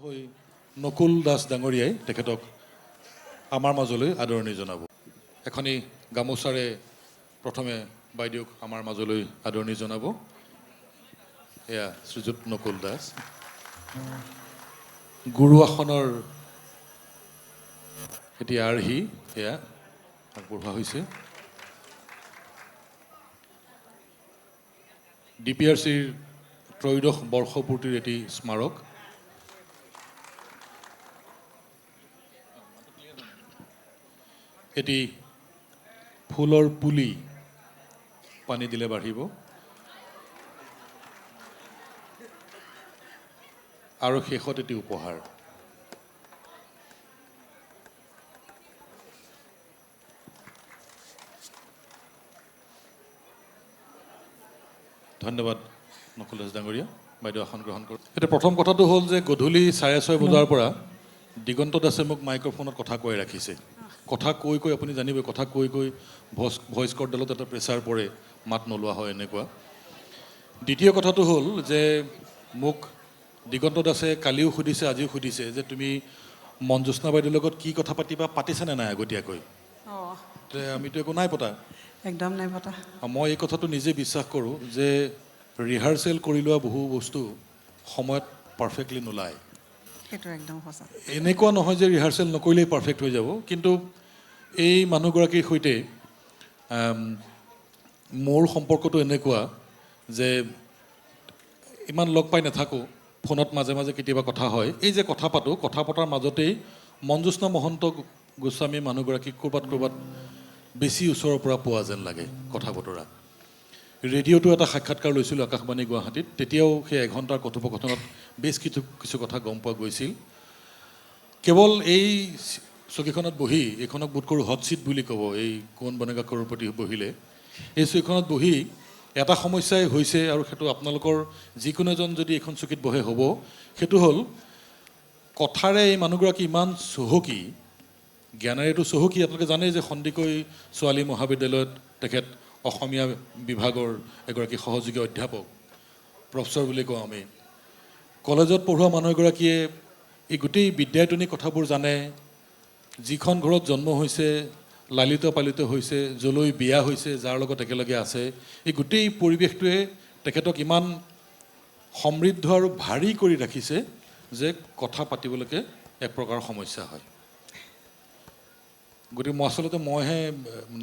হৈ নকুল দাস ডাঙৰীয়াই তেখেতক আমাৰ মাজলৈ আদৰণি জনাব। এখনি গামোচাৰে প্ৰথমে বাইদেউক আমাৰ মাজলৈ আদৰণি জনাব। এয়া শ্ৰীযুত নকুল দাস। গুৰু আসনৰ এতিয়া আৰ্হি এয়া আগবঢ়োৱা হৈছে। DPRCৰ ত্ৰয়োদশ বৰ্ষপূৰ্তিৰ এটি স্মাৰক। এটি ফুলৰ পুলি পানী দিলে বাঢ়িব আৰু শেষত এটি উপহাৰ। ধন্যবাদ নকুল দাস ডাঙৰীয়া। বাইদেউ আসন গ্ৰহণ কৰোঁ। এতিয়া প্ৰথম কথাটো হ'ল যে গধূলি 6:30 বজাৰ পৰা দিগন্ত দাসে মোক মাইক্ৰফোনত কথা কৈ ৰাখিছে। কথা কৈ কৈ আপুনি জানিব, কথা কৈ কৈ ভইচ কৰ্ডডালত এটা প্ৰেছাৰ পৰে, মাত নোলোৱা হয় এনেকুৱা। দ্বিতীয় কথাটো হ'ল যে মোক দিগন্ত দাসে কালিও সুধিছে, আজিও সুধিছে যে তুমি মঞ্জুস্না বাইদেউৰ লগত কি কথা পাতিবা, পাতিছেনে নাই আগতীয়াকৈ? আমিতো একো নাই পতা, একদম নাই পতা। মই এই কথাটো নিজে বিশ্বাস কৰোঁ যে ৰিহাৰ্চেল কৰি লোৱা বহু বস্তু সময়ত পাৰফেক্টলি নোলায়। সেইটো একদম সঁচা। এনেকুৱা নহয় যে ৰিহাৰ্চেল নকৰিলেই পাৰফেক্ট হৈ যাব, কিন্তু এই মানুহগৰাকীৰ সৈতে মোৰ সম্পৰ্কটো এনেকুৱা যে ইমান লগ পাই নাথাকোঁ, ফোনত মাজে মাজে কেতিয়াবা কথা হয়। এই যে কথা পাতোঁ, কথা পতাৰ মাজতেই মঞ্জুস্না মহন্ত গোস্বামী মানুহগৰাকীক ক'ৰবাত বেছি ওচৰৰ পৰা পোৱা যেন লাগে কথা বতৰা। ৰেডিঅ'টো এটা সাক্ষাৎকাৰ লৈছিলোঁ আকাশবাণী গুৱাহাটীত, তেতিয়াও সেই 1 ঘণ্টাৰ কথোপকথনত বেছ কিছু কথা গম পোৱা গৈছিল। কেৱল এই চকীখনত বহি, এইখনক বোধ কৰোঁ হট ছিট বুলি ক'ব, এই কোন বনেগা কৰ'ৰপতি বহিলে, এই চকীখনত বহি এটা সমস্যাই হৈছে, আৰু সেইটো আপোনালোকৰ যিকোনো এজন যদি এইখন চকীত বহে হ'ব, সেইটো হ'ল কথাৰে এই মানুহগৰাকী ইমান চহকী, জ্ঞানেৰেতো চহকী। আপোনালোকে জানেই যে সন্দিকৈ ছোৱালী মহাবিদ্যালয়ত তেখেত অসমীয়া বিভাগৰ এগৰাকী সহযোগী অধ্যাপক, প্ৰফেচৰ বুলি কওঁ আমি। কলেজত পঢ়োৱা মানুহ এগৰাকীয়ে এই গোটেই বিদ্যায়তনিক কথাবোৰ জানে, যিখন ঘৰত জন্ম হৈছে, লালিত পালিত হৈছে, যলৈ বিয়া হৈছে, যাৰ লগত একেলগে আছে, এই গোটেই পৰিৱেশটোৱে তেখেতক ইমান সমৃদ্ধ আৰু ভাৰী কৰি ৰাখিছে যে কথা পাতিবলৈকে এক প্ৰকাৰৰ সমস্যা হয়। গতিকে আচলতে মইহে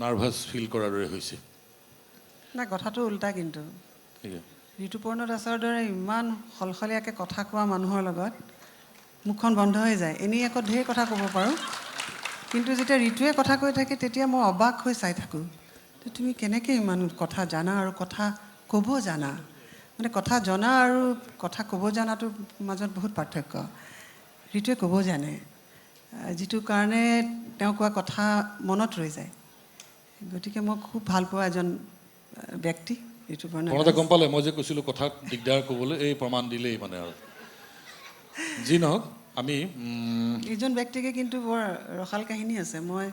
নাৰ্ভাছ ফিল কৰাৰ দৰে হৈছে। নাই, কথাটো উল্টা। কিন্তু ঋতুপৰ্ণ দাসৰ দৰে ইমান সলসলীয়াকৈ কথা কোৱা মানুহৰ লগত মুখখন বন্ধ হৈ যায়। এনেই আকৌ ঢেৰ কথা ক'ব পাৰোঁ, কিন্তু যেতিয়া ঋতুৱে কথা কৈ থাকে তেতিয়া মই অবাক হৈ চাই থাকোঁ। তুমি কেনেকৈ ইমান কথা জানা আৰু কথা ক'ব জানা? মানে কথা জনা আৰু কথা ক'ব জনাটোৰ মাজত বহুত পাৰ্থক্য। ঋতুৱে ক'ব জানে, যিটো কাৰণে তেওঁ কোৱা কথা মনত ৰৈ যায়। গতিকে মই খুব ভাল পোৱা এজন ব্যক্তি ঋতুপৰ্ণ দাস। গম পালে মই যে কৈছিলোঁ কথাত দিগদাৰ ক'বলৈ, এই প্ৰমাণ দিলেই মানে। আৰু যি নহওক, আমি এইজন ব্যক্তিকে কিন্তু বৰ ৰসাল কাহিনী আছে। মই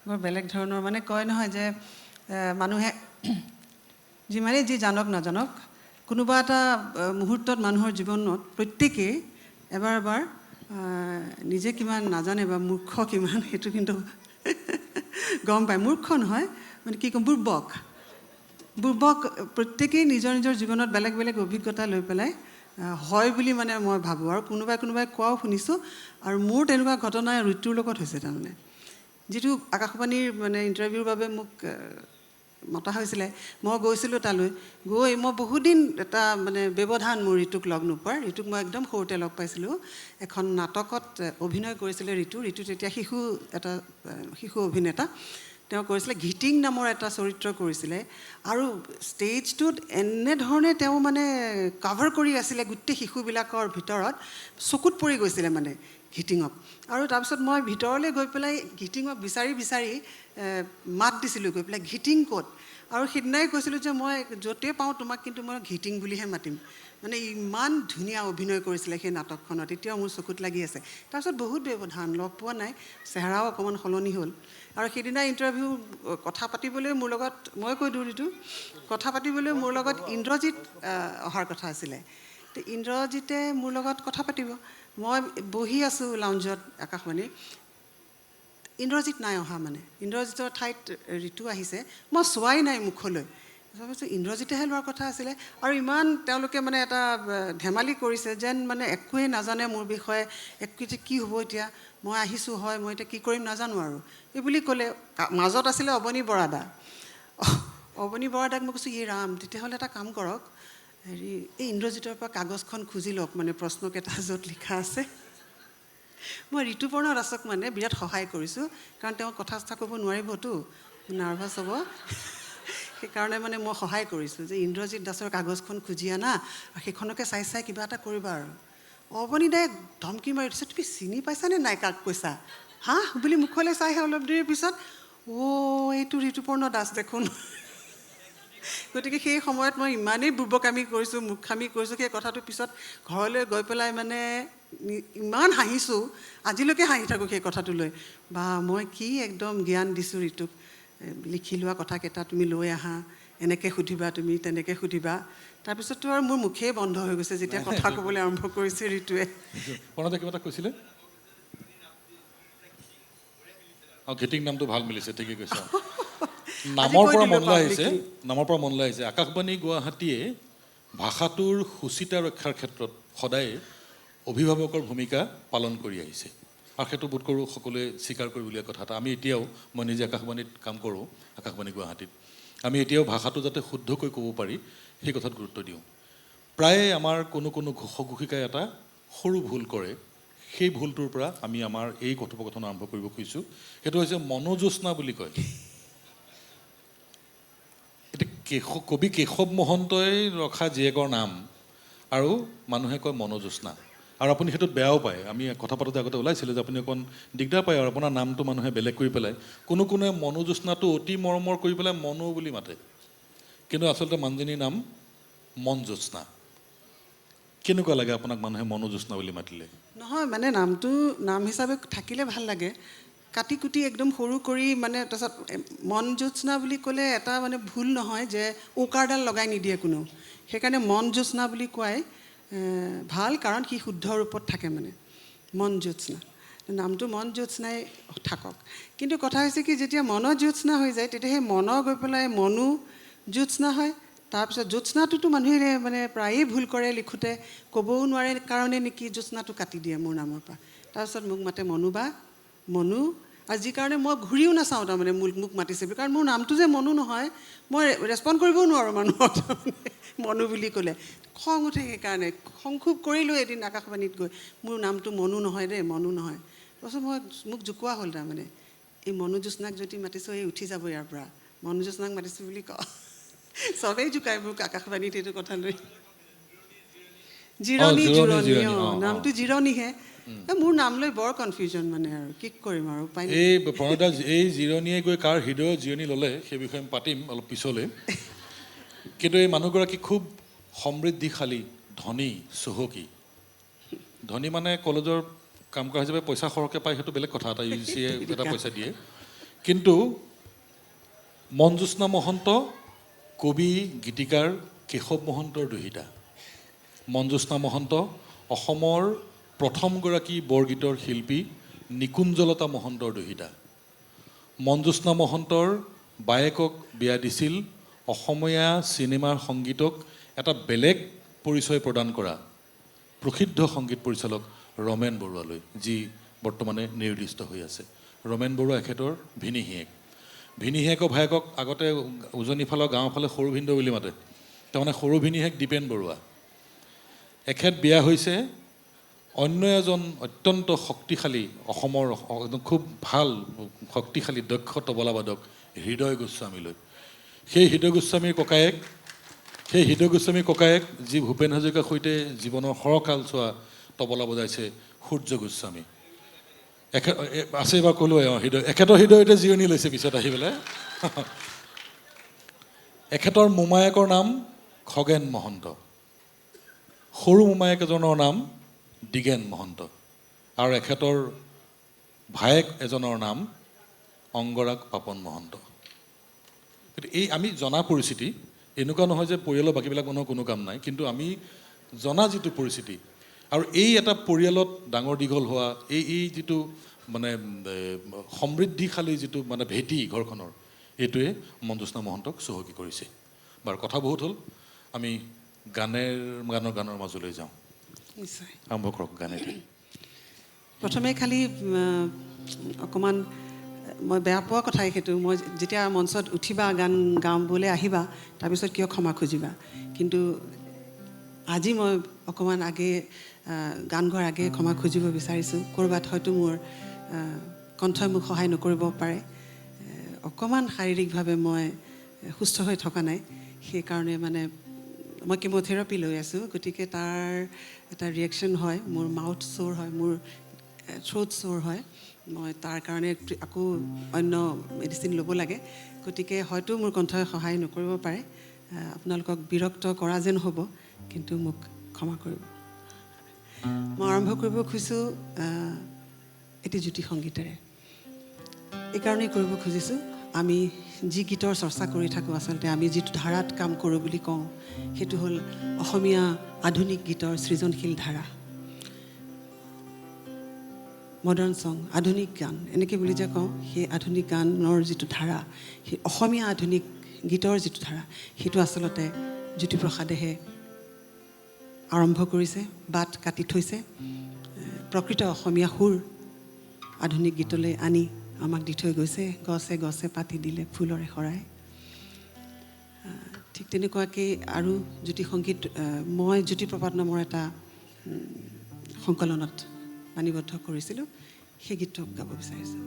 বৰ বেলেগ ধৰণৰ, মানে কয় নহয় যে মানুহে যিমানেই যি জানক নাজানক, কোনোবা এটা মুহূৰ্তত মানুহৰ জীৱনত প্ৰত্যেকেই এবাৰ এবাৰ নিজে কিমান নাজানে বা মূৰ্খ কিমান, সেইটো কিন্তু গম পায়। মূৰ্খ নহয়, মানে কি ক'ম, বুৰ্বক প্ৰত্যেকেই নিজৰ নিজৰ জীৱনত বেলেগ বেলেগ অভিজ্ঞতা লৈ পেলাই হয় বুলি মানে মই ভাবোঁ। আৰু কোনোবাই কোৱাও শুনিছোঁ, আৰু মোৰ তেনেকুৱা ঘটনা ঋতুৰ লগত হৈছে। তাৰমানে যিটো আকাশবাণীৰ মানে ইণ্টাৰভিউৰ বাবে মোক মতা হৈছিলে, মই গৈছিলোঁ তালৈ। গৈ মই বহুদিন এটা মানে ব্যৱধান মোৰ ঋতুক লগ নোপোৱাৰ। ঋতুক মই একদম সৰুতে লগ পাইছিলোঁ, এখন নাটকত অভিনয় কৰিছিলে ঋতু তেতিয়া এটা শিশু অভিনেতা। তেওঁ কৰিছিলে ঘিটিং নামৰ এটা চৰিত্ৰ কৰিছিলে, আৰু ষ্টেজটোত এনেধৰণে তেওঁ মানে কাভাৰ কৰি আছিলে গোটেই শিশুবিলাকৰ ভিতৰত, চকুত পৰি গৈছিলে মানে ঘিটিঙক। আৰু তাৰপিছত মই ভিতৰলৈ গৈ পেলাই ঘিটিঙক বিচাৰি মাত দিছিলোঁ গৈ পেলাই, ঘিটিং ক'ত? আৰু সিদিনাই কৈছিলোঁ যে মই য'তেই পাওঁ তোমাক কিন্তু মই ঘিটিং বুলিহে মাতিম। মানে ইমান ধুনীয়া অভিনয় কৰিছিলে সেই নাটকখনত, এতিয়াও মোৰ চকুত লাগি আছে। তাৰপিছত বহুত ব্যৱধান, লগ পোৱা নাই, চেহেৰাও অকণমান সলনি হ'ল। আৰু সেইদিনা ইণ্টাৰভিউ কথা পাতিবলৈ মোৰ লগত, মই কৈ দিওঁ ঋতু, কথা পাতিবলৈ মোৰ লগত ইন্দ্ৰজিৎ অহাৰ কথা আছিলে। ইন্দ্ৰজিতে মোৰ লগত কথা পাতিব, মই বহি আছোঁ লাউঞ্জত আকাশবাণী, ইন্দ্ৰজিৎ নাই অহা, মানে ইন্দ্ৰজিতৰ ঠাইত ঋতু আহিছে, মই চোৱাই নাই মুখলৈ। ভাবিছোঁ ইন্দ্ৰজিতেহে লোৱাৰ কথা আছিলে, আৰু ইমান তেওঁলোকে মানে এটা ধেমালি কৰিছে যেন মানে একোৱেই নাজানে মোৰ বিষয়ে, একো কি হ'ব এতিয়া, মই আহিছোঁ হয়, মই এতিয়া কি কৰিম নাজানো আৰু এই বুলি ক'লে। মাজত আছিলে অৱনী বৰাদা। অৱনী বৰাদাক মই কৈছোঁ, ৰাম, তেতিয়াহ'লে এটা কাম কৰক, হেৰি এই ইন্দ্ৰজিতৰ পৰা কাগজখন খুজি লওক, মানে প্ৰশ্নকেইটা য'ত লিখা আছে। মই ঋতুপৰ্ণ দাসক মানে বিৰাট সহায় কৰিছোঁ, কাৰণ তেওঁ কথা চথা ক'ব নোৱাৰিবতো, নাৰ্ভাছ হ'ব। সেইকাৰণে মানে মই সহায় কৰিছোঁ যে ইন্দ্ৰজিৎ দাসৰ কাগজখন খুজি আনা, আৰু সেইখনকে চাই চাই কিবা এটা কৰিবা আৰু। অৱনী দাই ধমকি মাৰি দিছে, তুমি চিনি পাইছানে নাই কাক কৈছা? হা বুলি মুখলৈ চাইহে অলপ দেৰিৰ পিছত, এইটো ঋতুপৰ্ণ দাস দেখোন। গতিকে সেই সময়ত মই ইমানেই বুৰ্বকামি কৰিছোঁ, মুৰ্খামি কৰিছোঁ, সেই কথাটোৰ পিছত ঘৰলৈ গৈ পেলাই মানে ইমান হাঁহিছোঁ, আজিলৈকে হাঁহি থাকোঁ সেই কথাটো লৈ। বা মই কি একদম জ্ঞান দিছোঁ ঋতুক, লিখি লোৱা কথাকেইটা তুমি লৈ আহা, এনেকৈ সুধিবা তুমি, তেনেকৈ সুধিবা। তাৰপিছততো আৰু মোৰ মুখেই বন্ধ হৈ গৈছে যেতিয়া কথা ক'বলৈ আৰম্ভ কৰিছে ঋতুৱে। প্ৰণতে কিবা এটা কৈছিলে? ঘেটিং নামটো ভাল মিলিছে, ঠিকে কৈছা। নামৰ পৰা মনলৈ আহিছে আকাশবাণী গুৱাহাটীয়ে ভাষাটোৰ সুচিতা ৰক্ষাৰ ক্ষেত্ৰত সদায় অভিভাৱকৰ ভূমিকা পালন কৰি আহিছে, আৰু সেইটো বোধ কৰোঁ সকলোৱে স্বীকাৰ কৰিবলগীয়া কথা এটা। আমি এতিয়াও, মই নিজে আকাশবাণীত কাম কৰোঁ, আকাশবাণী গুৱাহাটীত, আমি এতিয়াও ভাষাটো যাতে শুদ্ধকৈ ক'ব পাৰি সেই কথাত গুৰুত্ব দিওঁ। প্ৰায়ে আমাৰ কোনো ঘোষক ঘোষিকাই এটা সৰু ভুল কৰে, সেই ভুলটোৰ পৰা আমি আমাৰ এই কথোপকথন আৰম্ভ কৰিব খুজিছোঁ। সেইটো হৈছে মনোজ্যোৎস্না বুলি কয়। এতিয়া কবি কেশৱ মহন্তই ৰখা জীয়েকৰ নাম, আৰু মানুহে কয় মনোজ্যোৎস্না, আৰু আপুনি সেইটোত বেয়াও পায়। আমি কথা পাতোতে আগতে ওলাইছিলোঁ যে আপুনি অকণ দিগদাৰ পায়, আৰু আপোনাৰ নামটো মানুহে বেলেগ কৰি পেলাই, কোনোৱে মনোজ্যোৎস্নাটো অতি মৰমৰ কৰি পেলাই মনো বুলি মাতে, কিন্তু আচলতে মানুহজনীৰ নাম মনজ্যোৎস্না। কেনেকুৱা লাগে আপোনাক মানুহে মনোজ্যোৎস্না বুলি মাতিলে? নহয়, মানে নামটো নাম হিচাপে থাকিলে ভাল লাগে, কাটি কুটি একদম সৰু কৰি, মানে তাৰপিছত মনজ্যোৎস্না বুলি ক'লে এটা মানে ভুল নহয় যে উকাৰডাল লগাই নিদিয়ে কোনো, সেইকাৰণে মনজ্যোৎস্না বুলি কোৱাই ভাল, কাৰণ সি শুদ্ধ ৰূপত থাকে, মানে মনজ্যোৎস্না। নামটো মনজ্যোৎস্নাই থাকক, কিন্তু কথা হৈছে কি, যেতিয়া মনজ্যোৎস্না হৈ যায় তেতিয়া সেই মন গৈ পেলাই মনো জ্যোৎস্না হয়। তাৰপিছত জ্যোৎস্নাটোতো মানুহে মানে প্ৰায়েই ভুল কৰে লিখোঁতে, ক'বও নোৱাৰে কাৰণে নেকি জ্যোৎস্নাটো কাটি দিয়ে মোৰ নামৰ পৰা। তাৰপিছত মোক মাতে মনো বা, মনো, আৰু যি কাৰণে মই ঘূৰিও নাচাওঁ তাৰমানে মোক মাতিছে বুলি, কাৰণ মোৰ নামটো যে মনো নহয়, মই ৰেচপণ্ড কৰিবও নোৱাৰোঁ মানুহক মনো বুলি ক'লে। খং উঠে, সেইকাৰণে খং খুব কৰিলোঁ এদিন আকাশবাণীত গৈ, মোৰ নামটো মনো নহয় দেই, মনো নহয়। তাৰপিছত মোক জোকোৱা হ'ল, তাৰমানে এই মনোজ্যোৎস্নাক যদি মাতিছোঁ, এই উঠি যাব ইয়াৰ পৰা, মনোজ্যোৎস্নাক মাতিছোঁ বুলি কওঁ। চবেই জোকায় মোক আকাশবাণীত এইটো কথা লৈ। জিৰণি, নামটো জিৰণিহে। মোৰ নাম লৈ বৰ কনফিউজন, মানে আৰু কি কৰিম আৰু উপায় নাই। এই প্ৰণতা, এই জিৰণিয়ে গৈ কাৰ হৃদয়ৰ জিৰণি ল'লে সেই বিষয়ে আমি পাতিম অলপ পিছলৈ, কিন্তু এই মানুহগৰাকী খুব সমৃদ্ধিশালী, ধনী, চহকী। ধনী মানে কলেজৰ কাম কৰা হিচাপে পইচা সৰহকৈ পায়, সেইটো বেলেগ কথা, এটা UGCয়ে এটা পইচা দিয়ে, কিন্তু মনজ্যোৎস্না মহন্ত কবি গীতিকাৰ কেশৱ মহন্তৰ দুহিতা। মনজ্যোৎস্না মহন্ত অসমৰ প্ৰথমগৰাকী বৰগীতৰ শিল্পী নিকুঞ্জলতা মহন্তৰ দুহিতা। মনজ্যোৎস্না মহন্তৰ বায়েকক বিয়া দিছিল অসমীয়া চিনেমাৰ সংগীতক এটা বেলেগ পৰিচয় প্ৰদান কৰা প্ৰসিদ্ধ সংগীত পৰিচালক ৰমেন বৰুৱালৈ, যি বৰ্তমানে নিৰ্দিষ্ট হৈ আছে। ৰমেন বৰুৱা এখেতৰ ভিনীহিয়েক। ভিনীহিয়েকৰ ভায়েকক আগতে উজনিফালৰ গাঁৱৰ ফালে সৰু ভিনদেউ বুলি মাতে, তাৰমানে সৰু ভিনীহিয়েক দীপেন বৰুৱা। এখেত বিয়া হৈছে অন্য এজন অত্যন্ত শক্তিশালী, অসমৰ খুব ভাল শক্তিশালী দক্ষ তবলাবাদক হৃদয় গোস্বামীলৈ। সেই হৃদয় গোস্বামীৰ ককায়েক যি ভূপেন হাজৰিকাৰ সৈতে জীৱনৰ সৰহকাল চোৱা তবলা বজাইছে সূৰ্য গোস্বামী। আছে এইবাৰ ক'লোৱে, এখেতৰ হৃদয়তে জিৰণি লৈছে পিছত আহি পেলাই। এখেতৰ মোমায়েকৰ নাম খগেন মহন্ত, সৰু মোমায়েক এজনৰ নাম দিগেন মহন্ত, আৰু এখেতৰ ভায়েক এজনৰ নাম অংগৰাগ পাপন মহন্ত। এই আমি জনা পৰিস্থিতি, এনেকুৱা নহয় যে পৰিয়ালৰ বাকীবিলাক মানুহৰ কোনো কাম নাই, কিন্তু আমি জনা যিটো পৰিস্থিতি, আৰু এই এটা পৰিয়ালত ডাঙৰ দীঘল হোৱা এই যিটো মানে সমৃদ্ধিশালী যিটো মানে ভেটি ঘৰখনৰ, এইটোৱে মঞ্জুস্না মহন্তক চহকী কৰিছে। বাৰু কথা বহুত হ'ল, আমি গানৰ মাজলৈ যাওঁ। নিশ্চয়। আৰম্ভ কৰক গানেদি। প্ৰথমে খালি অকণমান মই বেয়া পোৱা কথাই সেইটো, মই যেতিয়া মঞ্চত উঠিবা গান গাবলৈ আহিবা তাৰপিছত কিয় ক্ষমা খুজিবা, কিন্তু আজি মই অকণমান আগে গান গোৱাৰ আগে ক্ষমা খুজিব বিচাৰিছোঁ। ক'ৰবাত হয়তো মোৰ কণ্ঠই মোক সহায় নকৰিব পাৰে, অকণমান শাৰীৰিকভাৱে মই সুস্থ হৈ থকা নাই, সেইকাৰণে মানে মই কেম'থেৰাপি লৈ আছোঁ, গতিকে তাৰ এটা ৰিয়েকশ্যন হয়, মোৰ মাউথ চ'ৰ হয়, মোৰ থ্ৰোট চ'ৰ হয়, মই তাৰ কাৰণে আকৌ অন্য মেডিচিন ল'ব লাগে, গতিকে হয়তো মোৰ কণ্ঠই সহায় নকৰিব পাৰে, আপোনালোকক বিৰক্ত কৰা যেন হ'ব, কিন্তু মোক ক্ষমা কৰিব। মই আৰম্ভ কৰিব খুজিছোঁ এটি জ্যোতি সংগীতেৰে। এইকাৰণেই কৰিব খুজিছোঁ, আমি যি গীতৰ চৰ্চা কৰি থাকোঁ, আচলতে আমি যিটো ধাৰাত কাম কৰোঁ বুলি কওঁ, সেইটো হ'ল অসমীয়া আধুনিক গীতৰ সৃজনশীল ধাৰা। মডাৰ্ণ ছং, আধুনিক গান এনেকৈ বুলি যে কওঁ, সেই আধুনিক গানৰ যিটো ধাৰা, সেই অসমীয়া আধুনিক গীতৰ যিটো ধাৰা, সেইটো আচলতে জ্যোতিপ্ৰসাদেহে আৰম্ভ কৰিছে, বাট কাটি থৈছে, প্ৰকৃত অসমীয়া সুৰ আধুনিক গীতলৈ আনি আমাক দি থৈ গৈছে। গছে গছে পাতি দিলে ফুলৰে শৰাই। ঠিক তেনেকুৱাকৈ আৰু জ্যোতি সংগীত মই জ্যোতিপ্ৰপাত নামৰ এটা সংকলনত বাণীবদ্ধ কৰিছিলোঁ, সেই গীতটো গাব বিচাৰিছোঁ।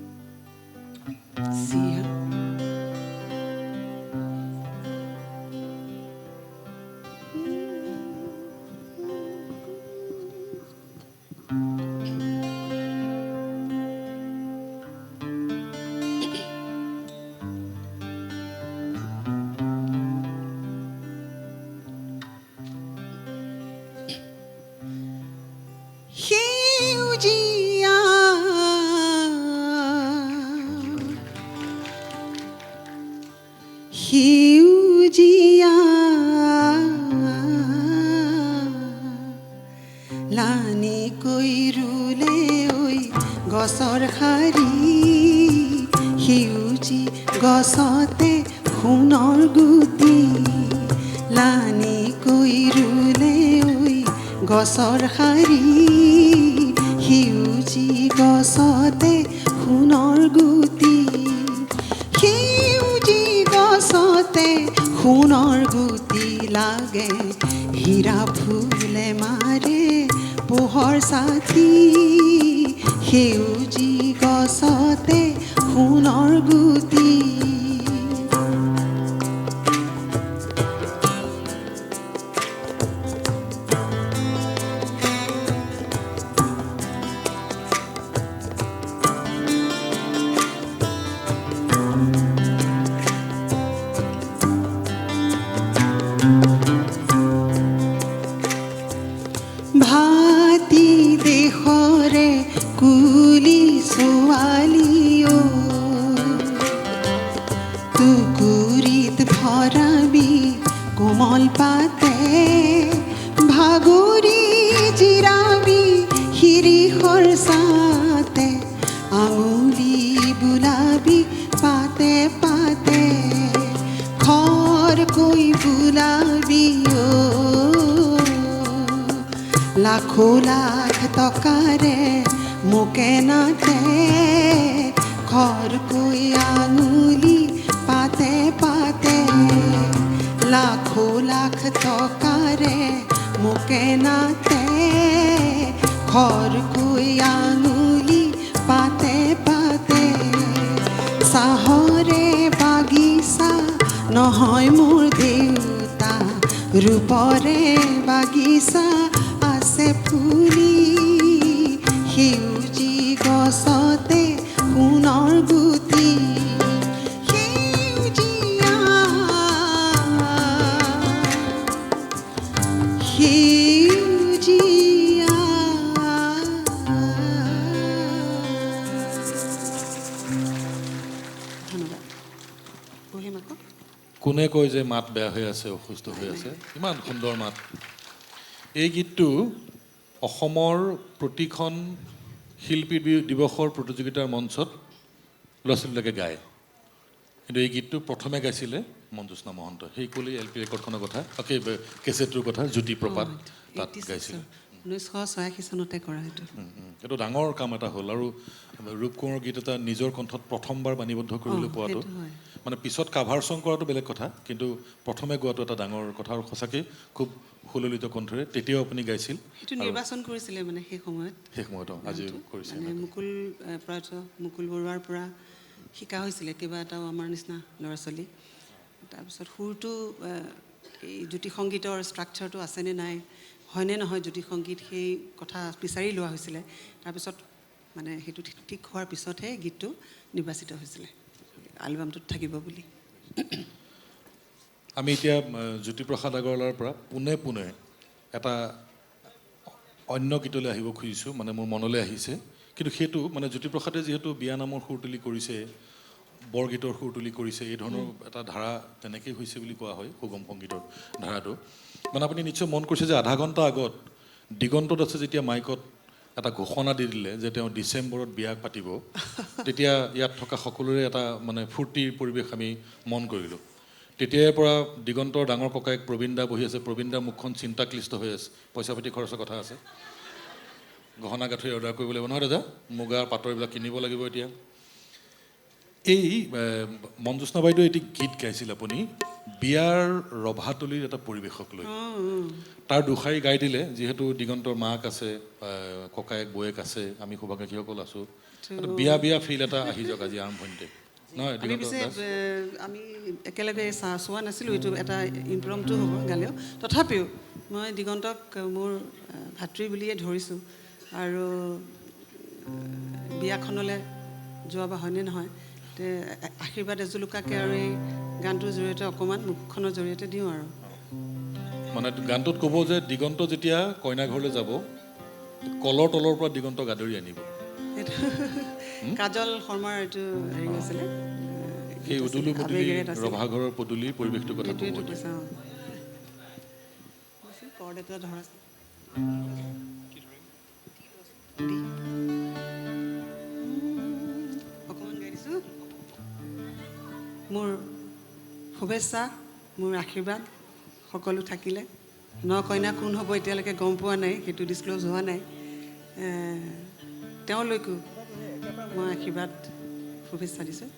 সেউজীয়া লানি কৈ ৰুলে ঐ গছৰ শাৰী, সেউজী গছতে সোণৰ গুটি, লানি কৈ ৰুলে ঐ গছৰ শাৰী, সেউজী গছতে সোণৰ গুটি, সেউজী গছতে সোণৰ গুটি লাগে, হীৰা ফুলে মাৰে পোহৰ ছাতি, সেউজী গছতে সোণৰ গুটি। ভাতি দেশৰে কুলি ছোৱালীও, টুকুৰিত ভৰাবি কোমল পাতে, ভাগৰি জিৰাবি শিৰিষৰ ছাতে, আঙুলি বুলাবি পাতে পাতে, খৰকৈ বুলাবি লাখো লাখ টকাৰে মোকে নাতে, খৰকৈ আঙুলি পাতে পাতে, লাখো লাখ টকাৰে মোকে নাতে, খৰকৈ আঙুলি পাতে পাতে, চাহৰে বাগিচা নহয় মোৰ দেউতা, ৰূপৰে বাগিচা আছে ফুলি, সেউজী গছতে সোণৰ গুটি, সেউজীয়া সেউজীয়া। ধন্যবাদ। বহিম আকৌ। কোনে কয় যে মাত বেয়া হৈ আছে, অসুস্থ হৈ আছে, ইমান সুন্দৰ মাত। এই গীতটো অসমৰ প্ৰতিখন শিল্পী দিৱসৰ প্ৰতিযোগিতাৰ মঞ্চত ল'ৰা ছোৱালীবিলাকে গায়, কিন্তু এই গীতটো প্ৰথমে গাইছিলে মঞ্জুস্না মহন্ত। সেই কলি LP ৰেকৰ্ডখনৰ কথা, কেছেটটোৰ কথা, জ্যোতিপ্ৰসাদ তাত গাইছিলে। 1986 চনতে কৰা সেইটো। এইটো ডাঙৰ কাম এটা হ'ল। আৰু ৰূপ কোঁৱৰৰ গীত এটা নিজৰ কণ্ঠত প্ৰথমবাৰ বাণীবদ্ধ কৰিবলৈ পোৱাটো, মানে পিছত কাভাৰ চং কৰাটো বেলেগ কথা, কিন্তু প্ৰথমে গোৱাটো এটা ডাঙৰ কথা। আৰু সঁচাকৈ খুব সুললিত কণ্ঠৰে তেতিয়াও আপুনি গাইছিল। সেইটো নিৰ্বাচন কৰিছিলে মানে সেই সময়ত আজিও কৰিছে। মানে প্ৰয়াত মুকুল বৰুৱাৰ পৰা শিকা হৈছিলে কেইবাটাও আমাৰ নিচিনা ল'ৰা ছোৱালী। তাৰপিছত সুৰটো এই জ্যোতি সংগীতৰ ষ্ট্ৰাকচাৰটো আছেনে নাই, হয়নে নহয় জ্যোতি সংগীত, সেই কথা বিচাৰি লোৱা হৈছিলে। তাৰপিছত মানে সেইটো ঠিক হোৱাৰ পিছতহে গীতটো নিৰ্বাচিত হৈছিলে এলবামটোত থাকিব বুলি। আমি এতিয়া জ্যোতিপ্ৰসাদ আগৰৱালাৰ পৰা পোনে এটা অন্য গীতলৈ আহিব খুজিছোঁ, মানে মোৰ মনলৈ আহিছে। কিন্তু সেইটো মানে জ্যোতিপ্ৰসাদে যিহেতু বিয়া নামৰ সুৰতুলি কৰিছে, বৰগীতৰ সুৰতুলি কৰিছে, এই ধৰণৰ এটা ধাৰা তেনেকেই হৈছে বুলি কোৱা হয় সুগম সংগীতৰ ধাৰাটো। মানে আপুনি নিশ্চয় মন কৰিছে যে আধা ঘণ্টা আগত দিগন্তত আছে যেতিয়া মাইকত এটা ঘোষণা দি দিলে যে তেওঁ ডিচেম্বৰত বিয়া পাতিব, তেতিয়া ইয়াত থকা সকলোৰে এটা মানে ফূৰ্তিৰ পৰিৱেশ আমি মন কৰিলোঁ। তেতিয়াৰ পৰা দিগন্তৰ ডাঙৰ ককায়েক প্ৰবীণ দা বহি আছে। প্ৰবীণ দাৰ মুখখন চিন্তাক্লিষ্ট হৈ আছে, পইচা পাতি খৰচৰ কথা আছে, গহনা গাঁঠৰি অৰ্ডাৰ কৰিব লাগিব নহয় দাদা, মুগাৰ পাটৰ এইবিলাক কিনিব লাগিব এতিয়া। এই মঞ্জুস্না বাইদেউ এটি গীত গাইছিল আপুনি বিয়াৰ ৰভাতলিৰ এটা পৰিৱেশক লৈ। তাৰ দুষাৰী গাই দিলে, যিহেতু দিগন্তৰ মাক আছে, ককায়েক বৌয়েক আছে, আমি সৌভাগ্যশীসকল আছোঁ, বিয়া ফিল এটা আহি যাওক আজি আৰম্ভণিতে। নহয় আমি একেলগে চোৱা নাছিলোঁ, এইটো এটা ইম্প্ৰমটো হ'ব গালেও। তথাপিও মই দিগন্তক মোৰ ভাতৃ বুলিয়ে ধৰিছোঁ। আৰু বিয়াখনলৈ যোৱা বা হয়নে নহয়, আশীৰ্বাদ এজোলোকাকে আৰু এই গানটোৰ জৰিয়তে অকণমান মুখখনৰ জৰিয়তে দিওঁ আৰু। মানে গানটোত ক'ব যে দিগন্ত যেতিয়া কইনা ঘৰলৈ যাব, কলৰ তলৰ পৰা দিগন্ত গাদৰি আনিব। সেইটো কাজল শৰ্মাৰ এইটো হেৰি আছিলে, সেই উদুলি মুদুলি ৰভাঘৰৰ পদূলিৰ পৰিৱেশটোৰ কথা ক'ব। কৰ্ড এটা ধৰা অকণমান গাই দিছোঁ। মোৰ শুভেচ্ছা, মোৰ আশীৰ্বাদ সকলো থাকিলে। ন কইনা কোন হ'ব এতিয়ালৈকে গম পোৱা নাই, সেইটো ডিছক্ল'জ হোৱা নাই। তেওঁলৈকো মই আশীৰ্বাদ শুভেচ্ছা দিছোঁ।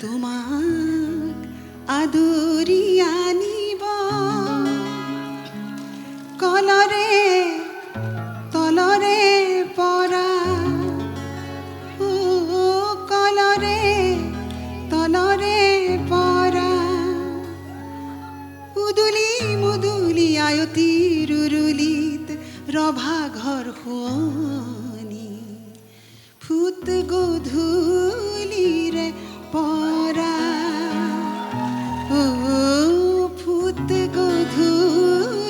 তোমাক আদৰি আনিব কলৰে তলৰে পৰা, কলৰে তলৰে পৰা, উদুলি মুদুলি আয়তি ৰুৰুলিত ৰভা ঘৰ শুৱনি, ফুট গধূলিৰে পৰা, ফুট গধূলিৰে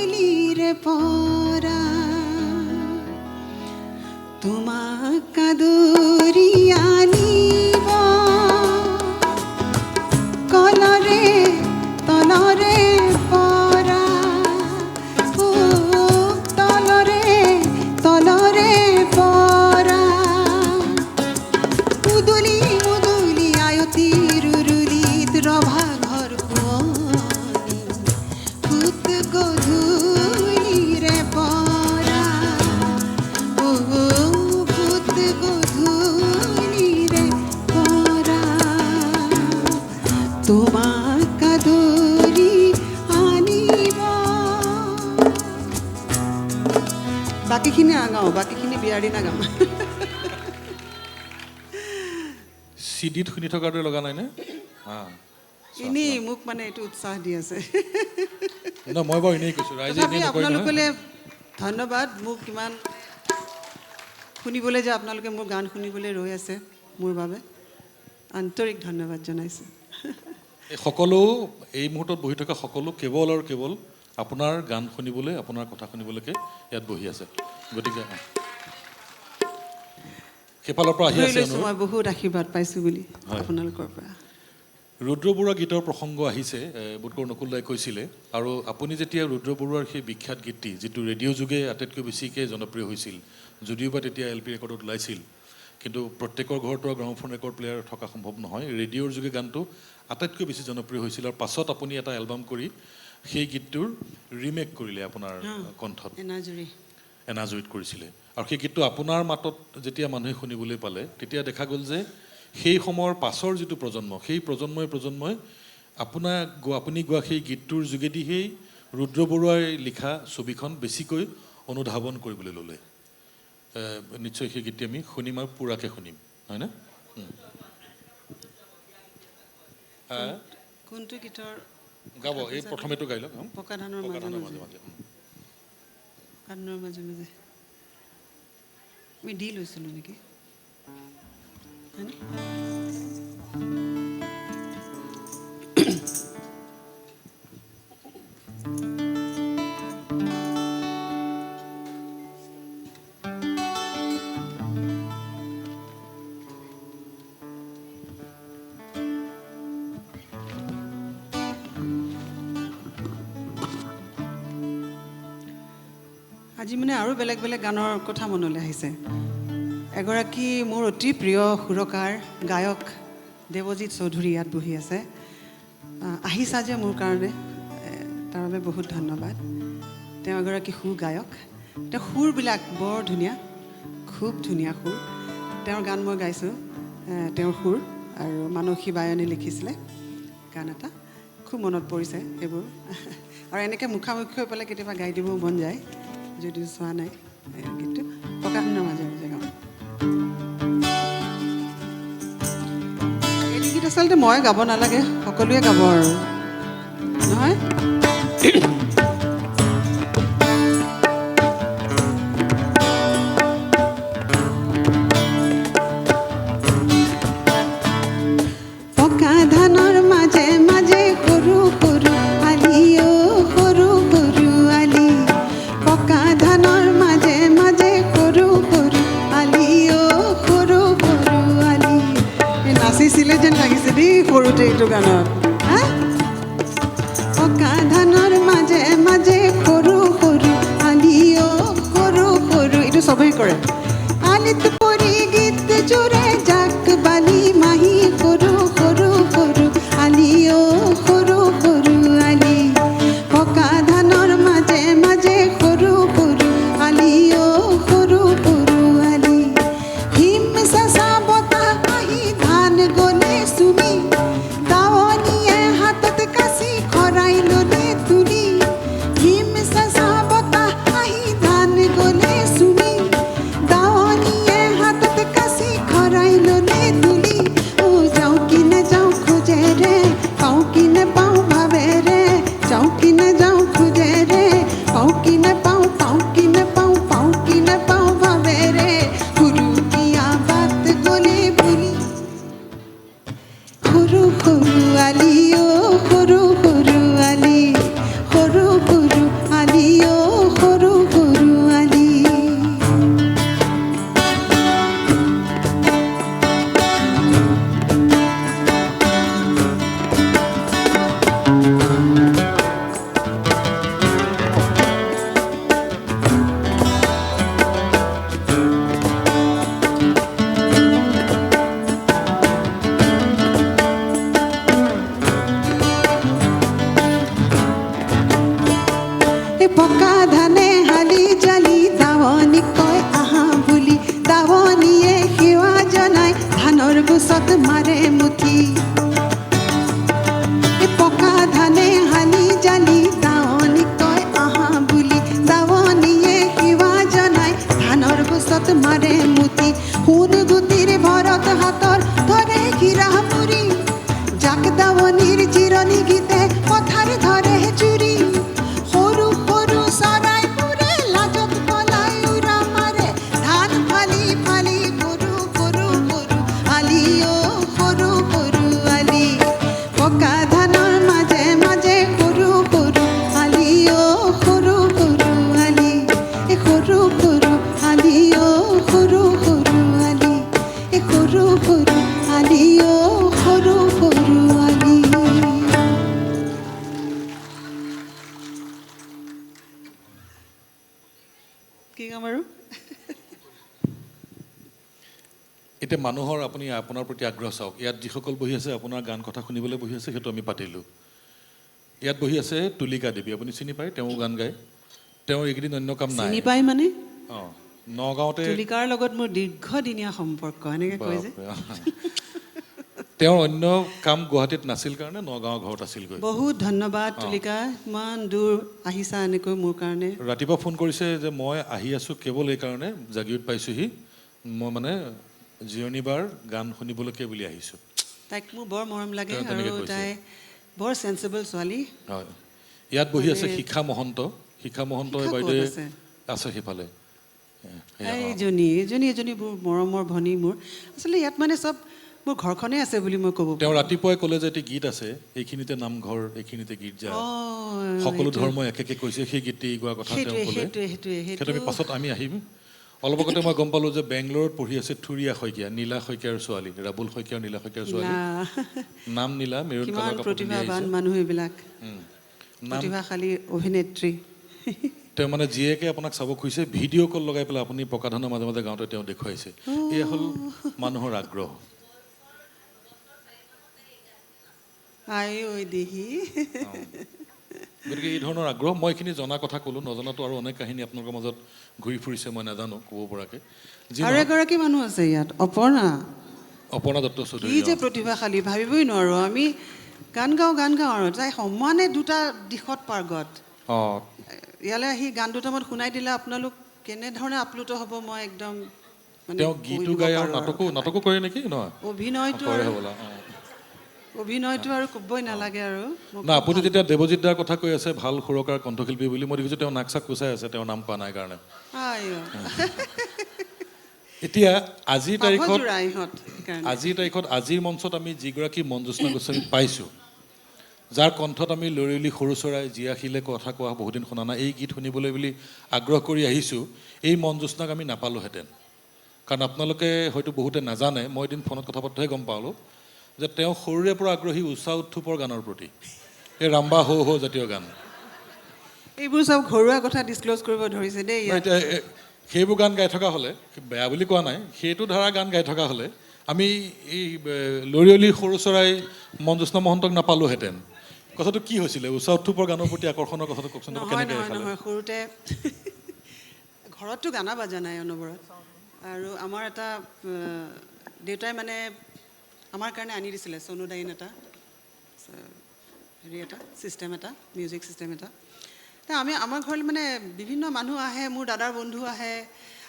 পৰা, তোমাক আদৰি আনিব কলৰে তলৰে পৰা, তলৰে তলৰে পৰা, উদুলি মুদুলি আয়তি ৰুৰুলিত ৰভা ঘৰ শুৱনি, ফুট গধূলিৰে পৰা, ফুট গধূলিৰে পৰা, তোমাক আদৰি আনিব। বাকীখিনি গাওঁ, বাকীখিনি বিয়াৰ দিনা গাম। চিডিত শুনি থকাৰ দৰে লগা নাইনে? এনেই মোক মানে এইটো উৎসাহ দি আছে। মই বাৰু এনেই কৈছোঁ, ৰাইজে এনেই নকয় নহয়। আপোনালোকলৈ ধন্যবাদ, মোক ইমান শুনিবলৈ যে আপোনালোকে মোৰ গান শুনিবলৈ ৰৈ আছে, মোৰ বাবে আন্তৰিক ধন্যবাদ জনাইছোঁ। এই সকলো এই মুহূৰ্তত বহি থকা সকলো কেৱল আৰু কেৱল আপোনাৰ গান শুনিবলৈ, আপোনাৰ কথা শুনিবলৈকে ইয়াত বহি আছে। গতিকে সেইফালৰ পৰা আহি ধৰি আছে লৈছোঁ মই বহুত আশীৰ্বাদ পাইছোঁ বুলি আপোনালোকৰ পৰা। ৰুদ্ৰ বৰুৱা গীতৰ প্ৰসংগ আহিছে, বোধকৰো নকুল দাই কৈছিলে। আৰু আপুনি যেতিয়া ৰুদ্ৰ বৰুৱাৰ সেই বিখ্যাত গীতটি যিটো ৰেডিঅ' যোগে আটাইতকৈ বেছিকৈ জনপ্ৰিয় হৈছিল, যদিও বা তেতিয়া LP ৰেকৰ্ডত ওলাইছিল, কিন্তু প্ৰত্যেকৰ ঘৰতো গ্ৰামোফোন ৰেকৰ্ড প্লেয়াৰ থকা সম্ভৱ নহয়। ৰেডিঅ'ৰ যোগে গানটো আটাইতকৈ বেছি জনপ্ৰিয় হৈছিল আৰু পাছত আপুনি এটা এলবাম কৰি সেই গীতটোৰ ৰিমেক কৰিলে আপোনাৰ কণ্ঠত, এনাজৰিত কৰিছিলে। আৰু সেই গীতটো আপোনাৰ মাতত যেতিয়া মানুহে শুনিবলৈ পালে, তেতিয়া দেখা গ'ল যে সেই সময়ৰ পাছৰ যিটো প্ৰজন্ম, সেই প্ৰজন্মই আপুনি গোৱা সেই গীতটোৰ যোগেদি সেই ৰুদ্ৰ বৰুৱাই লিখা ছবিখন বেছিকৈ অনুধাৱন কৰিবলৈ ল'লে। নিশ্চয় সেই গীতটি আমি শুনিম আৰু পুৰাকৈ শুনিম, হয়নে? কোনটো গীতৰ গাব? এই প্ৰথমেটো গাই লওক। পকা ধানৰ মাজে মাজে আমি দি লৈছিলোঁ নেকি? আজি মানে আৰু বেলেগ বেলেগ গানৰ কথা মনলৈ আহিছে। এগৰাকী মোৰ অতি প্ৰিয় সুৰকাৰ গায়ক দেৱজিৎ চৌধুৰী ইয়াত বহি আছে। আহিছা যে মোৰ কাৰণে, তাৰ বাবে বহুত ধন্যবাদ। তেওঁ এগৰাকী সুগায়ক। তেওঁ সুৰবিলাক বৰ ধুনীয়া, খুব ধুনীয়া সুৰ। তেওঁৰ গান মই গাইছোঁ, তেওঁৰ সুৰ। আৰু মানসী বায়নে লিখিছিলে গান এটা, খুব মনত পৰিছে সেইবোৰ। আৰু এনেকৈ মুখামুখি হৈ পেলাই কেতিয়াবা গাই দিবও মন যায়, যদিও চোৱা নাই গীতটো। পকা ধানৰ মাজে মাজে গাওঁ। এইটো গীত আচলতে মই গাব নালাগে, সকলোৱে গাব আৰু, নহয়? পকা ধানৰ মাজে মাজে সৰু সৰু আলি, সৰু সৰু আলি। পকা ধানৰ মাজে মাজে সৰু সৰু আলি, সৰু সৰু আলি। নাচিছিলে যেন লাগিছে দেই সৰুতে এইটো গানত। পকা ধানৰ মাজে মাজে সৰু সৰু আলি, সৰু সৰু, এইটো চবেই কৰে। আলিত পৰি গীত জোৰে জাক বালি মাহী, সৰু সৰু সৰু আলি, সৰু সৰু আলি। পকা ধানৰ মাজে মাজে সৰু সৰু আলি, সৰু সৰু আলি। হিম চেঁচা বতাহ আহি ধান গলে চুমি, দাৱনীয়ে হাতত কাচি খৰাই ললে তুলি। হিম চেঁচা বতাহ আহি ধান গলে চুমি, দাৱনীয়ে হাতত কাচি খৰাই ললে তুলি। যাওঁ কি নেযাওঁ খোজেৰে, পাওঁ কি নেপাওঁ ভাৱেৰে। যাওঁ কি নেযাওঁ খোজেৰে, পাওঁ কি নেপাওঁ, পাওঁ কি নেপাওঁ, পাওঁ কি নেপাওঁ ভাৱেৰে। সুৰুকীয়া বাট গলে বুলি সৰু সৰু আলি, সৰু সৰু আলি, সৰু সৰু আলি, সৰু সৰু আলি। পকা ধানে হালি জালি, দাৱনী কয় আহা বুলি। দাৱনীয়ে সেৱা জনাই ধানৰ গোচত মাৰে মুঠি। পকা ধানে হালি জালি, দাৱনী কয় আহা বুলি। দাৱনীয়ে সেৱা জনাই ধানৰ গোচত মাৰে মুঠি। সোণ গুটিৰ ভৰত হাতৰ ধৰে হীৰা মুৰি, জাক দাৱনীৰ জিৰণি গীতে পথাৰ ধৰে জুৰি। সৰু সৰু চৰাইবোৰে লাজত পলাই উৰা মাৰে, ধান ফালি ফালি সৰু সৰু সৰু আলি, সৰু সৰু আলি। পকা ধানৰ মাজে মাজে সৰু সৰু আলি, সৰু সৰু আলি, সৰু সৰু আলি, সৰু সৰু আলি। এতিয়া মানুহৰ আপুনি আপোনাৰ প্ৰতি আগ্ৰহ চাওক ইয়াত যিসকল বহি আছে আপোনাৰ গান কথা শুনিবলৈ বহি আছে সেইটো আমি পাতিলোঁ ইয়াত বহি আছে তুলিকা দেৱী আপুনি চিনি পায় তেওঁ গান গায় তেওঁ এইকেইদিন অন্য কাম নাই চিনি পাই মানে অঁ নগাঁৱতে তুলিকাৰ লগত মোৰ দীৰ্ঘদিনীয়া সম্পৰ্ক এনেকৈ কয় যে তেওঁৰ অন্য কাম গুৱাহাটীত নাছিল কাৰণে নগাঁৱৰ ঘৰত আছিলগৈ বহুত ধন্যবাদ তুলিকা ইমান দূৰ আহিছা এনেকৈ মোৰ কাৰণে ৰাতিপুৱা ফোন কৰিছে যে মই আহি আছোঁ কেৱল এইকাৰণে জাগিৰোড পাইছোঁহি মই মানে জিৰণি বাৰ গান শুনিবলৈকে বুলি আহিছোঁ তাইক মোৰ বৰ মৰম লাগে তেওঁ তেনেকৈ আৰু কৈছে। তাই বৰ চেন্সিবল ছোৱালী হয় ইয়াত বহি আছে মানে- শিখা মহন্ত শিখা বাইদেউ ক'ত আছে? আছে সেইফালে এয়া, এজনী বৰ মৰমৰ ভনী মোৰ আচলতে ইয়াত মানে চব মোৰ ঘৰখনেই আছে বুলি মই ক'ব তেওঁ ৰাতিপুৱাই ক'লে যে এটি গীত আছে এইখিনিতে নামঘৰ এইখিনিতে গীত যায় সকলো ধৰ্ম একেকে কৈছে সেই গীতটি গোৱাৰ কথা তেওঁ ক'লে সেইটো আমি পাছত আমি আহিম অলপ আগতে মই গম পালোঁ যে বেংগলোৰত পঢ়ি আছে থুৰীয়া শইকীয়া নীলা শইকীয়াৰ ছোৱালী ৰাবুল শইকীয়া আৰু নীলা শইকীয়াৰ ছোৱালী নাম নীলা মেৰুণ কিমান কালাৰ কাপোৰ পিন্ধি প্ৰতিভাৱান আহিছে মানুহ এইবিলাক নাম প্ৰতিভাশালী অভিনেত্ৰী তেওঁ মানে জীয়েকে আপোনাক চাব খুজিছে ভিডিঅ' কল লগাই পেলাই আপুনি পকাধানৰ মাজে মাজে গাওঁতে তেওঁ দেখুৱাইছে এয়া হ'ল মানুহৰ আগ্ৰহ আই ঐ দেহি গতিকে এই ধৰণৰ আগ্ৰহ মই এইখিনি জনা কথা ক'লোঁ নজনাতো আৰু অনেক কাহিনী আপোনালোকৰ মাজত ঘূৰি ফুৰিছে মই নাজানো ক'ব পৰাকৈ যি আৰু এগৰাকী মানুহ আছে ইয়াত অপৰ্ণা অপৰ্ণা দত্ত কি চৌধুৰী যে প্ৰতিভাশালী ভাবিবই নোৱাৰোঁ আমি গান গাওঁ আৰু তাই সমানে দুটা দিশত পাৰ্গত অঁ ইয়ালৈ আহি গান দুটামান শুনাই দিলে আপোনালোক কেনেধৰণে আপ্লুত হ'ব মই একদম মানে তেওঁ কৈ গীতো দিব গায় আৰু পাৰোঁ নাটকো কৰে নেকি নহয় অভিনয়টো কৰে আৰু হ'বলা অভিনয়টো আৰু ক'বই নালাগে আৰু মোক না আপুনি যেতিয়া দেৱজিৎ দাৰ কথা কৈ আছে ভাল সুৰকাৰ কণ্ঠশিল্পী বুলি মই দেখিছোঁ তেওঁ নাক চাক কোচাই আছে তেওঁৰ নাম কোৱা নাই কাৰণে আই ঐ। এতিয়া আজিৰ তাৰিখত পাভযোৰা ইহঁত সেইকাৰণে। আজিৰ মঞ্চত আমি যিগৰাকী মঞ্জুস্না গোস্বামীক পাইছোঁ যাৰ কণ্ঠত আমি লৰিলি সৰু চৰাই জীয়াশিলে কথা কোৱা বহুদিন শুনা নাই এই গীত শুনিবলৈ বুলি আগ্ৰহ কৰি আহিছোঁ এই মঞ্জুস্নাক আমি নাপালোহেঁতেন কাৰণ আপোনালোকে হয়তো বহুতে নাজানে মই এদিন ফোনত কথা পাতোঁহে গম পালোঁ যে তেওঁ সৰুৰে পৰা আগ্ৰহী উষা উত্থুপৰ গানৰ প্ৰতি এই ৰাম্বা হৌ হৌ জাতীয় গান এইবোৰ চব ঘৰুৱা কথা ডিছক্ল'জ কৰিব ধৰিছে দেই ইয়াত। এতিয়া সেইবোৰ গান গাই থকা হ'লে বেয়া বুলি কোৱা নাই সেইটো ধাৰা গান গাই থকা হ'লে আমি এই লৰিয়লি সৰু চৰাই মঞ্জুস্না মহন্তক নাপালোহেঁতেন কথাটো কি হৈছিলে উষা উত্থুপৰ গানৰ প্ৰতি আকৰ্ষণৰ কথাটো কওকচোন কেনেকৈ নহয় সৰুতে ঘৰততো গানা বাজা নাই অনবৰত আৰু আমাৰ এটা দেউতাই মানে আমাৰ কাৰণে আনি দিছিলে সোনোদাইন এটা হেৰি এটা ছিষ্টেম এটা মিউজিক ছিষ্টেম এটা আমাৰ ঘৰলৈ মানে বিভিন্ন মানুহ আহে মোৰ দাদাৰ বন্ধু আহে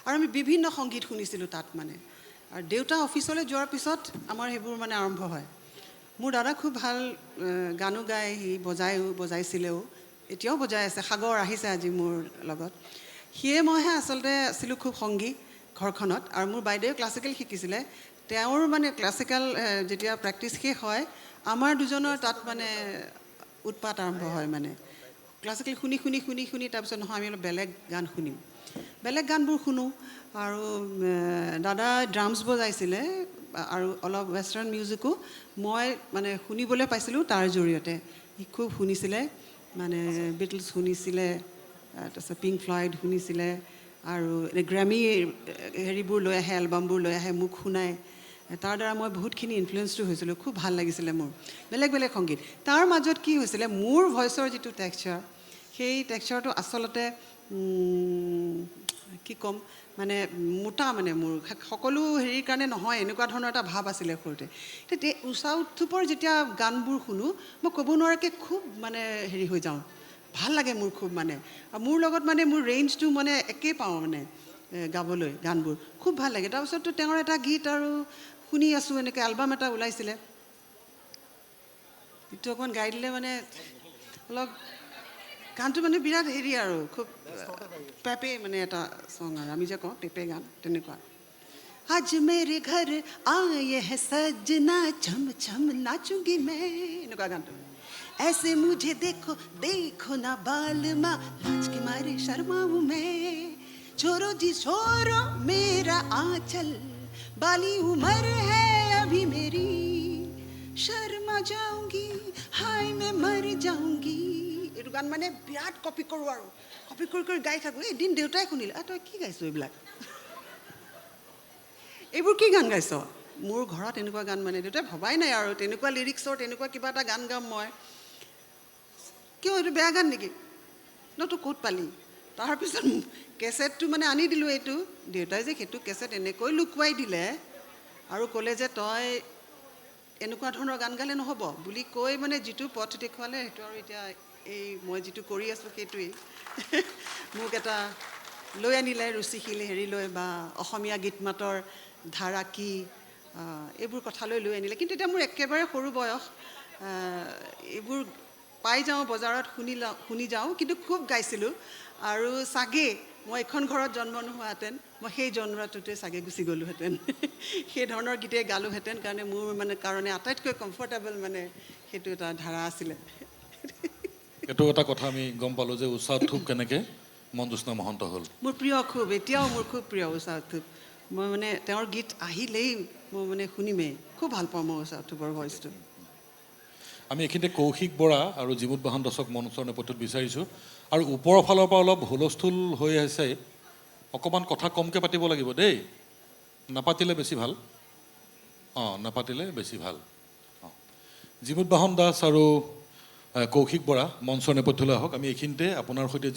আৰু আমি বিভিন্ন সংগীত শুনিছিলোঁ তাত মানে আৰু দেউতা অফিচলৈ যোৱাৰ পিছত আমাৰ সেইবোৰ মানে আৰম্ভ হয় মোৰ দাদা খুব ভাল গানো গায় সি বজাইছিলেও এতিয়াও বজাই আছে সাগৰ আহিছে আজি মোৰ লগত সিয়ে মইহে আচলতে আছিলোঁ খুব সংগী ঘৰখনত আৰু মোৰ বাইদেৱে ক্লাছিকেল শিকিছিলে তেওঁৰ মানে ক্লাছিকেল যেতিয়া প্ৰেক্টিচ শেষ হয় আমাৰ দুজনৰ তাত মানে উৎপাত আৰম্ভ হয় মানে ক্লাছিকেল শুনি তাৰপিছত নহয় আমি অলপ বেলেগ গান শুনিম বেলেগ গানবোৰ শুনো আৰু দাদা ড্ৰামছ বজাইছিলে আৰু অলপ ৱেষ্টাৰ্ণ মিউজিকো মই মানে শুনিবলৈ পাইছিলোঁ তাৰ জৰিয়তে সি খুব শুনিছিলে মানে বিটলছ শুনিছিলে তাৰপিছত পিংক ফ্লয়ড শুনিছিলে আৰু গ্ৰেমি হেৰিবোৰ লৈ আহে এলবামবোৰ লৈ আহে মোক শুনায় তাৰ দ্বাৰা মই বহুতখিনি ইনফ্লুৱেঞ্চটো হৈছিলোঁ খুব ভাল লাগিছিলে মোৰ বেলেগ বেলেগ সংগীত তাৰ মাজত কি হৈছিলে মোৰ ভইচৰ যিটো টেক্সচাৰ সেই টেক্সচাৰটো আচলতে কি ক'ম মানে মোটা মানে মোৰ সকলো হেৰিৰ কাৰণে নহয় এনেকুৱা ধৰণৰ এটা ভাৱ আছিলে সৰুতে তেতিয়া উষা উত্থুপৰ যেতিয়া গানবোৰ শুনো মই ক'ব নোৱাৰাকৈ খুব মানে হেৰি হৈ যাওঁ ভাল লাগে মোৰ খুব মানে আৰু মোৰ লগত মানে মোৰ ৰেঞ্জটো মানে একেই পাওঁ মানে গাবলৈ গানবোৰ খুব ভাল লাগে তাৰপিছততো তেওঁৰ এটা গীত আৰু শুনি আছোঁ এনেকৈ এলবাম এটা ওলাইছিলে গীতটো অকণমান গাই দিলে মানে অলপ গানটো মানে বিৰাট হেৰি আৰু খুব পেপে মানে এটা চং আৰু আমি যে কওঁ পেপে গান তেনেকুৱা আজ মেৰে ঘৰ আয়ে হে সजना ছম ছম নাচুংগি মে এনেকুৱা গানটো ऐसे मुझे देखो देखो ना बालमा लाज के मारे शर्माऊं मैं छोरो जी छोरो मेरा आंचल बाली उम्र है अभी मेरी शर्मा जाऊंगी हाय मैं मर जाऊंगी এইটো গান মানে বিৰাট কপি কৰোঁ আৰু কপি কৰি গাই থাকোঁ এদিন দেউতাই শুনিলে তই কি গাইছোঁ এইবিলাক এইবোৰ কি গান গাইছ? মোৰ ঘৰত এনেকুৱা গান মানে দেউতাই ভবাই নাই আৰু তেনেকুৱা লিৰিক্সৰ তেনেকুৱা কিবা এটা গান গাম মই। কিয় এইটো বেয়া গান নেকি? ন তই ক'ত পালি? তাৰপিছত কেছেটটো মানে আনি দিলোঁ এইটো। দেউতাই যে সেইটো কেছেট এনেকৈ লুকুৱাই দিলে আৰু ক'লে যে তই এনেকুৱা ধৰণৰ গান গালে নহ'ব বুলি কৈ মানে যিটো পথ দেখুৱালে সেইটো আৰু এতিয়া এই মই যিটো কৰি আছোঁ সেইটোৱেই। মোক এটা লৈ আনিলে ৰুচিশীল হেৰিলৈ বা অসমীয়া গীত মাতৰ ধাৰা কি এইবোৰ কথালৈ লৈ আনিলে। কিন্তু এতিয়া মোৰ একেবাৰে সৰু বয়স, এইবোৰ পাই যাওঁ বজাৰত শুনি যাওঁ, কিন্তু খুব গাইছিলোঁ। আৰু চাগে মই এখন ঘৰত জন্ম নোহোৱাহেঁতেন মই সেই জন্মটোতে চাগে গুচি গ'লোহেঁতেন। সেই ধৰণৰ গীতেই গালোহেঁতেন, কাৰণে মোৰ মানে কাৰণে আটাইতকৈ কমফৰ্টেবল মানে সেইটো এটা ধাৰা আছিলে। এইটো এটা কথা আমি গম পালোঁ যে উষা উত্থুপ কেনেকৈ মনজ্যোৎস্না মহন্ত হ'ল। মোৰ প্ৰিয় খুব, এতিয়াও মোৰ খুব প্ৰিয় উষা উত্থুপ। মই মানে তেওঁৰ গীত আহিলেই মই মানে শুনিমেই, খুব ভাল পাওঁ মই উষা উত্থুপৰ ভইচটো। আমি এইখিনিতে কৌশিক বৰা আৰু জিমুত বাহন দাসক মঞ্চৰ নেপথ্যত বিচাৰিছোঁ। আৰু ওপৰৰ ফালৰ পৰা অলপ হুলস্থুল হৈ আছে, অকণমান কথা কমকৈ পাতিব লাগিব দেই, নাপাতিলে বেছি ভাল। নাপাতিলে বেছি ভাল। জিমুত বাহন দাস আৰু কৌশিক বৰা মঞ্চৰ নেপথ্যলৈ আহক। আমি এইখিনিতে আপোনাৰ সৈতে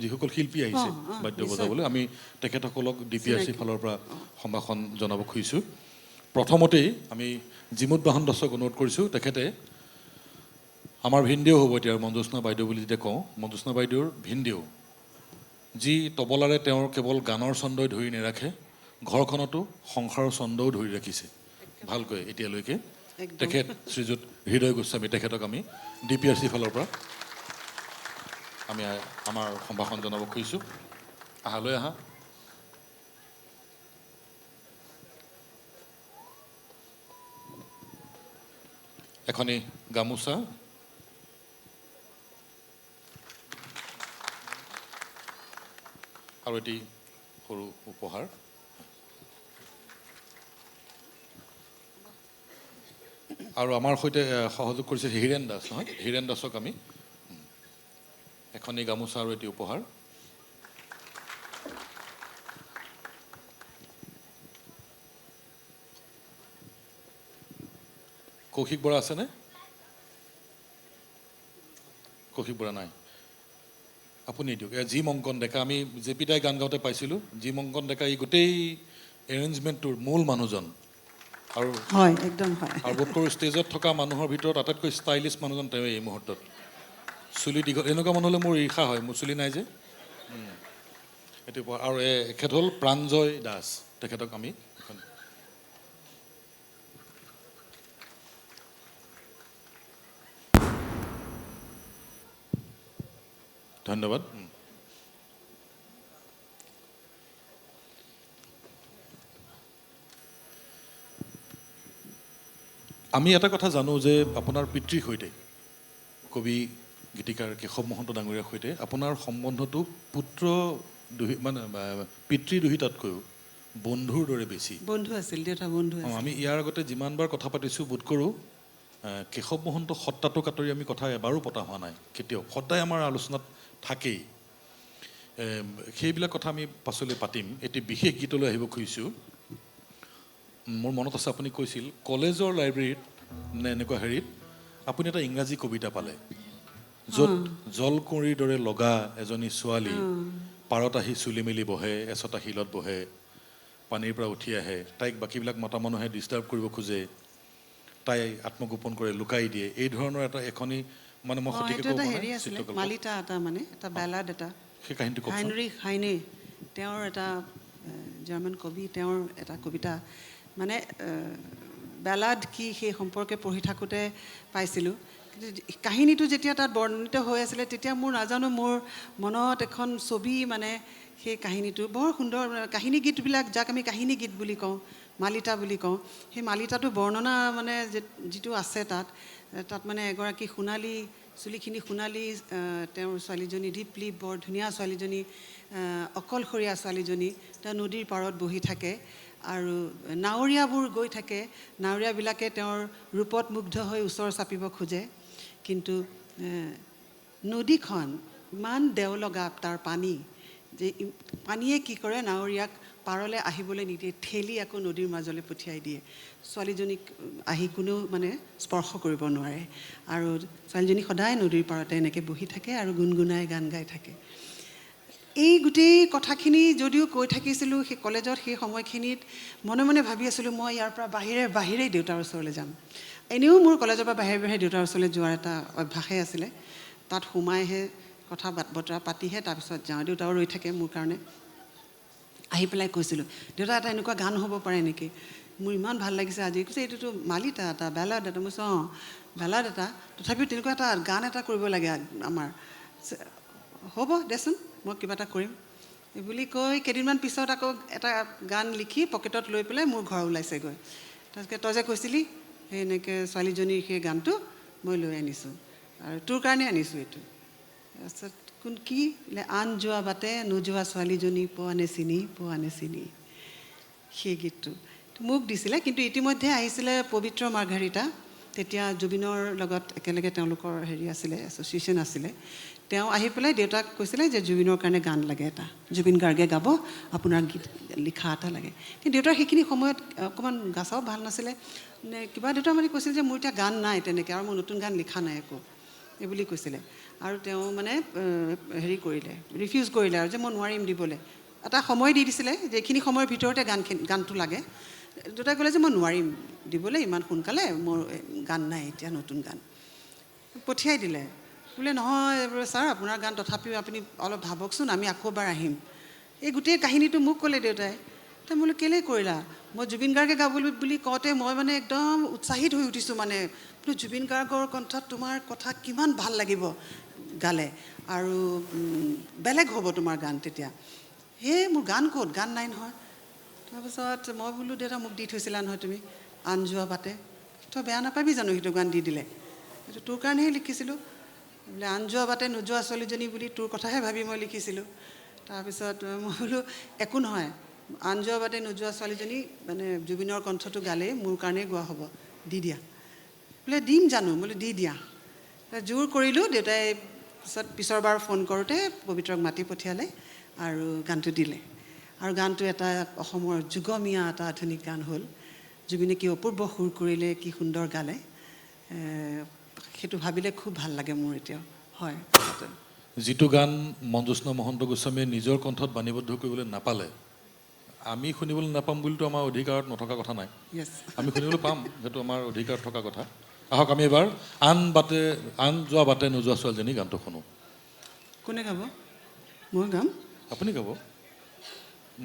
যিসকল শিল্পী আহিছে বাদ্য বজাবলৈ, আমি তেখেতসকলক DPRC ফালৰ পৰা সম্ভাষণ জনাব খুজিছোঁ। প্ৰথমতেই আমি জিমুত বাহন দাসক অনুৰোধ কৰিছোঁ, তেখেতে আমাৰ ভিনদেউ হ'ব এতিয়া মনজ্যোৎস্না বাইদেউ বুলি যেতিয়া কওঁ, মনজ্যোৎস্না বাইদেউৰ ভিনদেউ, যি তবলাৰে তেওঁৰ কেৱল গানৰ ছন্দই ধৰি নাৰাখে, ঘৰখনতো সংসাৰৰ ছন্দও ধৰি ৰাখিছে ভালকৈ এতিয়ালৈকে। তেখেত শ্ৰীযুত হৃদয় গোস্বামী, তেখেতক আমি DPRC ফালৰ পৰা আমি আমাৰ সম্ভাষণ জনাব খুজিছোঁ। আহালৈ আহা। এখনি গামোচা আৰু এটি সৰু উপহাৰ। আৰু আমাৰ সৈতে সহযোগ কৰিছে হীৰেণ দাস, নহয় হীৰেণ দাসক আমি এখনি গামোচা আৰু এটি উপহাৰ। কৌশিক বৰা আছেনে? কৌশিক বৰা নাই, আপুনি দিয়ক। জি মংকন ডেকা, আমি জেপিদাই গান গাওঁতে পাইছিলোঁ, জি মংকন ডেকা এই গোটেই এৰেঞ্জমেণ্টটোৰ মূল মানুহজন। আৰু হয়, একদম হয়। আৰু বোধ কৰোঁ ষ্টেজত থকা মানুহৰ ভিতৰত আটাইতকৈ ষ্টাইলিছ মানুহজন তেওঁ এই মুহূৰ্তত। চুলি দীঘল, এনেকুৱা মানুহ হ'লে মোৰ ঈৰ্ষা হয়, মোৰ চুলি নাই যে। এইটো আৰু এখেত হ'ল প্ৰাঞ্জয় দাস, তেখেতক আমি এখন ধন্যবাদ। আমি এটা কথা জানো যে আপোনাৰ পিতৃৰ সৈতে, কবি গীতিকাৰ কেশৱ মহন্ত ডাঙৰীয়াৰ সৈতে আপোনাৰ সম্বন্ধটো পিতৃদুহিতাতকৈও বন্ধুৰ দৰে বেছি। বন্ধু আছিল, দেউতা বন্ধু আছিল। আমি ইয়াৰ আগতে যিমানবাৰ কথা পাতিছোঁ বোধ কৰোঁ কেশৱ মহন্ত সত্তাটোক আঁতৰি আমি কথা এবাৰো পতা হোৱা নাই কেতিয়াও, সদায় আমাৰ আলোচনাত থাকেই। সেইবিলাক কথা আমি পাছলৈ পাতিম। এটি বিশেষ গীতলৈ আহিব খুজিছোঁ। মোৰ মনত আছে আপুনি কৈছিল কলেজৰ লাইব্ৰেৰীত নে এনেকুৱা হেৰিত আপুনি এটা ইংৰাজী কবিতা পালে, য'ত জলকুঁৱৰীৰ দৰে লগা এজনী ছোৱালী পাৰত আহি চুলি মেলি বহে, এচটা শিলত বহে, পানীৰ পৰা উঠি আহে, তাইক বাকীবিলাক মতা মানুহে ডিষ্টাৰ্ব কৰিব খোজে, তাই আত্মগোপন কৰে, লুকাই দিয়ে, এই ধৰণৰ এটা এখনি মানে মই সঠিকে ক'ব পৰা নাই চিত্ৰকল্প। মালিতা এটা মানে এটা বেলাড এটা, সেই কাহিনীটো কওকচোন। হাইনৰিখ হাইনে, তেওঁৰ এটা জাৰ্মান কবি, তেওঁৰ এটা কবিতা মানে বেলাড কি সেই সম্পৰ্কে পঢ়ি থাকোঁতে পাইছিলোঁ। কিন্তু কাহিনীটো যেতিয়া তাত বৰ্ণিত হৈ আছিলে তেতিয়া মোৰ নাজানো মোৰ মনত এখন ছবি মানে সেই কাহিনীটো বৰ সুন্দৰ। কাহিনী গীতবিলাক যাক আমি কাহিনী গীত বুলি কওঁ, মালিতা বুলি কওঁ, সেই মালিতাটো বৰ্ণনা মানে যিটো আছে তাত মানে এগৰাকী সোণালী, চুলিখিনি সোণালী তেওঁৰ ছোৱালীজনী, দীপলি বৰ ধুনীয়া ছোৱালীজনী, অকলশৰীয়া ছোৱালীজনী, তেওঁ নদীৰ পাৰত বহি থাকে আৰু নাৱৰীয়াবোৰ গৈ থাকে, নাৱৰীয়াবিলাকে তেওঁৰ ৰূপত মুগ্ধ হৈ ওচৰ চাপিব খোজে, কিন্তু নদীখন ইমান দেও লগা তাৰ পানী যে পানীয়ে কি কৰে নাৱৰীয়াক পাৰলৈ আহিবলৈ নিদিয়ে, ঠেলি আকৌ নদীৰ মাজলৈ পঠিয়াই দিয়ে। ছোৱালীজনীক আহি কোনেও মানে স্পৰ্শ কৰিব নোৱাৰে, আৰু ছোৱালীজনী সদায় নদীৰ পাৰতে এনেকৈ বহি থাকে আৰু গুণগুণাই গান গাই থাকে। এই গোটেই কথাখিনি যদিও কৈ থাকিছিলোঁ সেই কলেজত, সেই সময়খিনিত মনে মনে ভাবি আছিলোঁ মই ইয়াৰ পৰা বাহিৰেই দেউতাৰ ওচৰলৈ যাম। এনেও মোৰ কলেজৰ পৰা বাহিৰে দেউতাৰ ওচৰলৈ যোৱাৰ এটা অভ্যাসেই আছিলে। তাত সোমাইহে কথা বতৰা পাতিহে তাৰপিছত যাওঁ। দেউতাও ৰৈ থাকে মোৰ কাৰণে। আহি পেলাই কৈছিলোঁ, দেউতা এটা এনেকুৱা গান হ'ব পাৰে নেকি? মোৰ ইমান ভাল লাগিছে আজি। কৈছে এইটোতো মালিতা এটা, বেলাড এটা। মই কৈছোঁ অঁ বেলাড এটা, তথাপিও তেনেকুৱা এটা গান এটা কৰিব লাগে আমাৰ। হ'ব দেচোন, মই কিবা এটা কৰিম এই বুলি কৈ কেইদিনমান পিছত আকৌ এটা গান লিখি পকেটত লৈ পেলাই মোৰ ঘৰ ওলাইছেগৈ। তাৰপিছত তই যে কৈছিলি সেই এনেকৈ ছোৱালীজনীৰ সেই গানটো মই লৈ আনিছোঁ, আৰু তোৰ কাৰণে আনিছোঁ এইটো। তাৰপিছত কি বোলে, আন যোৱা বাটে নোযোৱা ছোৱালীজনী পোৱা নে চিনি, সেই গীতটো মোক দিছিলে। কিন্তু ইতিমধ্যে আহিছিলে পবিত্ৰ মাৰ্ঘাৰিটা। তেতিয়া জুবিনৰ লগত একেলগে তেওঁলোকৰ হেৰি আছিলে, এছ'চিয়েশ্যন আছিলে। তেওঁ আহি পেলাই দেউতাক কৈছিলে যে জুবিনৰ কাৰণে গান লাগে এটা, জুবিন গাৰ্গে গাব, আপোনাৰ গীত লিখা এটা লাগে। কিন্তু দেউতাৰ সেইখিনি সময়ত অকণমান গা চাও ভাল নাছিলে নে কিবা। দেউতা মানে কৈছিল যে মোৰ এতিয়া গান নাই তেনেকৈ, আৰু মই নতুন গান লিখা নাই একো, এইবুলি কৈছিলে। আৰু তেওঁ মানে হেৰি কৰিলে, ৰিফিউজ কৰিলে আৰু যে মই নোৱাৰিম দিবলৈ। এটা সময় দি দিছিলে যে এইখিনি সময়ৰ ভিতৰতে গানটো লাগে। দেউতাই ক'লে যে মই নোৱাৰিম দিবলৈ ইমান সোনকালে, মোৰ গান নাই এতিয়া, নতুন গান। পঠিয়াই দিলে। বোলে নহয় ছাৰ, আপোনাৰ গান তথাপিও আপুনি অলপ ভাবকচোন, আমি আকৌ এবাৰ আহিম। এই গোটেই কাহিনীটো মোক ক'লে দেউতাই। তো বোলো কেলৈ কৰিলা? মই জুবিন গাৰ্গে গাবলৈ বুলি কওঁতে মই মানে একদম উৎসাহিত হৈ উঠিছোঁ। মানে বোলো জুবিন গাৰ্গৰ কণ্ঠত তোমাৰ কথা কিমান ভাল লাগিব গালে, আৰু বেলেগ হ'ব তোমাৰ গান তেতিয়া। মোৰ গান ক'ত? গান নাই নহয়। তাৰপিছত মই বোলো দেউতা মোক দি থৈছিলা নহয় তুমি, আন যোৱা বাটে, তই বেয়া নাপাবি জানো সেইটো গান দি দিলে? সেইটো তোৰ কাৰণেহে লিখিছিলোঁ। বোলে আন যোৱা বাটে নোযোৱা ছোৱালীজনী বুলি তোৰ কথাহে ভাবি মই লিখিছিলোঁ। তাৰপিছত মই বোলো একো নহয়, আন যোৱা বাটে নোযোৱা ছোৱালীজনী মানে জুবিনৰ কণ্ঠটো গালেই মোৰ কাৰণেই গোৱা হ'ব, দি দিয়া। বোলে দিম জানো? বোলে দি দিয়া। জোৰ কৰিলোঁ। দেউতাই পিছৰবাৰ ফোন কৰোঁতে পবিত্ৰক মাতি পঠিয়ালে আৰু গানটো দিলে। আৰু গানটো এটা অসমৰ যুগমীয়া এটা আধুনিক গান হ'ল। জুবিনে কি অপূৰ্ব সুৰ কৰিলে, কি সুন্দৰ গালে, সেইটো ভাবিলে খুব ভাল লাগে মোৰ এতিয়াও। হয়, যিটো গান মঞ্জুস্না মহন্ত গোস্বামীয়ে নিজৰ কণ্ঠত বাণীবদ্ধ কৰিবলৈ নাপালে, আমি শুনিবলৈ নাপাম বুলিতো আমাৰ অধিকাৰত নথকা কথা নাই। য়েছ, আমি শুনিবলৈ পাম, সেইটো আমাৰ অধিকাৰত থকা কথা। আহক আমি এবাৰ আন যোৱা বাটে নোযোৱা ছোৱালীজনী গানটো শুনো। কোনে গাব? মই গাম। আপুনি গাব।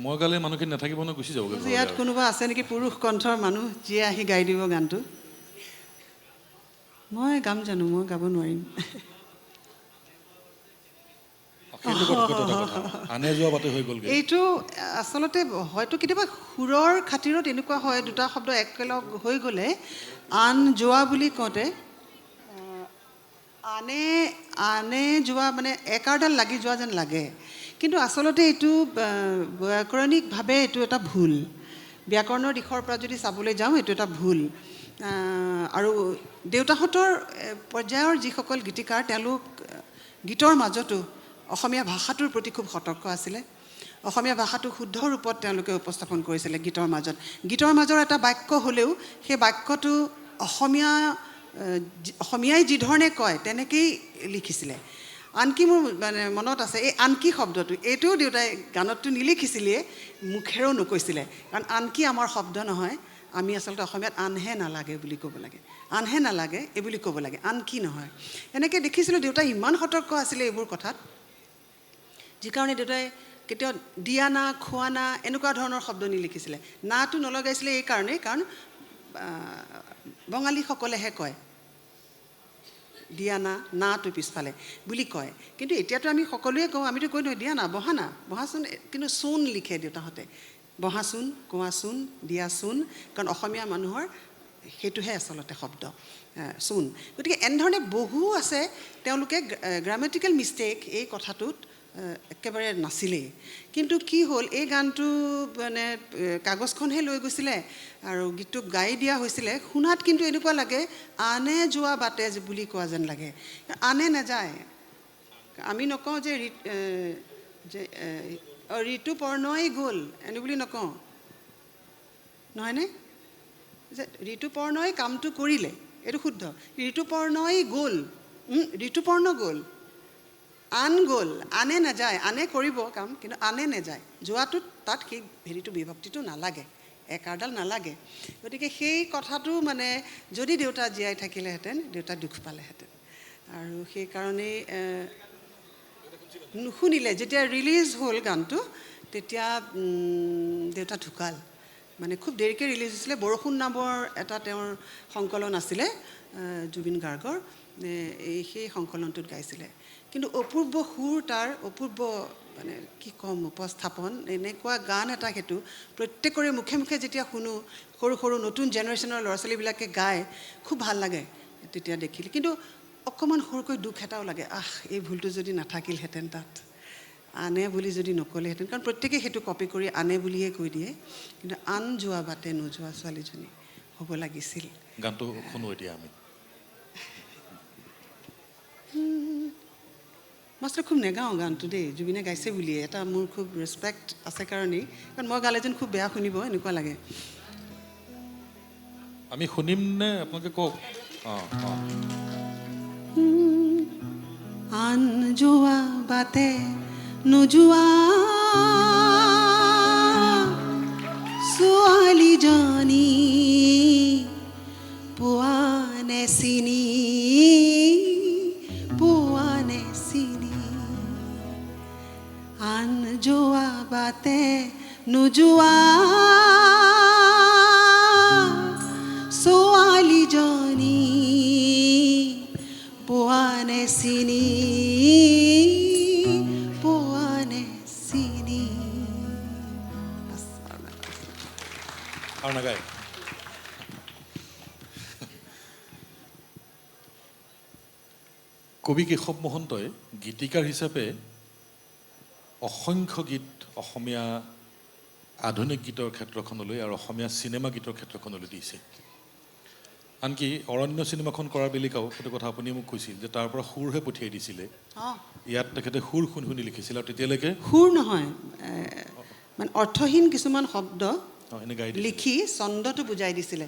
মই গালে মানুহখিনি নাথাকিব নহয়, গুচি যাবগৈ ঘৰলৈ। ইয়াত কোনোবা আছে নেকি পুৰুষ কণ্ঠৰ মানুহ যিয়ে আহি গাই দিব গানটো? মই গাম জানো? মই গাব নোৱাৰিম। আনে যোৱা বাটে হৈ গ'লগৈ। এইটো আচলতে হয়তো কেতিয়াবা সুৰৰ খাতিৰত এনেকুৱা হয়, দুটা শব্দ একেলগ হৈ গ'লে আন যোৱা বুলি কওঁতে আনে যোৱা মানে একাৰডাল লাগি যোৱা যেন লাগে। কিন্তু আচলতে এইটো ব্যাকৰণিকভাৱে এইটো এটা ভুল। ব্যাকৰণৰ দিশৰ পৰা যদি চাবলৈ যাওঁ এইটো এটা ভুল। আৰু দেউতাহঁতৰ পৰ্যায়ৰ যিসকল গীতিকাৰ, তেওঁলোক গীতৰ মাজতো অসমীয়া ভাষাটোৰ প্ৰতি খুব সতৰ্ক আছিলে। অসমীয়া ভাষাটো শুদ্ধ ৰূপত তেওঁলোকে উপস্থাপন কৰিছিলে গীতৰ মাজত। গীতৰ মাজৰ এটা বাক্য হ'লেও সেই বাক্যটো অসমীয়াই যিধৰণে কয় তেনেকেই লিখিছিলে। আনকি মোৰ মানে মনত আছে এই আনকি শব্দটো, এইটোও দেউতাই গানতটো নিলিখিছিলেই, মুখেৰেও নকৈছিলে। কাৰণ আনকি আমাৰ শব্দ নহয়, আমি আচলতে অসমীয়াত আনহে নালাগে বুলি ক'ব লাগে। আনহে নালাগে এই বুলি ক'ব লাগে, আনকি নহয়। এনেকৈ দেখিছিলোঁ দেউতাই ইমান সতৰ্ক আছিলে এইবোৰ কথাত, যি কাৰণে দেউতাই কেতিয়াও দিয়া না, খোৱা না এনেকুৱা ধৰণৰ শব্দ নিলিখিছিলে। নাটো নলগাইছিলে এই কাৰণেই, কাৰণ বঙালীসকলেহে কয় দিয়া না, নাটো পিছফালে বুলি কয়। কিন্তু এতিয়াতো আমি সকলোৱে কওঁ, আমিতো কৈ দিওঁ দিয়া না, বহা না, বহাচোন। কিন্তু চোন লিখে দেউতাহঁতে, বহাচোন, কোৱাচোন, দিয়াচোন। কাৰণ অসমীয়া মানুহৰ সেইটোহে আচলতে শব্দ, চোন। গতিকে এনেধৰণে বহু আছে, তেওঁলোকে গ্ৰামেটিকেল মিষ্টেক এই কথাটোত একেবাৰে নাছিলেই। কিন্তু কি হ'ল, এই গানটো মানে কাগজখনহে লৈ গৈছিলে আৰু গীতটো গাই দিয়া হৈছিলে। শুনাত কিন্তু এনেকুৱা লাগে আনে যোৱা বাটে বুলি কোৱা যেন লাগে। আনে নাযায়। আমি নকওঁ যে ঋতুপৰ্ণই গ'ল এনে বুলি নকওঁ, নহয়নে? যে ঋতুপৰ্ণই কামটো কৰিলে, এইটো শুদ্ধ। ঋতুপৰ্ণই গ'ল, ঋতুপৰ্ণ গ'ল, আন গ'ল, আনে নাযায়। আনে কৰিব কাম, কিন্তু আনে নাযায়। যোৱাটোত তাত সেই হেৰিটো বিভক্তিটো নালাগে, একাৰডাল নালাগে। গতিকে সেই কথাটো মানে যদি দেউতা জীয়াই থাকিলেহেঁতেন, দেউতা দুখ পালেহেঁতেন। আৰু সেইকাৰণেই নুশুনিলে। যেতিয়া ৰিলিজ হ'ল গানটো, তেতিয়া দেউতা ঢুকাল। মানে খুব দেৰিকৈ ৰিলিজ হৈছিলে। বৰষুণ নামৰ এটা তেওঁৰ সংকলন আছিলে জুবিন গাৰ্গৰ, সেই সংকলনটোত গাইছিলে। কিন্তু অপূৰ্ব সুৰ তাৰ, অপূৰ্ব মানে কি ক'ম উপস্থাপন, এনেকুৱা গান এটা সেইটো প্ৰত্যেকৰে মুখে মুখে যেতিয়া শুনো, সৰু সৰু নতুন জেনেৰেশ্যনৰ ল'ৰা ছোৱালীবিলাকে গায়, খুব ভাল লাগে তেতিয়া দেখিলে। কিন্তু অকণমান সৰুকৈ দুখ এটাও লাগে, এই ভুলটো যদি নাথাকিলহেঁতেন তাত, আনে বুলি যদি নক'লেহেঁতেন। কাৰণ প্ৰত্যেকেই সেইটো কপি কৰি আনে বুলিয়ে কৈ দিয়ে। কিন্তু আন যোৱা বাটে নোযোৱা ছোৱালীজনী হ'ব লাগিছিল। গানটো শুনো এতিয়া আমি। মই আচলতে খুব নেগাওঁ গানটো দেই, জুবিনে গাইছে বুলিয়ে। এটা মোৰ খুব ৰেচপেক্ট আছে কাৰণেই, কাৰণ মই গালে যেন খুব বেয়া শুনিব এনেকুৱা লাগে। আমি শুনিম নে আপোনালোকে কওক? আন যোৱা বাটে নোযোৱা ছোৱালীজনী পোৱা নে চিনি, পোৱা নে চিনি। আন যোৱা বাটে নোযোৱা ছোৱালীজনী পোৱা নে চিনি, পোৱা নে চিনি। আৰু নাগায়। কবি কেশৱ মহন্তই গীতিকাৰ হিচাপে অসংখ্য গীত অসমীয়া আধুনিক গীতৰ ক্ষেত্ৰখনলৈ আৰু অসমীয়া চিনেমা গীতৰ ক্ষেত্ৰখনলৈ দিছে। আনকি অৰণ্য চিনেমাখন কৰাৰ বেলিকাও সেইটো কথা আপুনি মোক কৈছিল যে তাৰ পৰা সুৰহে পঠিয়াই দিছিলে। ইয়াত তেখেতে সুৰ শুনি শুনি লিখিছিল, আৰু তেতিয়ালৈকে সুৰ নহয়, মানে অৰ্থহীন কিছুমান শব্দ লিখি ছন্দটো বুজাই দিছিলে।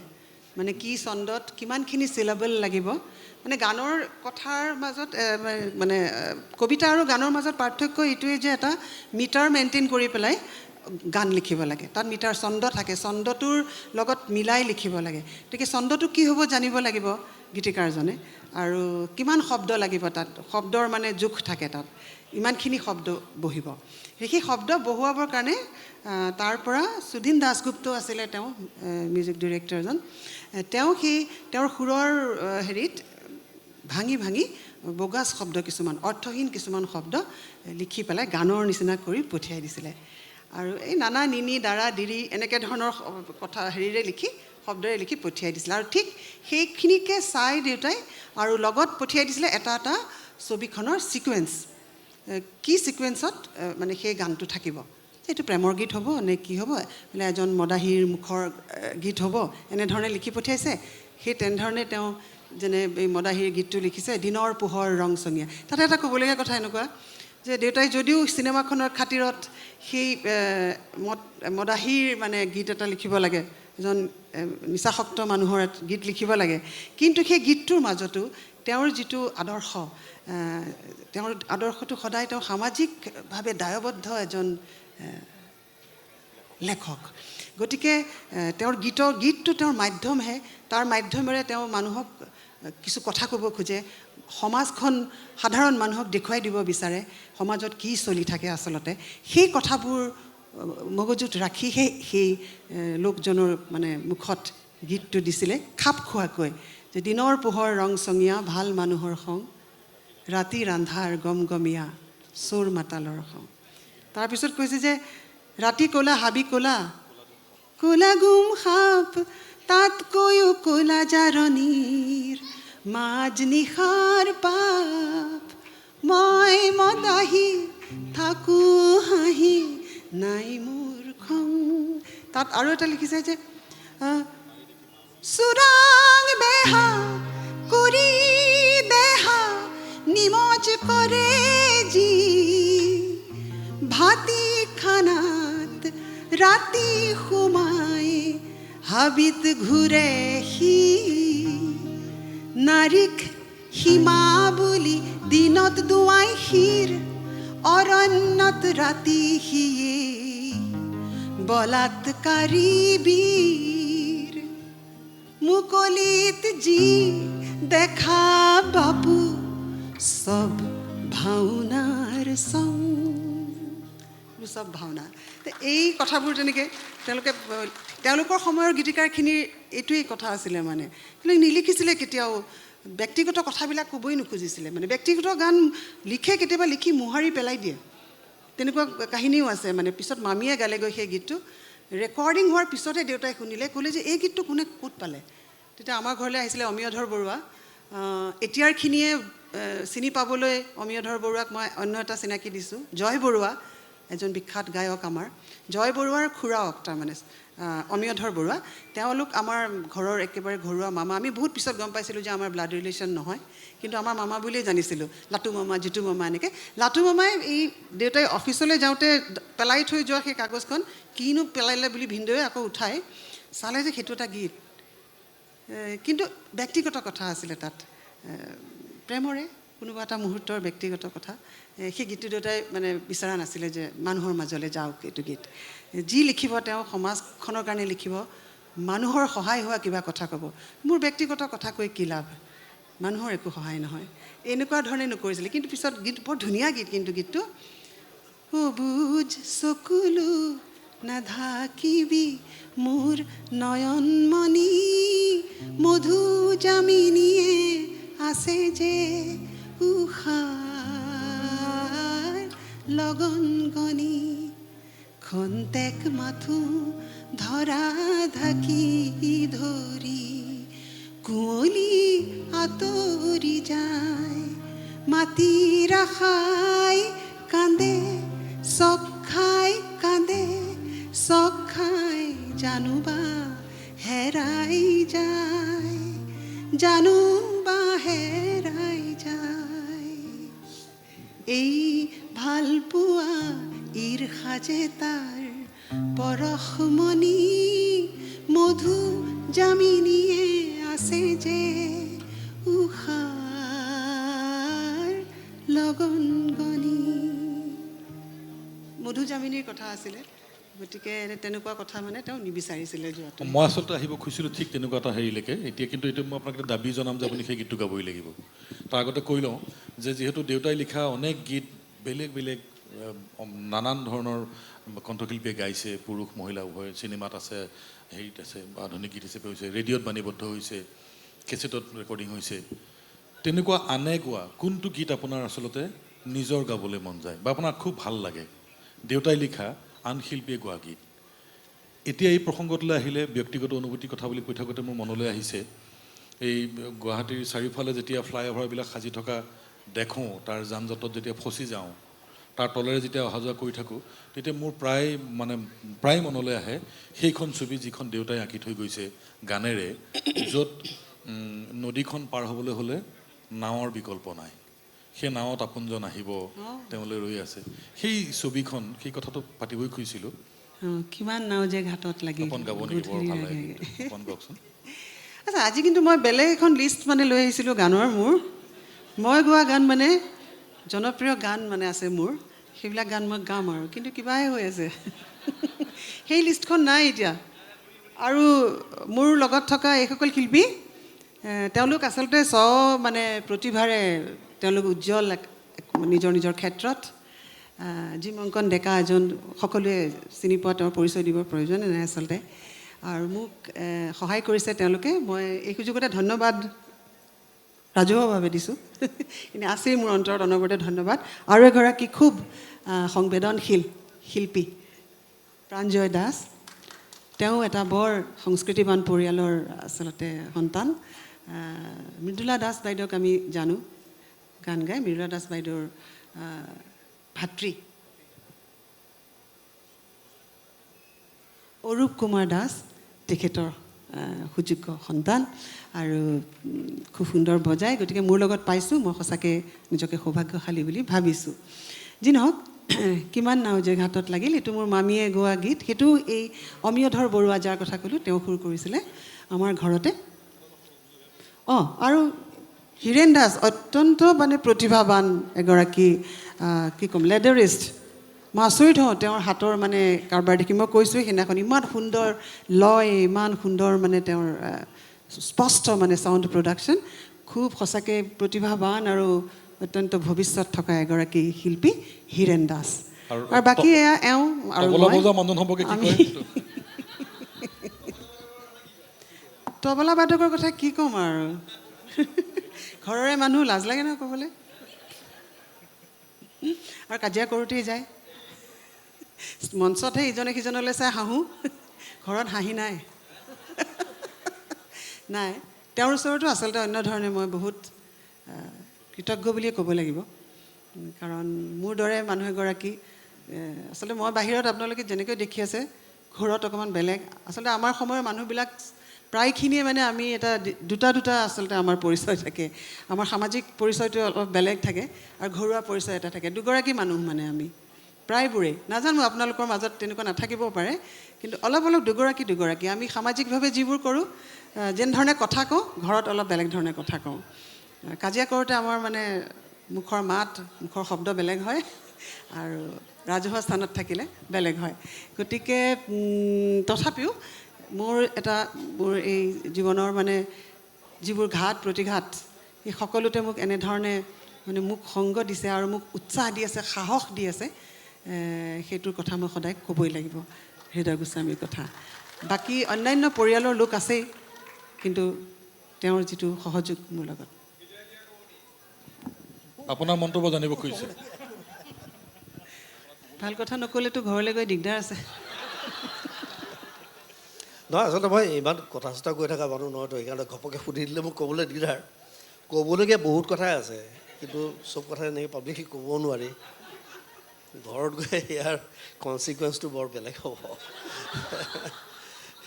মানে কি ছন্দত কিমানখিনি চিলাবল লাগিব। মানে গানৰ কথাৰ মাজত মানে কবিতা আৰু গানৰ মাজত পাৰ্থক্য এইটোৱে যে এটা মিটাৰ মেইনটেইন কৰি পেলাই গান লিখিব লাগে। তাত মিটাৰ ছন্দ থাকে, ছন্দটোৰ লগত মিলাই লিখিব লাগে। গতিকে ছন্দটো কি হ'ব জানিব লাগিব গীতিকাৰজনে, আৰু কিমান শব্দ লাগিব তাত, শব্দৰ মানে জোখ থাকে তাত, ইমানখিনি শব্দ বহিব। সেই শব্দ বহুৱাবৰ কাৰণে তাৰ পৰা সুধীন দাসগুপ্ত আছিলে তেওঁ মিউজিক ডিৰেক্টৰজন। তেওঁৰ সুৰৰ হেৰিত ভাঙি ভাঙি বগাজ শব্দ কিছুমান, অৰ্থহীন কিছুমান শব্দ লিখি পেলাই গানৰ নিচিনা কৰি পঠিয়াই দিছিলে। আৰু এই নানা নিনি দাৰা দিৰি এনেকৈ ধৰণৰ কথা হেৰিৰে লিখি, শব্দৰে লিখি পঠিয়াই দিছিলে। আৰু ঠিক সেইখিনিকে চাই দেউতাই আৰু লগত পঠিয়াই দিছিলে এটা এটা ছবিখনৰ ছিকুৱেঞ্চ, কি ছিকুৱেঞ্চত মানে সেই গানটো থাকিব। এইটো প্ৰেমৰ গীত হ'ব নে কি হ'ব, বোলে এজন মদাহীৰ মুখৰ গীত হ'ব, এনেধৰণে লিখি পঠিয়াইছে। সেই তেনেধৰণে তেওঁ যেনে এই মদাহীৰ গীতটো লিখিছে, দিনৰ পোহৰ ৰংচঙীয়া। তাতে এটা ক'বলগীয়া কথা এনেকুৱা যে দেউতাই যদিও চিনেমাখনৰ খাতিৰত সেই মদাহীৰ মানে গীত এটা লিখিব লাগে, এজন নিচাসক্ত মানুহৰ গীত লিখিব লাগে, কিন্তু সেই গীতটোৰ মাজতো তেওঁৰ যিটো আদৰ্শ, তেওঁৰ আদৰ্শটো সদায় তেওঁ সামাজিকভাৱে দায়বদ্ধ এজন লেখক। গতিকে তেওঁৰ গীতটো তেওঁৰ মাধ্যমহে, তাৰ মাধ্যমেৰে তেওঁ মানুহক কিছু কথা ক'ব খোজে, সমাজখন সাধাৰণ মানুহক দেখুৱাই দিব বিচাৰে সমাজত কি চলি থাকে আচলতে। সেই কথাবোৰ মগজুত ৰাখিহে সেই লোকজনৰ মানে মুখত গীতটো দিছিলে খাপ খোৱাকৈ, যে দিনৰ পোহৰ ৰংচঙীয়া ভাল মানুহৰ সং, ৰাতি ৰান্ধাৰ গমগমীয়া চোৰ মাতালৰ সং। তাৰপিছত কৈছে যে ৰাতি ক'লা হাবি ক'লা, ক'লা গুম সাপ তাতকৈও ক'লা জাৰণিৰ মাজ নিশাৰ পাপ, মই মদাহী থাকো হাঁহি নাই মোৰ খং। তাত আৰু এটা লিখিছে যে চোৰাং বেহা কৰি দেহা নিমজ কৰে যি, ভাতি খা হাবিত ঘূৰে সি নাৰীক সীমা বুলি দিনত দুৱাই শিৰ অৰণ্যত ৰাতি সিয়ে বলাৎকাৰী বীৰ মুকলিত যি দেখা বাবু সব ভাওনাৰ চং চব ভাওনা এই কথাবোৰ তেনেকৈ তেওঁলোকৰ সময়ৰ গীতিকাৰখিনিৰ এইটোৱেই কথা আছিলে মানে কিন্তু নিলিখিছিলে কেতিয়াও ব্যক্তিগত কথাবিলাক ক'বই নোখোজিছিলে মানে ব্যক্তিগত গান লিখে কেতিয়াবা লিখি মোহাৰি পেলাই দিয়ে তেনেকুৱা কাহিনীও আছে মানে পিছত মামীয়ে গালেগৈ সেই গীতটো ৰেকৰ্ডিং হোৱাৰ পিছতে দেউতাই শুনিলে ক'লে যে এই গীতটো কোনে ক'ত পালে তেতিয়া আমাৰ ঘৰলৈ আহিছিলে অমিয়ধৰ বৰুৱা এতিয়াৰখিনিয়ে চিনি পাবলৈ অমিয়ধৰ বৰুৱাক মই অন্য এটা চিনাকি দিছোঁ জয় বৰুৱা এজন বিখ্যাত গায়ক আমাৰ জয় বৰুৱাৰ খুৰাওক তাৰমানে অমিয়ধৰ বৰুৱা তেওঁলোক আমাৰ ঘৰৰ একেবাৰে ঘৰুৱা মামা আমি বহুত পিছত গম পাইছিলোঁ যে আমাৰ ব্লাড ৰিলেশ্যন নহয় কিন্তু আমাৰ মামা বুলিয়েই জানিছিলোঁ লাটু মামা জিতু মামা এনেকৈ লাটু মামাই এই দেউতাই অফিচলৈ যাওঁতে পেলাই থৈ যোৱা সেই কাগজখন কিনো পেলাইলে বুলি ভিনদেউৱে আকৌ উঠাই চালে যে সেইটো এটা গীত কিন্তু ব্যক্তিগত কথা আছিলে তাত প্ৰেমৰে কোনোবা এটা মুহূৰ্তৰ ব্যক্তিগত কথা সেই গীতটো দেউতাই মানে বিচৰা নাছিলে যে মানুহৰ মাজলৈ যাওক এইটো গীত যি লিখিব তেওঁ সমাজখনৰ কাৰণে লিখিব মানুহৰ সহায় হোৱা কিবা কথা ক'ব মোৰ ব্যক্তিগত কথা কৈ কি লাভ মানুহৰ একো সহায় নহয় এনেকুৱা ধৰণে নকৰিছিলে কিন্তু পিছত গীত বৰ ধুনীয়া গীত কিন্তু গীতটো সবুজ চকুলো নাঢাকিবি মোৰ নয়নমণি মধু জামিনীয়ে আছে যে উষাৰ লগন গনি খন্তেক মাথো ধৰা ঢাকি ধৰি কুঁৱলী আঁতৰি যায় মাটিৰ আশাই কান্দে চক খাই কান্দে চক খাই জানোবা হেৰাই যায় জানোবা হেৰাই যায় এই ভাল পোৱা ঈৰ্ষা যে তাৰ পৰশমণি মধু জামিনীয়ে আছে যে উষাৰ লগন গনি মধু জামিনীৰ কথা আছিলে গতিকে তেনেকুৱা কথা মানে তেওঁ নিবিচাৰিছিলে যোৱাটো মই আচলতে আহিব খুজিছিলোঁ ঠিক তেনেকুৱা এটা হেৰিলৈকে এতিয়া কিন্তু এইটো মই আপোনাক এটা দাবী জনাম যে আপুনি সেই গীতটো গাবই লাগিব তাৰ আগতে কৈ লওঁ যে যিহেতু দেউতাই লিখা অনেক গীত বেলেগ বেলেগ নানান ধৰণৰ কণ্ঠশিল্পীয়ে গাইছে পুৰুষ মহিলা উভয় চিনেমাত আছে হেৰিত আছে আধুনিক গীত হিচাপে হৈছে ৰেডিঅ'ত বাণীবদ্ধ হৈছে কেছেটত ৰেকৰ্ডিং হৈছে তেনেকুৱা আনে গোৱা কোনটো গীত আপোনাৰ আচলতে নিজৰ গাবলৈ মন যায় বা আপোনাৰ খুব ভাল লাগে দেউতাই লিখা আন শিল্পীয়ে গোৱা গীত এতিয়া এই প্ৰসংগটোলৈ আহিলে ব্যক্তিগত অনুভূতিৰ কথা বুলি কৈ থাকোঁতে মোৰ মনলৈ আহিছে এই গুৱাহাটীৰ চাৰিওফালে যেতিয়া ফ্লাইঅভাৰবিলাক সাজি থকা দেখোঁ তাৰ যান জঁটত যেতিয়া ফচি যাওঁ তাৰ তলেৰে যেতিয়া অহা যোৱা কৰি থাকোঁ তেতিয়া মোৰ প্ৰায় মনলৈ আহে সেইখন ছবি যিখন দেউতাই আঁকি থৈ গৈছে গানেৰে য'ত নদীখন পাৰ হ'বলৈ হ'লে নাৱৰ বিকল্প নাই সেই নাৱত আপোনজন আহিব তেওঁলৈ ৰৈ আছে সেই ছবিখন সেই কথাটো পাতিবই খুজিছিলোঁ কিমান নাও যে ঘাটত লাগি অকণ গাব নেকি বৰ ভাল লাগে অকণ গাওকচোন আচ্ছা আজি কিন্তু মই বেলেগ এখন লিষ্ট মানে লৈ আহিছিলোঁ গানৰ মই গোৱা গান মানে জনপ্ৰিয় গান মানে আছে মোৰ সেইবিলাক গান মই গাম আৰু কিন্তু কিবাহে হৈ আছে সেই লিষ্টখন নাই এতিয়া আৰু মোৰ লগত থকা এইসকল শিল্পী তেওঁলোক আচলতে মানে প্ৰতিভাৰে তেওঁলোক উজ্জ্বল নিজৰ নিজৰ ক্ষেত্ৰত জিমংকন ডেকা এজন সকলোৱে চিনি পোৱা তেওঁৰ পৰিচয় দিবৰ প্ৰয়োজন নাই আচলতে আৰু মোক সহায় কৰিছে তেওঁলোকে মই এই সুযোগতে ধন্যবাদ ৰাজহুৱাভাৱে দিছোঁ এনে আছেই মোৰ অন্তৰত অনবৰতে ধন্যবাদ আৰু এগৰাকী খুব সংবেদনশীল শিল্পী প্ৰাঞ্জয় দাস তেওঁ এটা বৰ সংস্কৃতিবান পৰিয়ালৰ আচলতে সন্তান মৃদুলা দাস বাইদেউক আমি জানো গান গাই মৃদুলা দাস বাইদেউৰ ভাতৃ অৰূপ কুমাৰ দাস তেখেতৰ সুযোগ্য সন্তান আৰু খুব সুন্দৰ বজায় গতিকে মোৰ লগত পাইছোঁ মই সঁচাকৈ নিজকে সৌভাগ্যশালী বুলি ভাবিছোঁ যি নহওক কিমান নাও যে ঘাটত লাগিল এইটো মোৰ মামীয়ে গোৱা গীত সেইটো এই অমিয়ধৰ বৰুৱা যাৰ কথা ক'লোঁ তেওঁ সুৰ কৰিছিলে আমাৰ ঘৰতে আৰু হীৰেণ দাস অত্যন্ত মানে প্ৰতিভাৱান এগৰাকী কি ক'ম লেডাৰিষ্ট মই আচৰিত হওঁ তেওঁৰ হাতৰ মানে কাৰবাৰ দেখি মই কৈছোঁ সেইদিনাখন ইমান সুন্দৰ লয় ইমান সুন্দৰ মানে তেওঁৰ স্পষ্ট মানে চাউণ্ড প্ৰডাকশ্যন খুব সঁচাকৈ প্ৰতিভাৱান আৰু অত্যন্ত ভৱিষ্যত থকা এগৰাকী শিল্পী হীৰেণ দাস আৰু বাকী এয়া এওঁ আৰু তবলা বাদকৰ কথা কি ক'ম আৰু ঘৰৰে মানুহ লাজ লাগে নহয় ক'বলৈ আৰু কাজিয়া কৰোঁতেই যায় মঞ্চতহে ইজনে সিজনলৈ চাই হাঁহোঁ ঘৰত হাঁহি নাই নাই তেওঁৰ ওচৰতো আচলতে অন্য ধৰণে মই বহুত কৃতজ্ঞ বুলিয়ে ক'ব লাগিব কাৰণ মোৰ দৰে মানুহ এগৰাকী আচলতে মই বাহিৰত আপোনালোকে যেনেকৈ দেখি আছে ঘৰত অকণমান বেলেগ আচলতে আমাৰ সময়ৰ মানুহবিলাক প্ৰায়খিনিয়ে মানে আমি এটা দুটা আচলতে আমাৰ পৰিচয় থাকে আমাৰ সামাজিক পৰিচয়টো অলপ বেলেগ থাকে আৰু ঘৰুৱা পৰিচয় এটা থাকে দুগৰাকী মানুহ মানে আমি প্ৰায়বোৰেই নাজানো আপোনালোকৰ মাজত তেনেকুৱা নাথাকিবও পাৰে কিন্তু অলপ দুগৰাকী আমি সামাজিকভাৱে যিবোৰ কৰোঁ যেনেধৰণে কথা কওঁ ঘৰত অলপ বেলেগ ধৰণে কথা কওঁ কাজিয়া কৰোঁতে আমাৰ মানে মুখৰ মাত মুখৰ শব্দ বেলেগ হয় আৰু ৰাজহুৱা স্থানত থাকিলে বেলেগ হয় গতিকে তথাপিও মোৰ এই জীৱনৰ মানে যিবোৰ প্ৰতিঘাত এই সকলোতে মোক এনেধৰণে মানে মোক সংগ দিছে আৰু মোক উৎসাহ দি আছে সাহস দি আছে সেইটোৰ কথা মই সদায় ক'বই লাগিব হৃদয় গোস্বামীৰ কথা বাকী অন্যান্য পৰিয়ালৰ লোক আছেই কিন্তু তেওঁৰ যিটো সহযোগ মোৰ লগত আপোনাৰ মন্তব্য জানিব খুজিছে ভাল কথা নক'লেতো ঘৰলৈ গৈ দিগদাৰ আছে নহয় আচলতে মই ইমান কথা চথা কৈ থকা মানুহ নহয়তো সেইকাৰণে ঘপকৈ সুধি দিলে মোক ক'বলৈ দিগদাৰ ক'বলগীয়া বহুত কথাই আছে কিন্তু চব কথা এনেকৈ পাব্লিকলি ক'ব নোৱাৰি ঘৰত গৈ ইয়াৰ কনচিকুৱেঞ্চটো বৰ বেলেগ হ'ব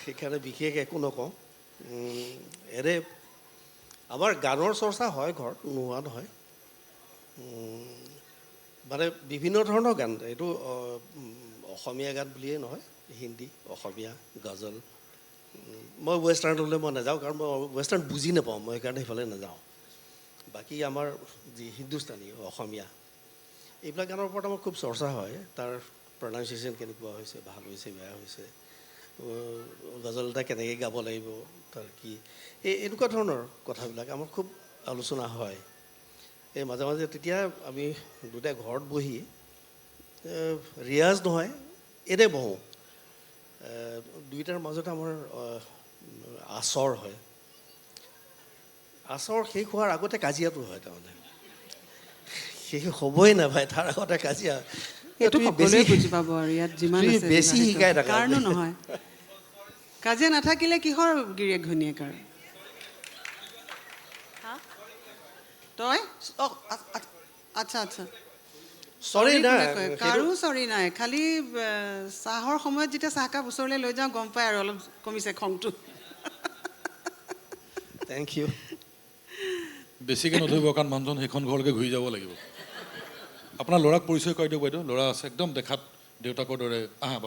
সেইকাৰণে বিশেষ একো নকওঁ এনে আমাৰ গানৰ চৰ্চা হয় ঘৰত নোহোৱা নহয় মানে বিভিন্ন ধৰণৰ গান এইটো অসমীয়া গান বুলিয়েই নহয় হিন্দী অসমীয়া গজল মই ৱেষ্টাৰ্ণলৈ মই নাযাওঁ কাৰণ মই ৱেষ্টাৰ্ণ বুজি নাপাওঁ মই সেইকাৰণে সেইফালে নাযাওঁ বাকী আমাৰ যি হিন্দুস্তানী অসমীয়া এইবিলাক গানৰ ওপৰত আমাৰ খুব চৰ্চা হয় তাৰ প্ৰনাউন্সিয়েশ্যন কেনেকুৱা হৈছে ভাল হৈছে বেয়া হৈছে গজল এটা কেনেকৈ গাব লাগিব তাৰ কি এনেকুৱা ধৰণৰ কথাবিলাক আমাৰ খুব আলোচনা হয় এই মাজে মাজে তেতিয়া আমি দুটাই ঘৰত বহি ৰিয়াজ নহয় এনেই বহোঁ দুইটাৰ মাজতে আমাৰ আচৰ হয় আচৰ শেষ হোৱাৰ আগতে কাজিয়াটো হয় তাৰমানে শেষ হ'বই নাপায় তাৰ আগতে কাজিয়া এইটো সকলোৱে বুজি পাব আৰু ইয়াত যিমান আছে বেছি শিকাই থাকা কাৰণো নহয় কাজিয়া নাথাকিলে কিহৰ গিৰিয়েক ঘৈণীয়েক আৰু তই আচ্ছা চৰি নাই কাৰো চৰি নাই খালি চাহৰ সময়ত যেতিয়া চাহকাপ ওচৰলৈ লৈ যাওঁ গম পাই আৰু অলপ কমিছে খংটো থেংক ইউ বেছিকৈ নধৰিব কাৰণ মানুহজন সেইখন ঘৰলৈকে ঘূৰি যাব লাগিব আপোনাৰ ল'ৰাক পৰিচয় কৰি দিয়ক বাইদেউ ল'ৰা আছে একদম দেখাত দেউতাকৰ দৰে আহা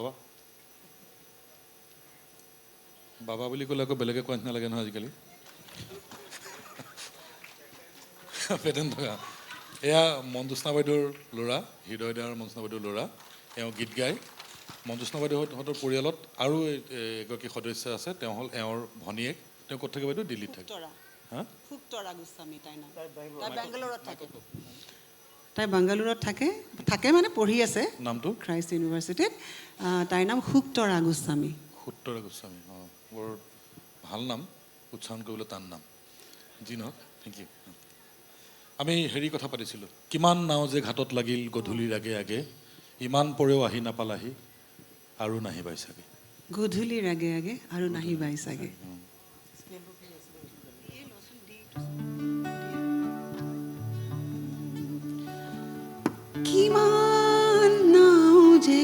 বাবা বুলি ক'লে আকৌ বেলেগে কোৱা নিচিনা লাগে নহয় আজিকালি পেটেণ্ট থকা এয়া মঞ্জুস্না বাইদেউৰ ল'ৰা হৃদয় দা আৰু মঞ্জুস্না বাইদেউৰ ল'ৰা এওঁ গীত গায় মঞ্জুস্না বাইদেউহঁতৰ পৰিয়ালত আৰু এগৰাকী সদস্য আছে তেওঁ হ'ল এওঁৰ ভনীয়েক তেওঁ ক'ত থাকে বাইদেউ দিল্লীত থাকে তাই বাংগালোৰত থাকে মানে পঢ়ি আছে নামটো খ্ৰাইষ্ট ইউনিভাৰ্চিটিত তাইৰ নাম সুক্তৰা গোস্বামী অঁ বৰ ভাল নাম উচ্চাৰণ কৰিবলৈ টান নাম যি নহওক থেংক ইউ আমি হেৰি কথা পাতিছিলোঁ কিমান নাও যে ঘাটত লাগিল গধূলিৰ আগে আগে ইমান পৰেও আহি নাপালাহি আৰু নাহিবাই চাগে গধূলিৰ আগে আগে আৰু নাহিবাই চাগে কিমান নাও যে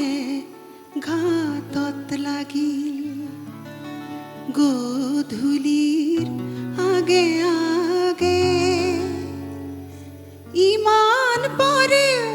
ঘাটত লাগিল গধূলিৰ আগে আগে ইমান পৰেও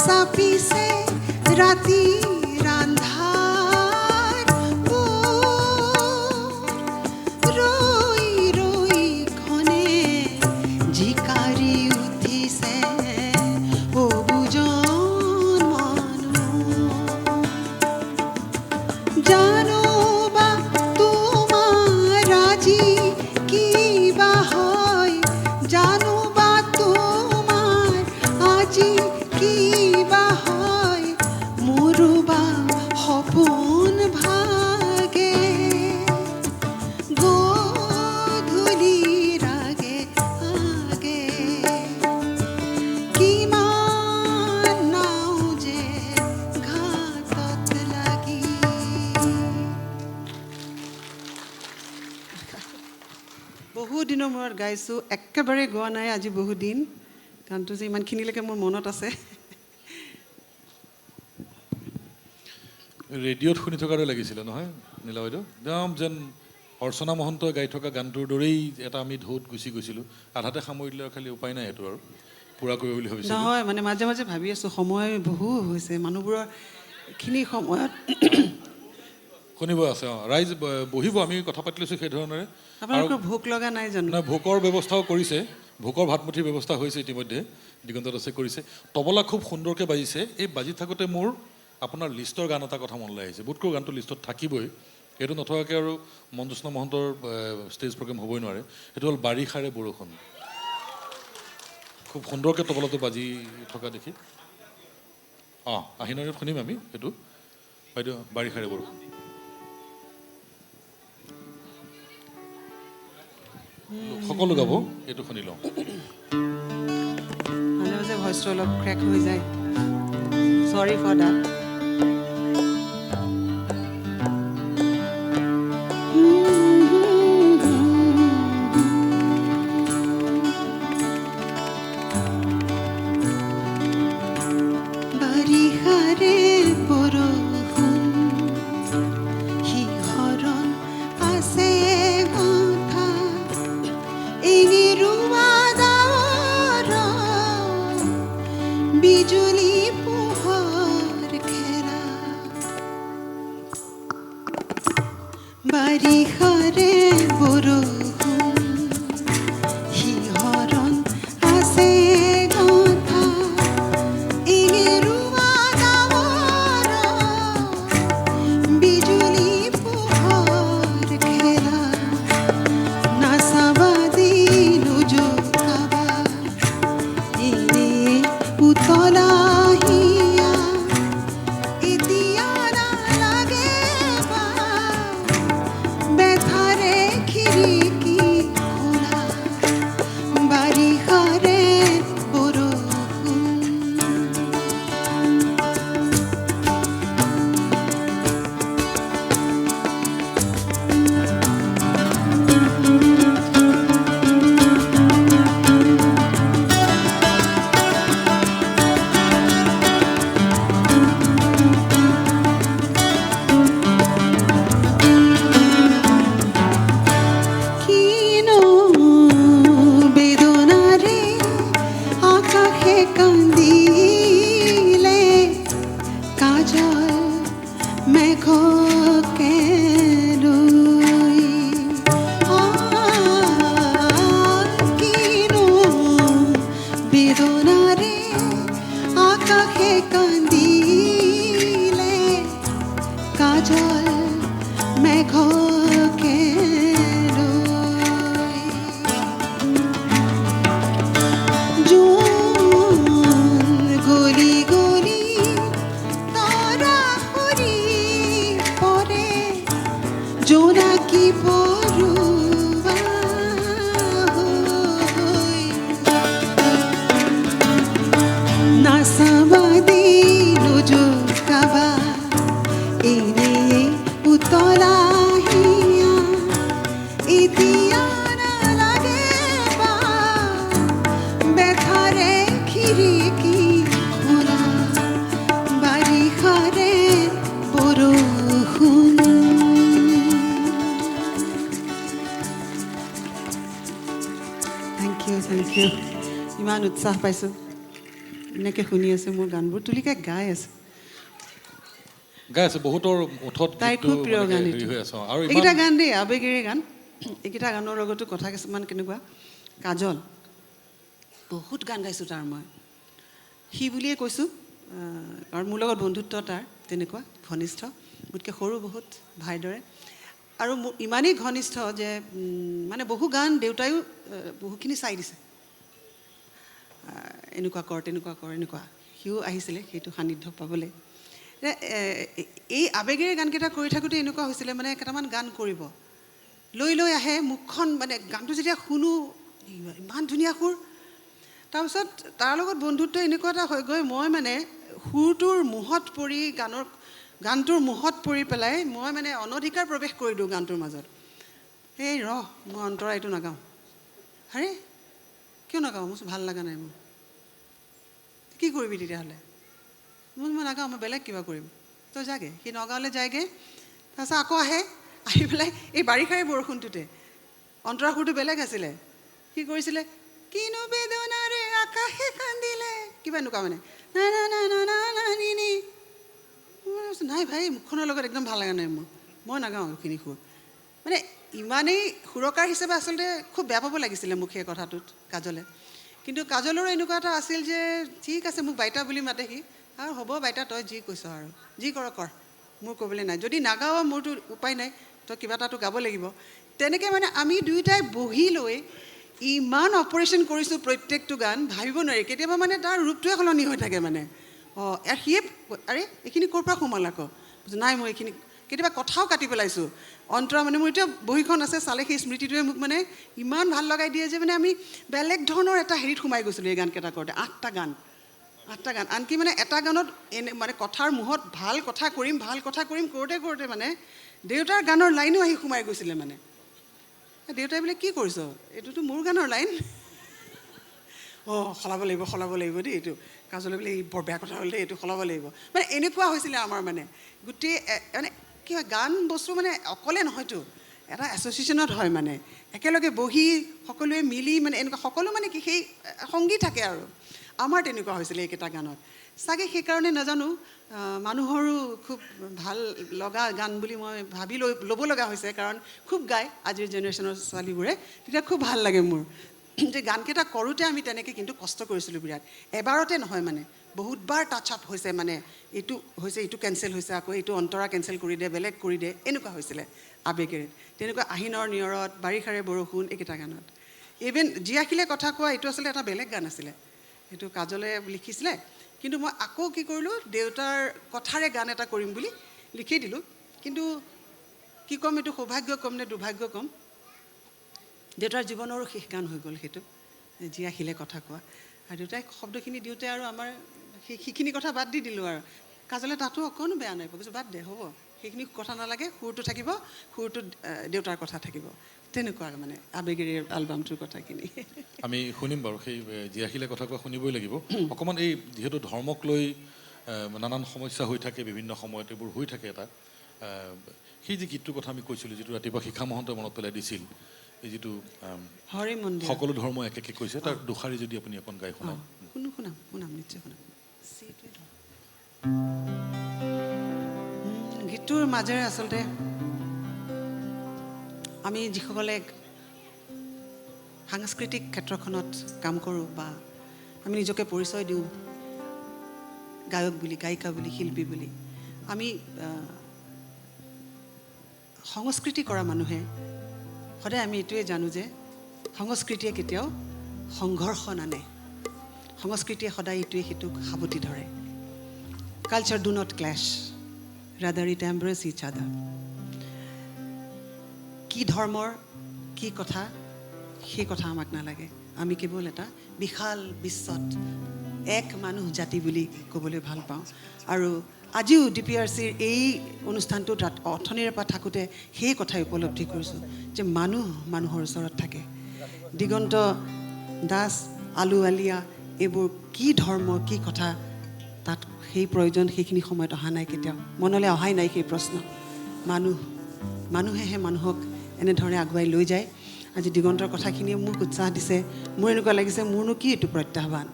চাপিছে ৰাতিৰ আন্ধাৰ ৰৈ ৰৈ ঘনে জিকাৰি উঠিছে অবুজন মন জানো বা তোমাৰ আজি কিবা হয় জানো বা তোমাৰ আজি কিবা হয় মোৰো বা সপোন ভাগে গধূলিৰ আগে আগে কিমান নাও যে ঘাটত লাগি বহু দিনৰ মূৰত গাইছোঁ একেবাৰে গোৱা নাই আজি বহুত দিন গানটো যে ইমানখিনিলৈকে মোৰ মনত আছে ৰেডিঅ'ত শুনি থকাৰ দৰে লাগিছিলে নহয় নীলা বাইদেউ একদম যেন অৰ্চনা মহন্তই গাই থকা গানটোৰ দৰেই এটা আমি ঢৌত গুচি গৈছিলোঁ আধাতে সামৰি দিলে আৰু খালি উপায় নাই এইটো আৰু পূৰা কৰিব বুলি ভাবিছিলোঁ নহয় মানে মাজে মাজে ভাবি আছোঁ সময় বহু হৈছে মানুহবোৰৰ এইখিনি সময়ত শুনিব আছে ৰাইজ বহিব আমি কথা পাতি লৈছোঁ সেই ধৰণেৰে আপোনালোকৰ ভোক লগা নাই জানো নাই ভোকৰ ব্যৱস্থাও কৰিছে ভোকৰ ভাতমুঠিৰ ব্যৱস্থা হৈছে ইতিমধ্যে দিগন্ত দাসে কৰিছে তবলা খুব সুন্দৰকৈ বাজিছে এই বাজি থাকোঁতে মোৰ আপোনাৰ লিষ্টৰ গান এটা কথা মনলৈ আহিছে বোধকৰো গানটো লিষ্টত থাকিবই এইটো নথকাকৈ আৰু মঞ্জুস্না মহন্তৰ ষ্টেজ প্ৰগ্ৰেম হ'বই নোৱাৰে সেইটো হ'ল বাৰিষাৰে বৰষুণ খুব সুন্দৰকৈ তবলাটো বাজি থকা দেখি আহিনৰ শুনিম আমি সেইটো বাইদেউ বাৰিষাৰে বৰষুণ সকলো গাব এইটো শুনি লওঁ মাজে মাজে ভইচটো অলপ ক্ৰেক হৈ যায় চৰি ফৰ ডেট বাৰিষাৰে বৰষুণ শিহৰণ আছে কথা এঙেৰুৱা ডাৱৰ বিজুলী পোহৰ খেৰা বাৰিষাৰে বৰষুণ শিহৰণ আছে কথা এঙেৰুৱা ডাৱৰ বিজুলী পোহৰ খেৰা নাচাবা দিনো জোকাবা এনে উতলা হিয়া এতিয়া নালাগে বা বেথাৰে খিৰিকী খোলা বাৰিষাৰে বৰষুণ কিনো বেদনাৰে আকাশে কান্দিলে কাজল মেঘকে লৈ কিনো বেদনাৰে আকাশে কান্দিলে কাজল মেঘকে লৈ জোন গলি গলি তৰা সৰি পৰে জোনাকী পৰুৱা হৈ নাচাবা দিনো জোকাবা এনে উতলা হিয়া এতিয়া নালাগে বা বেথাৰে খিৰিকী খোলা বাৰিষাৰে বৰষুণ থেংক ইউ ইমান উৎসাহ পাইছোঁ এনেকৈ শুনি আছে মোৰ গানবোৰ তুলিকাই গাই আছে গাই আছে বহুতৰ ওঠত তাইৰ গীতটো খুব প্ৰিয় মানে গান হেৰি এইটো হৈ আছে আৰু এইকেইটা ইমান গান দেই আৱেগেৰে গান এইকেইটা গানৰ লগতো কথা কিছুমান কেনেকুৱা কাজল বহুত গান গাইছোঁ তাৰ মই সি বুলিয়ে কৈছোঁ কাৰণ মোৰ লগত বন্ধুত্ব তাৰ তেনেকুৱা ঘনিষ্ঠ মোতকৈ সৰু বহুত ভাইৰ দৰে আৰু মোৰ ইমানেই ঘনিষ্ঠ যে মানে বহু গান দেউতায়ো বহুখিনি চাই দিছে এনেকুৱা কৰ তেনেকুৱা কৰ এনেকুৱা সিও আহিছিলে সেইটো সান্নিধ্য পাবলৈ এই আৱেগেৰে গানকেইটা কৰি থাকোঁতে এনেকুৱা হৈছিলে মানে কেইটামান গান কৰিব লৈ লৈ আহে মুখখন মানে গানটো যেতিয়া শুনো ইমান ধুনীয়া সুৰ তাৰপিছত তাৰ লগত বন্ধুত্ব এনেকুৱা এটা হৈ গৈ মই মানে সুৰটোৰ মোহত পৰি গানটোৰ মোহত পৰি পেলাই মই মানে অনধিকাৰ প্ৰৱেশ কৰি দিওঁ গানটোৰ মাজত এই মই অন্তৰা এইটো নাগাওঁ আৰে কিয় নাগাওঁ মোৰ ভাল লগা নাই মোৰ কি কৰিবি তেতিয়াহ'লে মই নাগাওঁ মই বেলেগ কিবা কৰিম তই যাগে সি নগাঁৱলৈ যায়গৈ তাৰপিছত আকৌ আহি পেলাই এই বাৰিষাৰে বৰষুণটোতে অন্তৰা সুৰটো বেলেগ আছিলে সি কৰিছিলে কিনো বেদনাৰে আকাশে কান্দিলে কিবা এনেকুৱা মানে নাই ভাই মুখখনৰ লগত একদম ভাল লগা নাই মই নাগাওঁ এইখিনি সুৰ মানে ইমানেই সুৰকাৰ হিচাপে আচলতে খুব বেয়া পাব লাগিছিলে মোক সেই কথাটোত কাজলে কিন্তু কাজলৰো এনেকুৱা এটা আছিল যে ঠিক আছে মোক বাইতা বুলি মাতে সি আৰু হ'ব বাইতা তই যি কৈছ আৰু যি কৰ মোৰ ক'বলৈ নাই যদি নাগাওঁ মোৰতো উপায় নাই তই কিবা এটাতো গাব লাগিব তেনেকৈ মানে আমি দুয়োটাই বহি লৈ ইমান অপাৰেশ্যন কৰিছোঁ প্ৰত্যেকটো গান ভাবিব নোৱাৰি কেতিয়াবা মানে তাৰ ৰূপটোৱে সলনি হৈ থাকে মানে সিয়ে আৰে এইখিনি ক'ৰ পৰা সোমাল আকৌ নাই মই এইখিনি কেতিয়াবা কথাও কাটি পেলাইছোঁ অন্তৰা মানে মোৰ এতিয়া বহীখন আছে চালে সেই স্মৃতিটোৱে মোক মানে ইমান ভাল লগাই দিয়ে যে মানে আমি বেলেগ ধৰণৰ এটা হেৰিত সোমাই গৈছিলোঁ এই গানকেইটা কৰোঁতে 8টা গান আনকি মানে এটা গানত এনে মানে কথাৰ মুহত ভাল কথা কৰিম কৰোঁতে মানে দেউতাৰ গানৰ লাইনো আহি সোমাই গৈছিলে মানে দেউতাই বোলে কি কৰিছ এইটোতো মোৰ গানৰ লাইন সলাব লাগিব দেই এইটো কাজলে বোলে এই বৰ বেয়া কথা হ'ল দেই এইটো সলাব লাগিব মানে এনেকুৱা হৈছিলে আমাৰ মানে গোটেই মানে কি হয় গান বস্তু মানে অকলে নহয়তো এটা এছ'চিয়েশ্যনত হয় মানে একেলগে বহি সকলোৱে মিলি মানে এনেকুৱা সকলো মানে কি সেই সংগী থাকে আৰু আমাৰ তেনেকুৱা হৈছিলে এইকেইটা গানত চাগে সেইকাৰণে নাজানো মানুহৰো খুব ভাল লগা গান বুলি মই ভাবি ল'ব লগা হৈছে কাৰণ খুব গায় আজিৰ জেনেৰেশ্যনৰ ছোৱালীবোৰে তেতিয়া খুব ভাল লাগে মোৰ যে গানকেইটা কৰোঁতে আমি তেনেকৈ কিন্তু কষ্ট কৰিছিলোঁ বিৰাট এবাৰতে নহয় মানে বহুতবাৰ টাচ আপ হৈছে মানে এইটো হৈছে এইটো কেঞ্চেল হৈছে আকৌ এইটো অন্তৰা কেঞ্চেল কৰি দে বেলেগ কৰি দে এনেকুৱা হৈছিলে আৱেগেৰে তেনেকুৱা আহিনৰ নিয়ৰত বাৰিষাৰে বৰষুণ এইকেইটা গানত ইভেন জীয়াখিলে কথা কোৱা এইটো আচলতে এটা বেলেগ গান আছিলে এইটো কাজলে লিখিছিলে কিন্তু মই আকৌ কি কৰিলোঁ দেউতাৰ কথাৰে গান এটা কৰিম বুলি লিখি দিলোঁ কিন্তু কি ক'ম এইটো সৌভাগ্য ক'ম নে দুৰ্ভাগ্য ক'ম দেউতাৰ জীৱনৰো শেষ গান হৈ গ'ল সেইটো জীয়াখিলে কথা কোৱা আৰু দেউতাই শব্দখিনি দিওঁতে আৰু আমাৰ সেইখিনি কথা বাদ দি দিলোঁ আৰু কাজলে তাতো অকণো বেয়া নাই কৈছোঁ বাদ দে হ'ব সেইখিনি কথা নালাগে সুৰটো থাকিব সুৰটো দেউতাৰ কথা থাকিব তেনেকুৱা মানে আৱেগেৰে এলবামটোৰ কথাখিনি আমি শুনিম বাৰু সেই জীয়াখিলে কথা কোৱা শুনিবই লাগিব অকণমান এই যিহেতু ধৰ্মক লৈ নানান সমস্যা হৈ থাকে বিভিন্ন সময়ত এইবোৰ হৈ থাকে এটা সেই যি গীতটোৰ কথা আমি কৈছিলোঁ যিটো ৰাতিপুৱা শিখা মহন্তই মনত পেলাই দিছিল এই যিটো হৰি মন্দিৰ সকলো ধৰ্ম একে কৈছে তাৰ দুষাৰী যদি আপুনি অকণ গাই শুনায় শুনাম নিশ্চয় শুনাম গীতটোৰ মাজেৰে আচলতে আমি যিসকলে সাংস্কৃতিক ক্ষেত্ৰখনত কাম কৰোঁ বা আমি নিজকে পৰিচয় দিওঁ গায়ক বুলি গায়িকা বুলি শিল্পী বুলি আমি সংস্কৃতি কৰা মানুহে সদায় আমি এইটোৱে জানো যে সংস্কৃতিয়ে কেতিয়াও সংঘৰ্ষ নানে সংস্কৃতিয়ে সদায় ইটোৱে সিটোক সাৱটি ধৰে culture do not clash rather it embrace each other কি ধৰ্মৰ কি কথা সেই কথা আমাক নালাগে আমি কেৱল এটা বিশাল বিশ্বত এক মানুহ জাতি বুলি ক'বলৈ ভাল পাওঁ আৰু আজিও DPRCৰ এই অনুষ্ঠানটোত অথনিৰে পৰা থাকোঁতে সেই কথাই উপলব্ধি কৰিছোঁ যে মানুহৰ ওচৰত থাকে দিগন্ত দাস আলু আলিয়া এইবোৰ কি ধৰ্ম কি কথা তাত সেই প্ৰয়োজন সেইখিনি সময়ত অহা নাই কেতিয়াও মনলৈ অহাই নাই সেই প্ৰশ্ন মানুহেহে মানুহক এনেধৰণে আগুৱাই লৈ যায় আজি দিগন্তৰ কথাখিনিয়ে মোক উৎসাহ দিছে মোৰ এনেকুৱা লাগিছে মোৰনো কি এইটো প্ৰত্যাহ্বান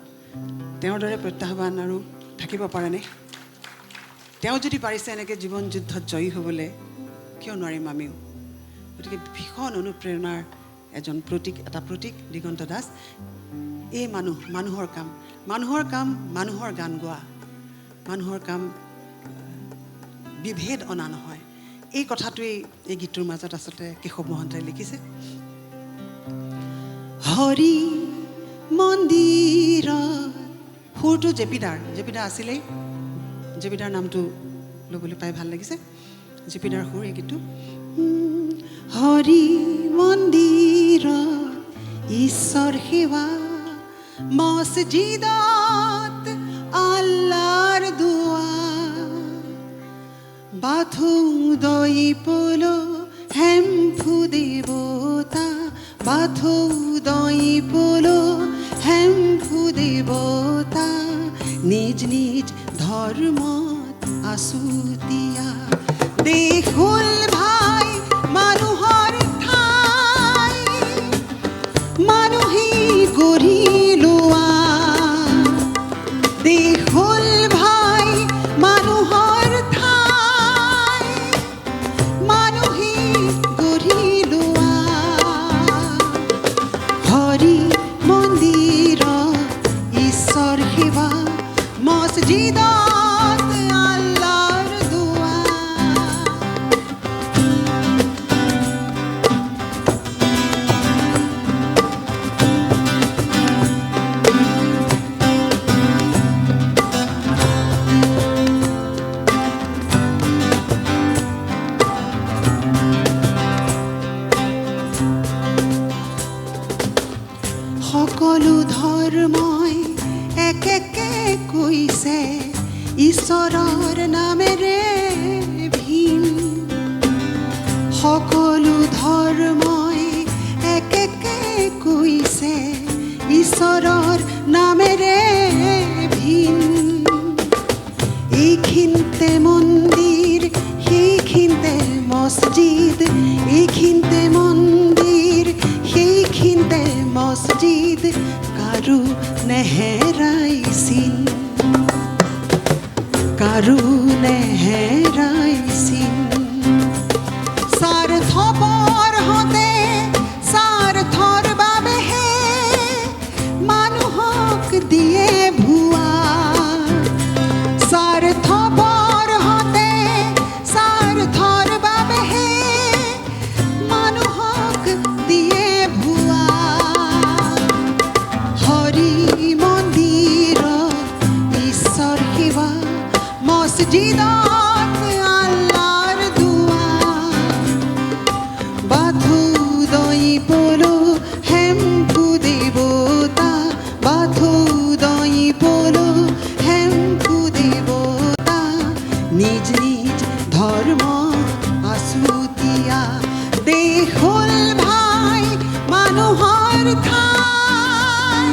তেওঁৰ দৰে প্ৰত্যাহ্বান আৰু থাকিব পাৰেনে? তেওঁ যদি পাৰিছে এনেকৈ জীৱন যুদ্ধত জয়ী হ'বলৈ, কিয় নোৱাৰিম আমিও? গতিকে ভীষণ অনুপ্ৰেৰণাৰ এটা প্ৰতীক দিগন্ত দাস। এই মানুহৰ কাম মানুহৰ গান গোৱা, মানুহৰ কাম বিভেদ অনা নহয়। এই কথাটোৱেই এই গীতটোৰ মাজত আচলতে কেশৱ মহন্তই লিখিছে। হৰি মন্দিৰ, সুৰটো জেপিদাৰ আছিলেই, জেপিদাৰ নামটো ল'বলৈ পাই ভাল লাগিছে। জেপিদাৰ সুৰ এই গীতটো। হৰি মন্দিৰ ঈশ্বৰ সেৱা, মছজিদত আল্লাহৰ দোৱা, বাথৌ দই পলো হেম্ফু দেৱতা, বাথৌ দই পলো হেম্ফু দেৱতা, নিজ নিজ ধৰ্মত আছুতীয়া, দেশ হ'ল ভাই মানুহৰ ঠাই, মানুহে গঢ়ি লোৱা, দেশ হ'ল ভাই মানুহৰ ঠাই, মানুহে গঢ়ি লোৱা, হৰি মন্দিৰ ঈশ্বৰ সেৱা, মছজিদত আল্লাহৰ দোৱা। সকলো ধৰ্মই একে কৈছে ঈশ্বৰৰ নামেৰে ভিন, সকলো ধৰ্মই একে কৈছে ঈশ্বৰৰ নামেৰে ভিন, এইখিনিতে মন্দিৰ সেইখিনিতে মছজিদ, এইখিনিতে মন্দিৰ সেইখিনিতে মছজিদ, কাৰো নেহেৰাইছিল, কাৰো নেহেৰাইছিল, স্বাৰ্থপৰ হতে স্বাৰ্থৰ বাবেহে মানুহক দিয়ে ভুৱা, স্বাৰ্থপৰ হতে স্বাৰ্থৰ বাবেহে মানুহক দিয়ে ভুৱা, হৰি মন্দিৰ ঈশ্বৰ সেৱা, মছজিদত আল্লাহৰ দোৱা, বাথৌ দই পলো হেম্ফু দেৱতা, বাথৌ দই পলো হেম্ফু দেৱতা, নিজ নিজ ধৰ্ম আছুতীয়া, দেশ হ'ল ভাই মানুহৰ ঠাই,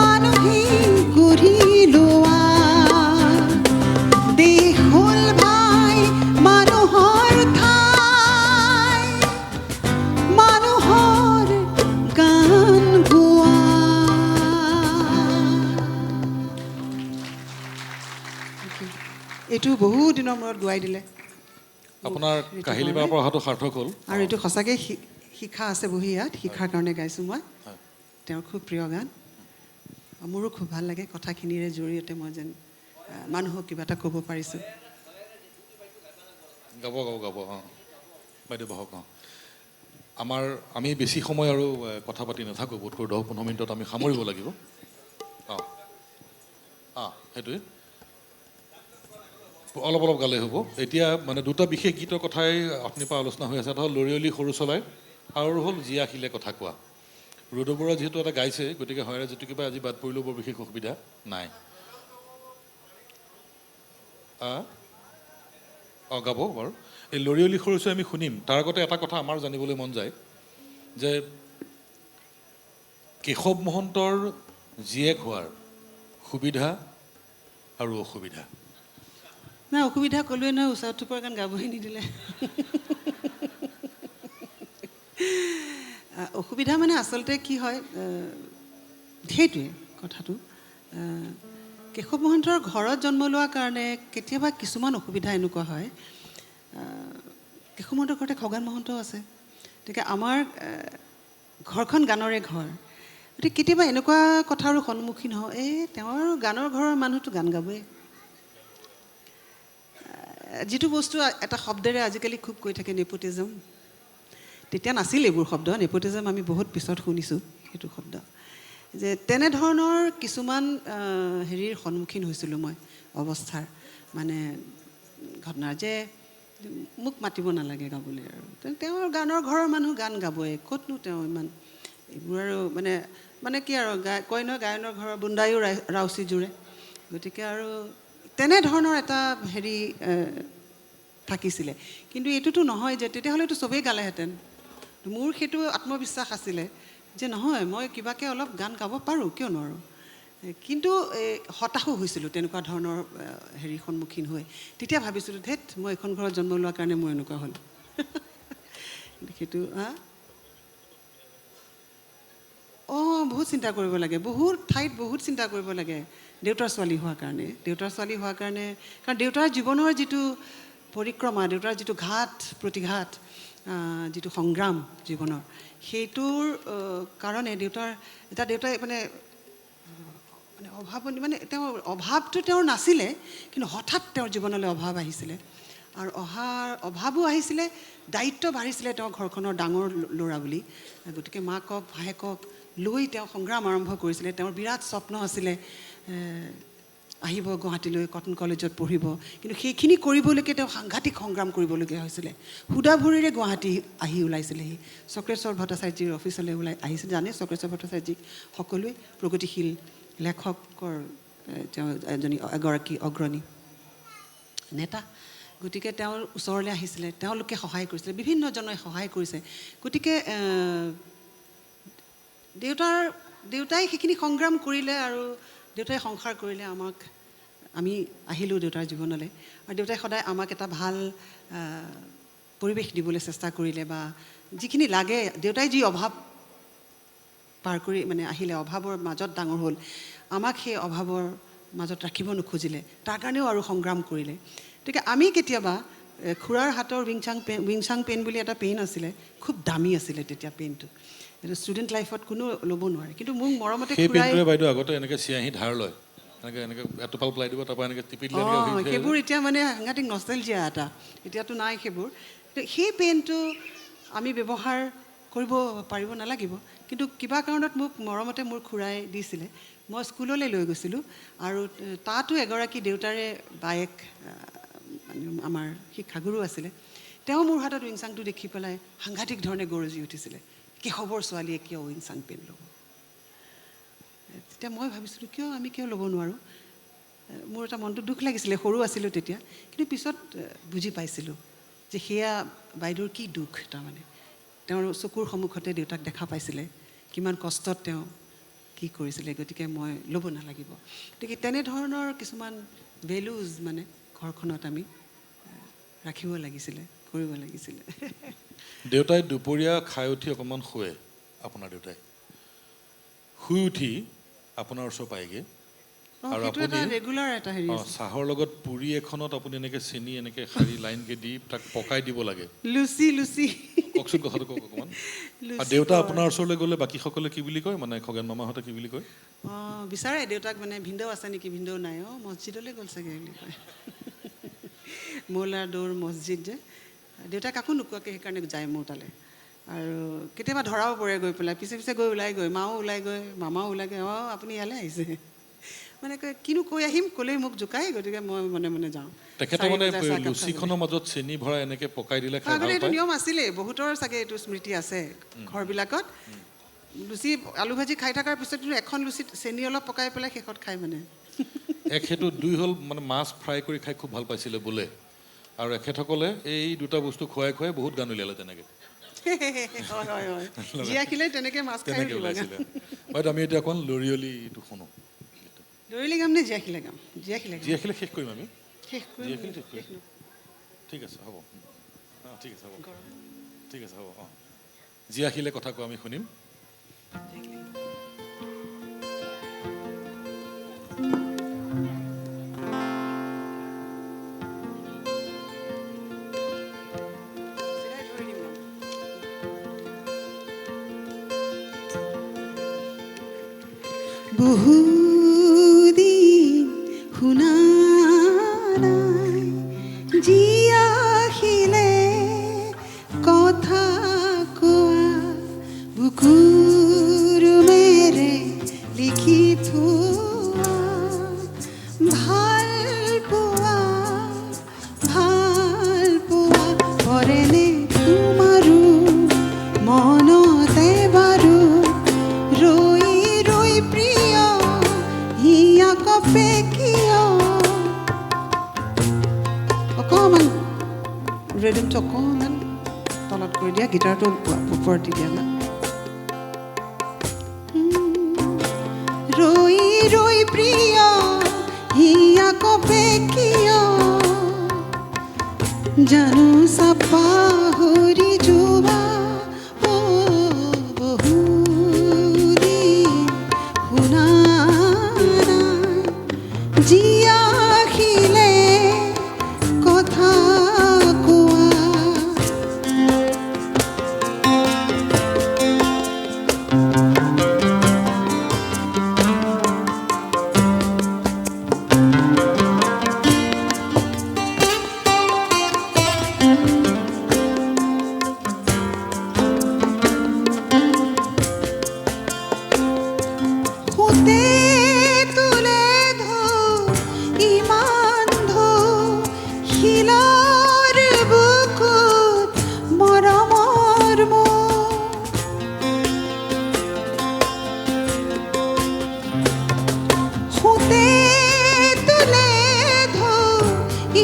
মানুহে গঢ়ি লোৱা, দেশ হ'ল ভাই মানুহৰ ঠাই, মানুহৰ গান গোৱা। এইটো বহু দিনৰ মূৰত গোৱাই দিলে আপোনাৰ কাহিলী বাৰ পৰা অহাটো সাৰ্থক হ'ল। আৰু এইটো সঁচাকৈ শিক্ষা আছে বহি ইয়াত, শিক্ষাৰ কাৰণে গাইছোঁ মই। তেওঁৰ খুব প্ৰিয় গান, মোৰো খুব ভাল লাগে কথাখিনিৰে জৰিয়তে মই যেন মানুহক কিবা এটা ক'ব পাৰিছোঁ। গাব অঁ বাইদেউ বহক। অঁ আমি বেছি সময় আৰু কথা পাতি নাথাকোঁ, বোধকৰো 10-15 মিনিটত আমি সামৰিব লাগিব। সেইটোৱে অলপ গালেই হ'ব। এতিয়া মানে দুটা বিশেষ গীতৰ কথাই আপোনাৰ পৰা আলোচনা হৈ আছে, এটা হ'ল লৰিয়লি সৰু চলাই আৰু হ'ল জীয়া শিলে কথা কোৱা। ৰুদু বৰুৱা যিহেতু এটা গাইছে, গতিকে হয়ৰে যিটো কিবা আজি বাদ পৰিলেও বৰ বিশেষ অসুবিধা নাই। গাব বাৰু। এই লৰিয়লি সৰু চলাই আমি শুনিম, তাৰ আগতে এটা কথা আমাৰ জানিবলৈ মন যায় যে কেশৱ মহন্তৰ জীয়েক হোৱাৰ সুবিধা আৰু অসুবিধা। নাই অসুবিধা ক'লোৱে নহয়, ওচৰত থোপৰ গান গাবহি নিদিলে। অসুবিধা মানে আচলতে কি হয়, সেইটোৱে কথাটো কেশৱ মহন্তৰ ঘৰত জন্ম লোৱাৰ কাৰণে কেতিয়াবা কিছুমান অসুবিধা এনেকুৱা হয়। কেশৱ মহন্তৰ ঘৰতে খগেন মহন্তও আছে, গতিকে আমাৰ ঘৰখন গানৰে ঘৰ। গতিকে কেতিয়াবা এনেকুৱা কথাৰো সন্মুখীন হওঁ, তেওঁৰ গানৰ ঘৰৰ মানুহটো গান গাবই। যিটো বস্তু এটা শব্দেৰে আজিকালি খুব কৈ থাকে নেপোটিজম, তেতিয়া নাছিল এইবোৰ শব্দ। নেপোটিজম আমি বহুত পিছত শুনিছোঁ সেইটো শব্দ। যে তেনেধৰণৰ কিছুমান হেৰিৰ সন্মুখীন হৈছিলোঁ মই, অৱস্থাৰ মানে ঘটনাৰ, যে মোক মাতিব নালাগে গাবলৈ আৰু তেওঁৰ গানৰ ঘৰৰ মানুহ গান গাবই, ক'তনো তেওঁ ইমান এইবোৰ আৰু মানে কি আৰু কয় নহয় গায়নৰ ঘৰৰ বুন্দায়ো ৰাউচি জোৰে। গতিকে আৰু তেনেধৰণৰ এটা হেৰি থাকিছিলে। কিন্তু এইটোতো নহয় যে তেতিয়াহ'লেতো চবেই গালেহেঁতেন। মোৰ সেইটো আত্মবিশ্বাস আছিলে যে নহয়, মই কিবাকৈ অলপ গান গাব পাৰোঁ, কিয় নোৱাৰোঁ। কিন্তু হতাশো হৈছিলোঁ তেনেকুৱা ধৰণৰ হেৰিৰ সন্মুখীন হৈ। তেতিয়া ভাবিছিলোঁ ধেত, মই এইখন ঘৰত জন্ম লোৱাৰ কাৰণে মোৰ এনেকুৱা হ'ল। সেইটো বহুত চিন্তা কৰিব লাগে, বহুত ঠাইত বহুত চিন্তা কৰিব লাগে দেউতাৰ ছোৱালী হোৱাৰ কাৰণে। দেউতাৰ ছোৱালী হোৱাৰ কাৰণে, কাৰণ দেউতাৰ জীৱনৰ যিটো পৰিক্ৰমা, দেউতাৰ যিটো ঘাট প্ৰতিঘাত, যিটো সংগ্ৰাম জীৱনৰ, সেইটোৰ কাৰণে দেউতাই মানে তেওঁৰ অভাৱটো তেওঁৰ নাছিলে, কিন্তু হঠাৎ তেওঁৰ জীৱনলৈ অভাৱ আহিছিলে। আৰু অভাৱো আহিছিলে, দায়িত্ব বাঢ়িছিলে তেওঁৰ ঘৰখনৰ ডাঙৰ ল'ৰা বুলি। গতিকে মাকক ভায়েকক লৈ তেওঁ সংগ্ৰাম আৰম্ভ কৰিছিলে। তেওঁৰ বিৰাট স্বপ্ন আছিলে আহিব গুৱাহাটীলৈ, কটন কলেজত পঢ়িব। কিন্তু সেইখিনি কৰিবলৈকে তেওঁ সাংঘাতিক সংগ্ৰাম কৰিবলগীয়া হৈছিলে। সুদা ভৰিৰে গুৱাহাটী ওলাইছিলেহি। চক্ৰেশ্বৰ ভট্টাচাৰ্যৰ অফিচলৈ আহিছিল। জানে চক্ৰেশ্বৰ ভট্টাচাৰ্যক সকলোৱে, প্ৰগতিশীল লেখকৰ এগৰাকী অগ্ৰণী নেতা। গতিকে তেওঁৰ ওচৰলৈ আহিছিলে, তেওঁলোকে সহায় কৰিছিলে, বিভিন্নজনে সহায় কৰিছে। গতিকে দেউতাই সেইখিনি সংগ্ৰাম কৰিলে আৰু দেউতাই সংসাৰ কৰিলে। আমি আহিলোঁ দেউতাৰ জীৱনলৈ, আৰু দেউতাই সদায় আমাক এটা ভাল পৰিৱেশ দিবলৈ চেষ্টা কৰিলে, বা যিখিনি লাগে, দেউতাই যি অভাৱ পাৰ কৰি আহিলে, অভাৱৰ মাজত ডাঙৰ হ'ল, আমাক সেই অভাৱৰ মাজত ৰাখিব নোখুজিলে, তাৰ কাৰণেও আৰু সংগ্ৰাম কৰিলে। গতিকে আমি কেতিয়াবা খুৰাৰ হাতৰ উইংচাং পেন বুলি এটা পেন আছিলে, খুব দামী আছিলে তেতিয়া পেনটো। এইটো ষ্টুডেণ্ট লাইফত কোনো ল'ব নোৱাৰে, কিন্তু মোক মৰমতে খুৰাই বাইদেউ আগতে এনেকৈ চিয়াঁহী ধাৰ লয়, এনেকৈ এটোপাল পেলাই দিব, তাৰপৰা এনেকৈ টিপি দিলে। সেইবোৰ এতিয়া সাংঘাতিক নষ্টেলজিয়া এটা, এতিয়াতো নাই সেইবোৰ। সেই পেনটো আমি ব্যৱহাৰ কৰিব পাৰিব নালাগিব, কিন্তু কিবা কাৰণত মোক মৰমতে মোৰ খুৰাই দিছিলে। মই স্কুললৈ লৈ গৈছিলোঁ, আৰু তাতো এগৰাকী দেউতাৰে বায়েক আমাৰ শিক্ষাগুৰু আছিলে। তেওঁ মোৰ হাতত উইংচাংটো দেখি পেলাই সাংঘাতিক ধৰণে গৰজি উঠিছিলে, কেশৱৰ ছোৱালীয়ে কিয় উইংচাং পেন ল'ব। তেতিয়া মই ভাবিছিলোঁ আমি কিয় ল'ব নোৱাৰোঁ। মোৰ এটা মনটো দুখ লাগিছিলে, সৰু আছিলোঁ তেতিয়া। কিন্তু পিছত বুজি পাইছিলোঁ যে সেয়া বাইদেউৰ কি দুখ। তাৰমানে তেওঁৰ চকুৰ সন্মুখতে দেউতাক দেখা পাইছিলে, কিমান কষ্টত তেওঁ কি কৰিছিলে। গতিকে মই ল'ব নালাগিব। গতিকে তেনেধৰণৰ কিছুমান ভেলুজ ঘৰখনত আমি ৰাখিব লাগিছিলে, কৰিব লাগিছিলে। দেউতাই দুপৰীয়া খাই উঠি অকণমান শুৱে, আপোনাৰ দেউতাই শুই উঠি আপোনাৰ ওচৰ পায়গৈ, আৰু আপুনি চাহৰ লগত পুৰি এখনত আপুনি এনেকৈ চেনি এনেকৈ সাৰি লাইনকৈ দি তাক পকাই দিব লাগে। লুচি কওকচোন কথাটো, কওক অকণমান। আৰু দেউতা আপোনাৰ ওচৰলৈ গ'লে বাকীসকলে কি বুলি কয়, খগেন মামাহঁতে কি বুলি কয়? বিচাৰে দেউতাক, ভিনদেউ আছে নেকি, ভিনদেউ নাই, মছজিদলৈ গ'ল চাগে বুলি কয়। মৌলাৰ দৌৰ মছজিদ যে, দেউতাই কাকো নোকোৱাকৈ সেইকাৰণে যায় মোৰ তালৈ। আৰু কেতিয়াবা ধৰাও পৰে গৈ পেলাই, পিছে পিছে গৈ ওলাই গৈ, মাও ওলাই গৈ, মামাও ওলাই গৈ, আপুনি ইয়ালৈ আহিছে, কিনো কৈ আহিম, ক'লেই মোক জোকাই। গতিকে মই মনে মনে যাওঁ। তেখেতে লুচিখনৰ মাজত চেনি ভৰাই এনেকৈ পকাই দিলে খাই ভাল আগতে এইটো পায়। নিয়ম আছিলেই, বহুতৰ চাগে এইটো স্মৃতি আছে ঘৰবিলাকত। লুচি আলু ভাজি খাই থকাৰ পিছত কিন্তু এখন লুচিত চেনি অলপ পকাই পেলাই শেষত খায়। সেইটো দুই হ'ল, মাছ ফ্ৰাই কৰি খাই খুব ভাল পাইছিলে বোলে, আৰু এখেতসকলে এই দুটা বস্তু খুৱাই খুৱাই বহুত গান উলিয়ালে তেনেকৈ। তেনেকৈ মাছ খাই ওলাইছিলে। বাইদেউ আমি এতিয়া অকণ লৰিয়লিটো শুনো। লৰিয়লি গাম নে জীয়াখিলে গাম? জীয়াখিলে শেষ কৰিম আমি। শেষ কৰিম। ঠিক আছে, হ'ব। ঠিক আছে, হ'ব। ঠিক আছে, হ'ব। জীয়াখিলে কথা কোৱা আমি শুনিম। বহুদিন শুনা নাই যি আহিলে কথা কোৱা বুকুৰ মেৰে লিখি থোৱা ভাল পোৱা পৰেনে তোমাৰো মনতে বাৰু ৰৈ ৰৈ প্ৰিয় হিয়া কপে কিয় অকণমান ৰেডিমটো অকণমান তলত কৰি দিয়া গিটাৰটো ওপৰত দি দিয়া না ৰৈ ৰৈ প্ৰিয় হিয়া কপে কিয় জানো চাপাহৰি যোৱা বহুদিন শুনা নাই যি আহিলে কথা কোৱা খুঁতে তুলে ধৌ ইমান ধৌ শিলৰ বুকুত মৰমৰ খুঁতে তুলে ধৌ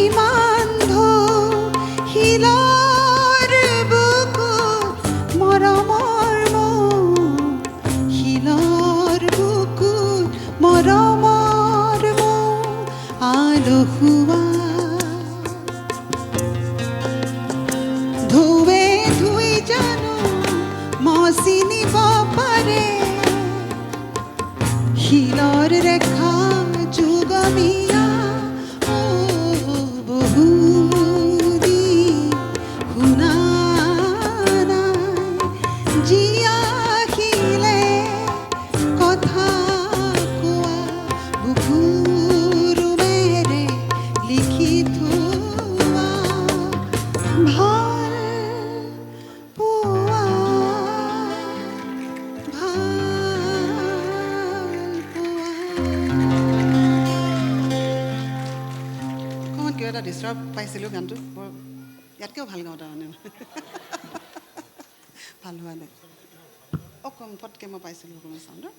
ইমান ধৌ শিলৰ বুকুত মৰমৰ শিলৰ বুকুত মৰমৰ আলহুৱা ধুৱে ধুই জানো মচিনিব পাৰে শিলৰ ৰেখা যুগমীয়া বহুদিন শুনা নাই যি আহিলে কথা কোৱা বুকুৰ মেৰে লিখি থোৱা ভাল পোৱা অকণমান কিবা এটা ডিষ্টাৰ্ব পাইছিলোঁ গানটো বৰ ইয়াতকৈও ভাল গাওঁ তাৰমানে ভাল হোৱা নাই অকণমান ফটকৈ মই পাইছিলোঁ অকণমান চাউণ্ডৰ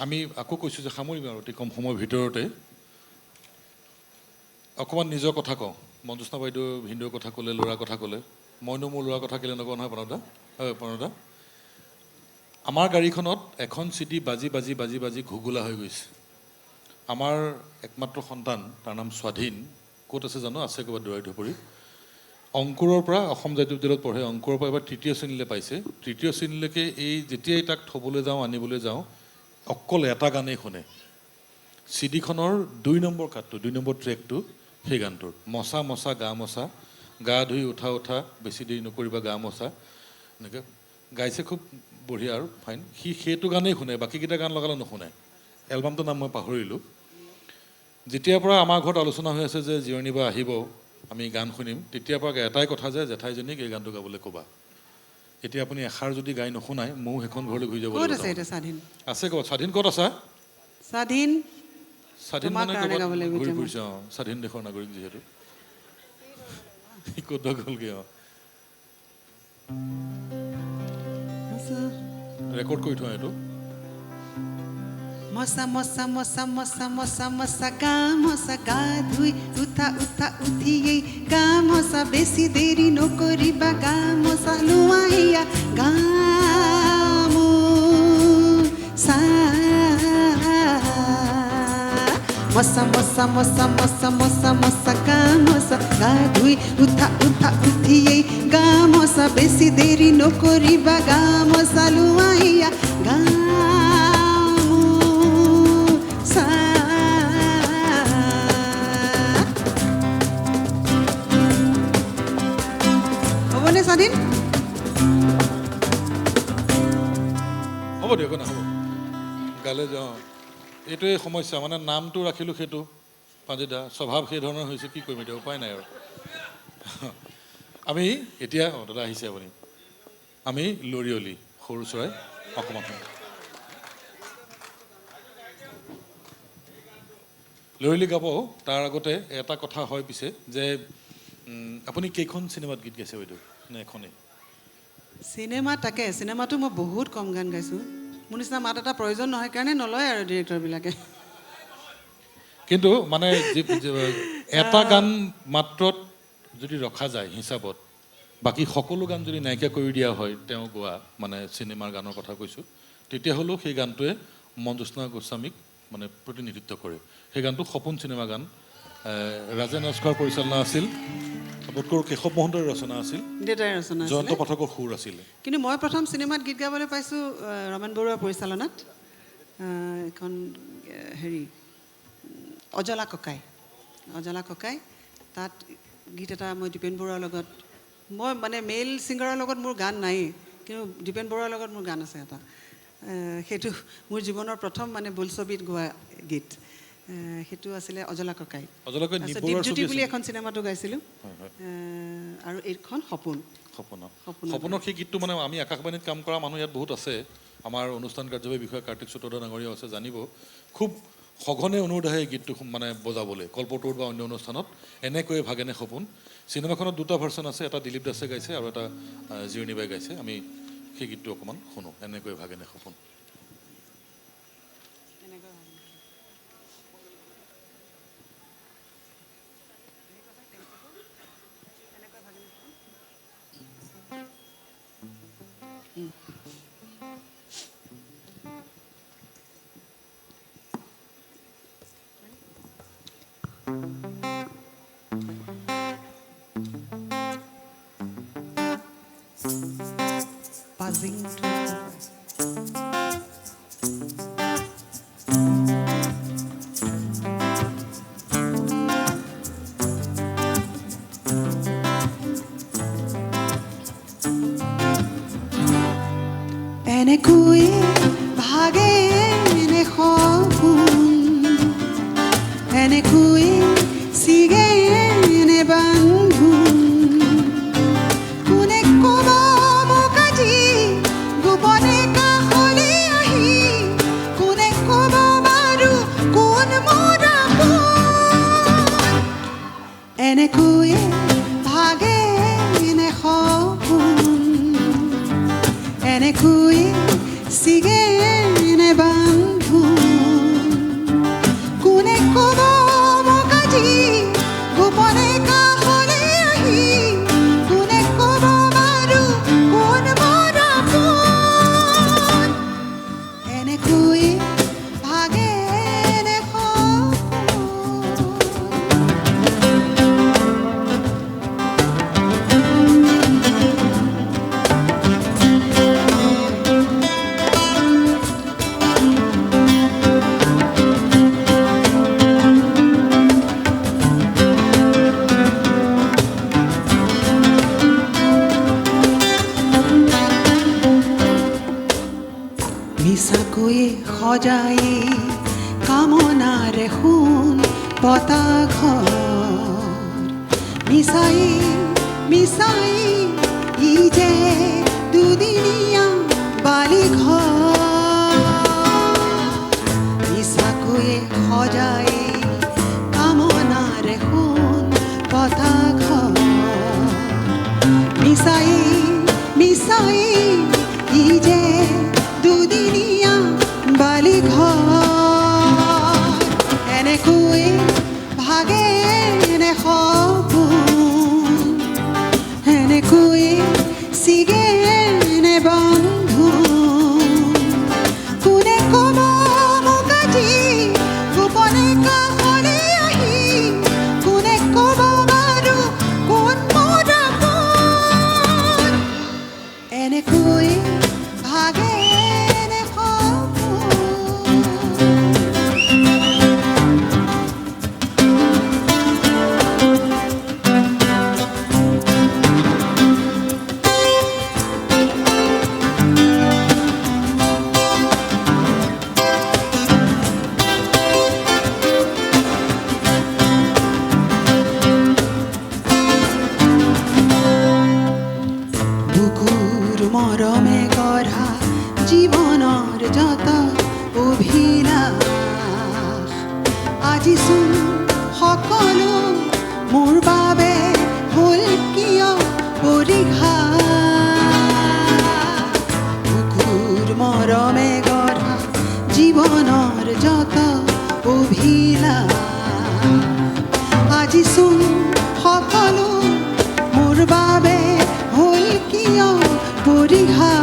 আমি আকৌ কৈছোঁ যে সামৰিম আৰু অতি কম সময়ৰ ভিতৰতে অকণমান নিজৰ কথা কওঁ মঞ্জুস্না বাইদেউ ভিনদেউৰ কথা ক'লে ল'ৰাৰ কথা ক'লে মইনো মোৰ ল'ৰাৰ কথা কেলে নকওঁ নহয় প্ৰণদা হয় প্ৰণদা আমাৰ গাড়ীখনত এখন চিডি বাজি বাজি বাজি বাজি ঘুগুলা হৈ গৈছে আমাৰ একমাত্ৰ সন্তান তাৰ নাম স্বাধীন ক'ত আছে জানো আছে ক'ৰবাত দৌৰাই ধুপুৰী অংকুৰৰ পৰা অসম জাতীয় বিদ্যালয়ত পঢ়ে অংকুৰৰ পৰা এবাৰ তৃতীয় শ্ৰেণীলৈ পাইছে তৃতীয় শ্ৰেণীলৈকে এই যেতিয়াই তাক থ'বলৈ যাওঁ আনিবলৈ যাওঁ অকল এটা গানেই শুনে চিডিখনৰ 2 নম্বৰ কাটটো 2 নম্বৰ ট্ৰেকটো সেই গানটোৰ মচা মচা গা ধুই উঠা উঠা বেছি দেৰি নকৰিবা গা মচা এনেকৈ গাইছে খুব বঢ়িয়া আৰু ফাইন সি সেইটো গানেই শুনে বাকীকেইটা গান লগালে নুশুনে এলবামটোৰ নাম মই পাহৰিলোঁ যেতিয়াৰ পৰা আমাৰ ঘৰত আলোচনা হৈ আছে যে জিৰণি বা আহিব আমি গান শুনিম তেতিয়াৰ পৰা এটাই কথা যে জেঠাইজনীক এই গানটো গাবলৈ ক'বা এতিয়া আপুনি এষাৰ যদি গাই নুশুনাই ময়ো সেইখন ঘৰলৈ ঘূৰি যাব ক'ত আছে এতিয়া স্বাধীন আছে ক'ত স্বাধীন ক'ত আছা স্বাধীন স্বাধীন তোমাৰ মানে কাৰণে গাব লাগিব ঘূৰি এতিয়া মই। ফুৰিছে অঁ স্বাধীন দেশৰ নাগৰিক যিহেতু ক'ত গ'লগৈ অঁ ৰেকৰ্ড কৰি থোৱা এইটো মচা মচা মচা মচা মচা মচা গা ধুই উঠা উঠা উঠিয়েই গা মচা বেছি দেৰি নকৰিবা গা মচা লোৱাইয়া গা মচা মচা মচা মচা মচা মচা গা ধুই উঠা উঠা উঠিয়েই গা মচা বেছি দেৰি নকৰিবা গা মচা লোৱাইয়া গা হ'বনে স্বাধীন হ'ব দিয়ক না হ'ব গালে যাওঁ এইটোৱে সমস্যা মানে নামটো ৰাখিলোঁ সেইটো পাঞ্জিদা স্বভাৱ সেই ধৰণৰ হৈছে কি কৰিম এতিয়া উপায় নাই আৰু আমি এতিয়া দাদা আহিছে আপুনি আমি লৰিয়লি সৰু চৰাই অকণমান লৰিয়লি গাব তাৰ আগতে এটা কথা হয় পিছে যে আপুনি কেইখন চিনেমাত গীত গাইছে বাইদেউ নে এখনেই চিনেমা তাকে চিনেমাটো মই বহুত কম গান গাইছোঁ মোৰ নিচিনা মাত এটা প্ৰয়োজন নহয় কাৰণে নলয় আৰু ডিৰেক্টৰবিলাকে কিন্তু মানে এটা গান মাত্ৰত যদি ৰখা যায় হিচাপত বাকী সকলো গান যদি নাইকিয়া কৰি দিয়া হয় তেওঁ গোৱা মানে চিনেমাৰ গানৰ কথা কৈছোঁ তেতিয়াহ'লেও সেই গানটোৱে মঞ্জুস্না গোস্বামীক মানে প্ৰতিনিধিত্ব কৰে সেই গানটো সপোন চিনেমা গান ৰাজেন ৰাজখোৱাৰ পৰিচালনা আছিল বোধকৰো কেশৱ মহন্তৰ ৰচনা আছিল দেউতাই ৰচনা জয়ন্ত আছিলে পাঠকৰ সুৰ আছিলে কিন্তু মই প্ৰথম চিনেমাত গীত গাবলৈ পাইছোঁ ৰমেন বৰুৱাৰ পৰিচালনাত এখন হেৰি অজলা ককাই তাত গীত এটা মই দীপেন বৰুৱাৰ লগত মই মানে মেইল ছিংগাৰৰ লগত মোৰ গান নায়েই কিন্তু দীপেন বৰুৱাৰ লগত মোৰ গান আছে এটা সেইটো মোৰ জীৱনৰ প্ৰথম মানে বোলছবিত গোৱা গীত সেইটো আছিলে অজলা ককাই দীপজ্যোতি বুলি এখন চিনেমাটো গাইছিলোঁ আৰু এইখন সপোনৰ সেই গীতটো মানে আমি আকাশবাণীত কাম কৰা মানুহ ইয়াত বহুত আছে আমাৰ অনুষ্ঠান কাৰ্যবাহী বিষয়া কাৰ্তিক চট্টোপাধ্যায় ডাঙৰীয়াও আছে জানিব খুব সঘনে অনুৰোধ আহে এই গীতটো মানে বজাবলৈ কল্পতৰুৰ বা অন্য অনুষ্ঠানত এনেকৈয়ে ভাগেনে সপোন চিনেমাখনত দুটা ভাৰ্চন আছে এটা দিলীপ দাসে গাইছে আৰু এটা জিৰণী বাই গাইছে আমি সেই গীতটো অকণমান শুনো এনেকৈয়ে ভাগেনে সপোন buzzing এনেকৈ ভাগে এনে সপোন এনেকৈ ছিগে এনে বান্ধোন কোনে ক'ব মোক আজি গোপনে কাষলৈ আহি কোনে ক'ব বাৰু কোন মোৰ আপোন এনেকৈ ভাগে এনে সপোন এনেকৈ ছিগে এনে বান্ধোন কোনে ক'ব মোক আজি গোপনে কাষলৈ আহি কোনে ক'ব বাৰু কোন মোৰ আপোন এনেকৈ ভাগে এনে সপোন মিছাকৈয়ে সজাই কামনাৰে সোণ পতা ঘৰ মিছাই মিছাই ই যে দুদিনীয়া বালি ঘৰ মিছাকৈয়ে সজাই কামনাৰে সোণ পতা ঘৰ মিছাই মিছাই ই যে দুদিনীয়া বালি ঘৰ এনেকৈ ভাগে এনে সপোন এনেকৈ ছিগে এনে বান্ধোন কোনে ক'ব মোক আজি গোপনে কাষলৈ আহি কোনে ক'ব বাৰু কোন মোৰ আপোন এনেকৈ ভাগে এনে সপোন আজিচোন সকলো মোৰ বাবে হ'ল কিয় পৰীক্ষা কুকুৰ মৰমে গঢ়া জীৱনৰ যত অভিলাষ আজিচোন সকলো মোৰ বাবে হ'ল কিয় পৰীক্ষা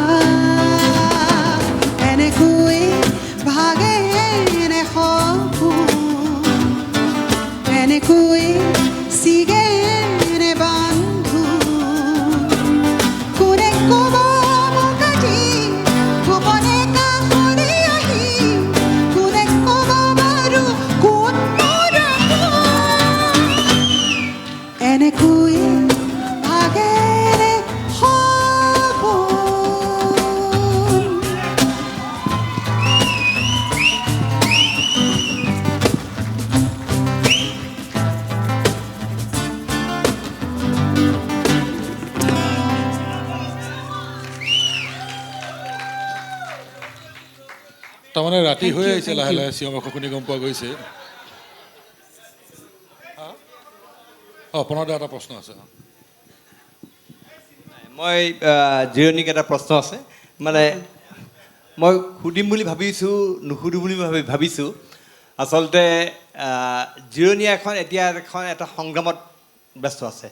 এনেকৈ ভাগে এনে সপোন এনেকৈ ছিগে এনে বান্ধো কোনে ক'ব মোক আজি গোপনে কাষলৈ আহি কোনে ক'ব বাৰু কোন মোৰ এনেকৈ ভাগেৰে সপোন তাৰমানে ৰাতি Thank হৈ you, আহিছে thank লাহে you. লাহে চিঞৰ বাখৰ শুনি গম পোৱা গৈছে প্ৰণৱদা এটা প্ৰশ্ন আছে মই জিৰণিক এটা প্ৰশ্ন আছে মানে মই সুধিম বুলি ভাবিছোঁ নুসুধো বুলি ভাবিছোঁ আচলতে জিৰণি এতিয়া এটা সংগ্ৰামত ব্যস্ত আছে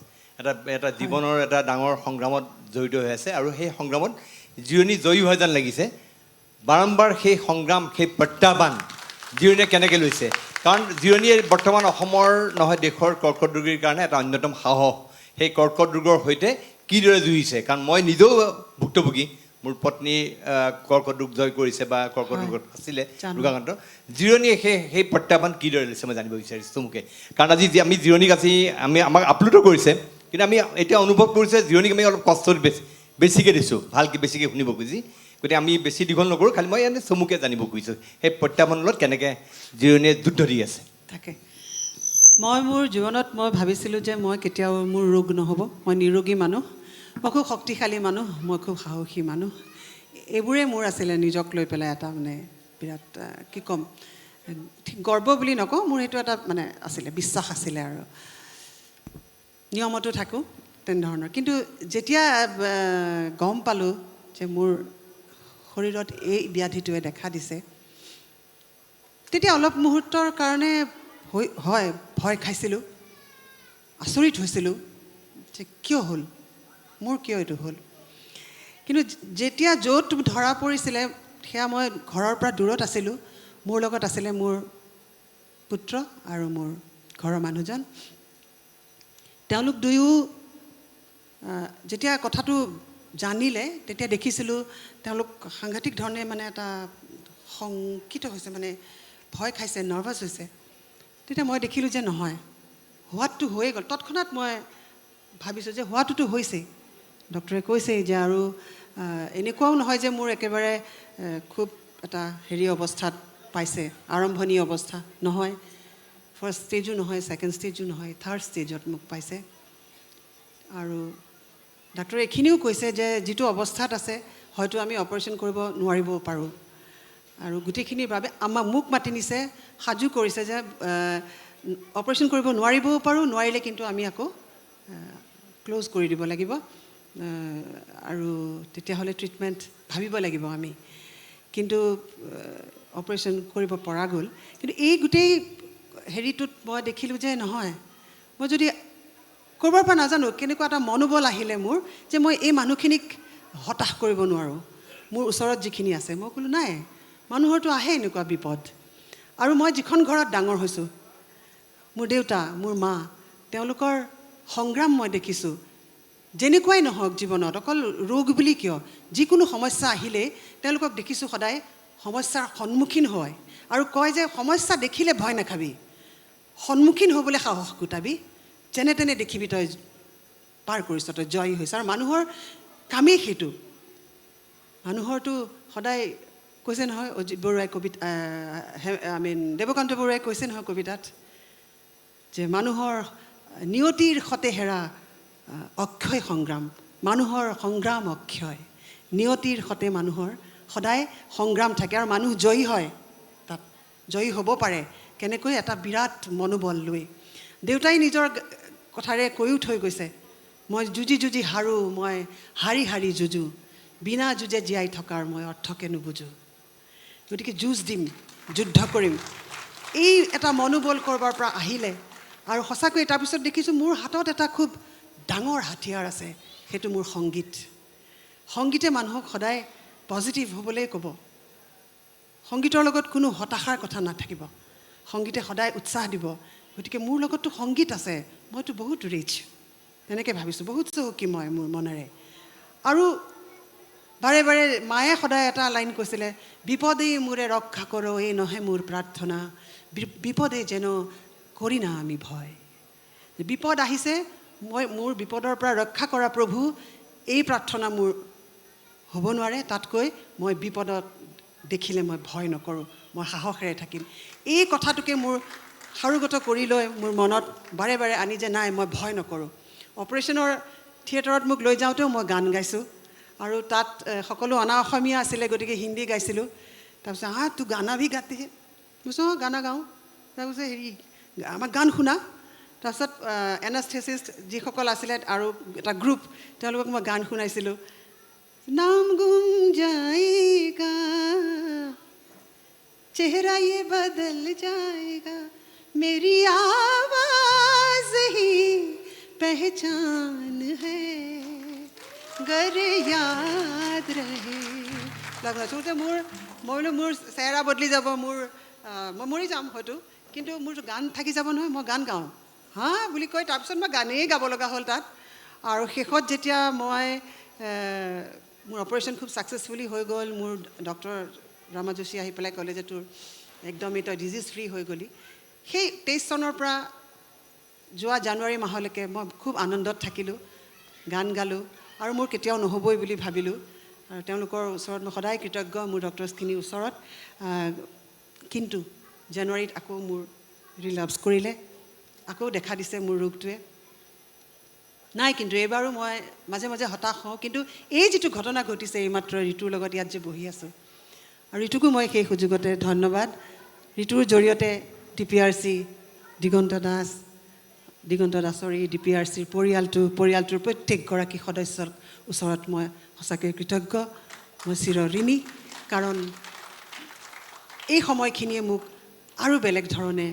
এটা জীৱনৰ এটা ডাঙৰ সংগ্ৰামত জড়িত হৈ আছে আৰু সেই সংগ্ৰামত জিৰণি জয়ী হোৱা যেন লাগিছে বাৰম্বাৰ সেই সংগ্ৰাম সেই প্ৰত্যাহ্বান জিৰণিয়ে কেনেকৈ লৈছে কাৰণ জিৰণিয়ে বৰ্তমান অসমৰ নহয় দেশৰ কৰ্কট ৰোগীৰ কাৰণে এটা অন্যতম সাহস সেই কৰ্কট ৰোগৰ সৈতে কিদৰে যুঁজিছে কাৰণ মই নিজেও ভুক্তভোগী মোৰ পত্নী কৰ্কট ৰোগ জয় কৰিছে বা কৰ্কট ৰোগত আছিলে ৰোগাক্ৰান্ত জিৰণিয়ে সেই প্ৰত্যাহ্বান কিদৰে লৈছে মই জানিব বিচাৰিছোঁ চমুকে কাৰণ আজি আমি জিৰণিক আজি আমাক আপ্লুত কৰিছে কিন্তু আমি এতিয়া অনুভৱ কৰিছে জিৰণিক আমি অলপ কষ্ট বেছিকৈ দিছোঁ ভালকৈ বেছিকৈ শুনিব খুজি গতিকে আমি বেছি দীঘল নকৰোঁ খালি মই এনেই চমুকে জানিব খুজিছোঁ সেই প্ৰত্যাহ্বানৰ লগত কেনেকৈ জিৰণিয়ে যুদ্ধ দি আছে তাকে মই মোৰ জীৱনত মই ভাবিছিলোঁ যে মই কেতিয়াও মোৰ ৰোগ নহ'ব মই নিৰোগী মানুহ মই খুব শক্তিশালী মানুহ মই খুব সাহসী মানুহ এইবোৰেই মোৰ আছিলে নিজক লৈ পেলাই এটা মানে বিৰাট কি ক'ম ঠিক গৰ্ব বুলি নকওঁ মোৰ সেইটো এটা মানে আছিলে বিশ্বাস আছিলে আৰু নিয়মতো থাকোঁ তেনেধৰণৰ কিন্তু যেতিয়া গম পালোঁ যে মোৰ শৰীৰত এই ব্যাধিটোৱে দেখা দিছে তেতিয়া অলপ মুহূৰ্তৰ কাৰণে হয় ভয় খাইছিলোঁ আচৰিত হৈছিলোঁ যে কিয় হ'ল মোৰ কিয় এইটো হ'ল কিন্তু যেতিয়া য'ত ধৰা পৰিছিলে সেয়া মই ঘৰৰ পৰা দূৰত আছিলোঁ মোৰ লগত আছিলে মোৰ পুত্ৰ আৰু মোৰ ঘৰৰ মানুহজন তেওঁলোক দুয়ো যেতিয়া কথাটো জানিলে তেতিয়া দেখিছিলোঁ তেওঁলোক সাংঘাতিক ধৰণে মানে এটা শংকিত হৈছে মানে ভয় খাইছে নাৰ্ভাছ হৈছে তেতিয়া মই দেখিলোঁ যে নহয় হোৱাটো হৈয়ে গ'ল তৎক্ষণাত মই ভাবিছোঁ যে হোৱাটোতো হৈছেই ডক্টৰে কৈছে যে আৰু এনেকুৱাও নহয় যে মোৰ একেবাৰে খুব এটা হেৰি অৱস্থাত পাইছে আৰম্ভণি অৱস্থা নহয় ফাৰ্ষ্ট ষ্টেজো নহয় ছেকেণ্ড ষ্টেজো নহয় থাৰ্ড ষ্টেজত মোক পাইছে আৰু ডাক্তৰে এইখিনিও কৈছে যে যিটো অৱস্থাত আছে হয়তো আমি অপাৰেশ্যন কৰিব নোৱাৰিব পাৰোঁ আৰু গোটেইখিনিৰ বাবে মোক মাতি নিছে সাজু কৰিছে যে অপাৰেশ্যন কৰিব নোৱাৰিবও পাৰোঁ নোৱাৰিলে কিন্তু আমি আকৌ ক্ল'জ কৰি দিব লাগিব আৰু তেতিয়াহ'লে ট্ৰিটমেণ্ট ভাবিব লাগিব আমি কিন্তু অপাৰেশ্যন কৰিব পৰা গ'ল কিন্তু এই গোটেই হেৰিটোত মই দেখিলোঁ যে নহয় মই যদি ক'ৰবাৰ পৰা নাজানো কেনেকুৱা এটা মনোবল আহিলে মোৰ যে মই এই মানুহখিনিক হতাশ কৰিব নোৱাৰোঁ মোৰ ওচৰত যিখিনি আছে মই ক'লোঁ নাই মানুহৰতো আহে এনেকুৱা বিপদ আৰু মই যিখন ঘৰত ডাঙৰ হৈছোঁ মোৰ দেউতা মোৰ মা তেওঁলোকৰ সংগ্ৰাম মই দেখিছোঁ যেনেকুৱাই নহওক জীৱনত অকল ৰোগ বুলি কিয় যিকোনো সমস্যা আহিলেই তেওঁলোকক দেখিছোঁ সদায় সমস্যাৰ সন্মুখীন হয় আৰু কয় যে সমস্যা দেখিলে ভয় নাখাবি সন্মুখীন হ'বলৈ সাহস গোটাবি যেনে তেনে দেখিবি তই পাৰ কৰিছ তই জয়ী হৈছ আৰু মানুহৰ কামেই সেইটো মানুহৰতো সদায় কৈছে নহয় অজিত বৰুৱাই কবিতা দেৱকান্ত বৰুৱাই কৈছে নহয় কবিতাত যে মানুহৰ নিয়তিৰ সতে হেৰা অক্ষয় সংগ্ৰাম মানুহৰ সংগ্ৰাম অক্ষয় নিয়তিৰ সতে মানুহৰ সদায় সংগ্ৰাম থাকে আৰু মানুহ জয়ী হয় তাত জয়ী হ'ব পাৰে কেনেকৈ এটা বিৰাট মনোবল লৈ দেউতাই নিজৰ কথাৰে কৈও থৈ গৈছে, মই যুঁজি যুঁজি হাৰোঁ, মই হাৰি হাৰি যুঁজো, বিনা যুঁজে জীয়াই থকাৰ মই অৰ্থকে নুবুজো। গতিকে যুঁজ দিম, যুদ্ধ কৰিম, এই এটা মনোবল কৰবাৰ পৰা আহিলে। আৰু সঁচাকৈ তাৰপিছত দেখিছোঁ মোৰ হাতত এটা খুব ডাঙৰ হাথিয়াৰ আছে, সেইটো মোৰ সংগীত। সংগীতে মানুহক সদায় পজিটিভ হ'বলৈ ক'ব। সংগীতৰ লগত কোনো হতাশাৰ কথা নাথাকিব, সংগীতে সদায় উৎসাহ দিব। গতিকে মোৰ লগততো সংগীত আছে, মইতো বহুত ৰিচ, তেনেকৈ ভাবিছোঁ, বহুত চহকী মই মোৰ মনেৰে। আৰু বাৰে বাৰে মায়ে সদায় এটা লাইন কৈছিলে, বিপদেই মোৰে ৰক্ষা কৰ, এই নহয় মোৰ প্ৰাৰ্থনা, বিপদে যেন কৰি না আমি ভয়। বিপদ আহিছে, মোৰ বিপদৰ পৰা ৰক্ষা কৰা প্ৰভু, এই প্ৰাৰ্থনা মোৰ হ'ব নোৱাৰে। তাতকৈ মই বিপদত দেখিলে মই ভয় নকৰোঁ, মই সাহসেৰে থাকিম। এই কথাটোকে মোৰ সাৰোগত কৰি লৈ মোৰ মনত বাৰে বাৰে আনি যে নাই, মই ভয় নকৰোঁ। অপাৰেশ্যনৰ থিয়েটাৰত মোক লৈ যাওঁতেও মই গান গাইছোঁ, আৰু তাত সকলো অনা অসমীয়া আছিলে, গতিকে হিন্দী গাইছিলোঁ। তাৰপিছত তোৰ গানা ভি গাতে হে, কৈছোঁ গানা গাওঁ। তাৰপিছত হেৰি আমাক গান শুনা। তাৰপিছত এনাস্থেচিষ্ট যিসকল আছিলে আৰু এটা গ্ৰুপ, তেওঁলোকক মই গান শুনাইছিলোঁ। নাম গুম যায়েগা, চেহৰা ये बदल जाएगा, मेरी आवाज़ ही पहचान है, गर याद रहे। আচলতে মই বোলো মোৰ চেহেৰা বদলি যাব, মই মৰি যাম হয়তো, কিন্তু মোৰ গান থাকি যাব নহয়, মই গান গাওঁ হা বুলি কৈ তাৰপিছত মই গানেই গাব লগা হ'ল তাত। আৰু শেষত যেতিয়া মই মোৰ অপাৰেশ্যন খুব ছাকচেছফুলি হৈ গ'ল, মোৰ ডক্টৰ ৰামা যোশী আহি পেলাই ক'লে যে তোৰ একদমেই তই ডিজিজ ফ্ৰী হৈ গ'লি। সেই 23 চনৰ পৰা যোৱা জানুৱাৰী মাহলৈকে মই খুব আনন্দত থাকিলোঁ, গান গালোঁ, আৰু মোৰ কেতিয়াও নহ'বই বুলি ভাবিলোঁ। আৰু তেওঁলোকৰ ওচৰত মই সদায় কৃতজ্ঞ, মোৰ ডক্টৰছখিনিৰ ওচৰত। কিন্তু জানুৱাৰীত আকৌ মোৰ ৰিলাপ্স কৰিলে, আকৌ দেখা দিছে মোৰ ৰোগটোৱে। নাই, কিন্তু এইবাৰো মই মাজে মাজে হতাশ হওঁ। কিন্তু এই যিটো ঘটনা ঘটিছে এইমাত্ৰ ঋতুৰ লগত ইয়াত যে বহি আছোঁ, আৰু ঋতুকো মই সেই সুযোগতে ধন্যবাদ। ঋতুৰ জৰিয়তে DPRC দিগন্ত দাসৰ এই DPRCৰ পৰিয়ালটোৰ প্ৰত্যেকগৰাকী সদস্যৰ ওচৰত মই সঁচাকৈ কৃতজ্ঞ, মই চিৰঋণী। কাৰণ এই সময়খিনিয়ে মোক আৰু বেলেগ ধৰণে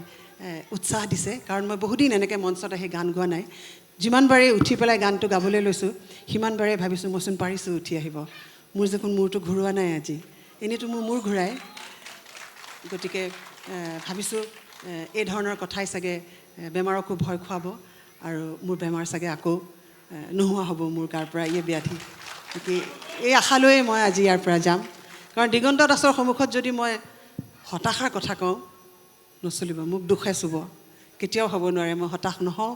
উৎসাহ দিছে। কাৰণ মই বহুদিন এনেকৈ মঞ্চত আহি গান গোৱা নাই। যিমানবাৰেই উঠি পেলাই গানটো গাবলৈ লৈছোঁ, সিমানবাৰেই ভাবিছোঁ মইচোন পাৰিছোঁ উঠি আহিব, মোৰ দেখোন মূৰটো ঘূৰোৱা নাই আজি, এনেইতো মোৰ মূৰ ঘূৰাই। গতিকে ভাবিছোঁ এই ধৰণৰ কথাই চাগে বেমাৰকো ভয় খুৱাব, আৰু মোৰ বেমাৰ চাগে আকৌ নোহোৱা হ'ব মোৰ গাৰ পৰা এই ব্যাধি। গতিকে এই আশা লৈয়ে মই আজি ইয়াৰ পৰা যাম। কাৰণ দিগন্ত দাসৰ সন্মুখত যদি মই হতাশাৰ কথা কওঁ, নচলিব, মোক দুখে চুব, কেতিয়াও হ'ব নোৱাৰে। মই হতাশ নহওঁ,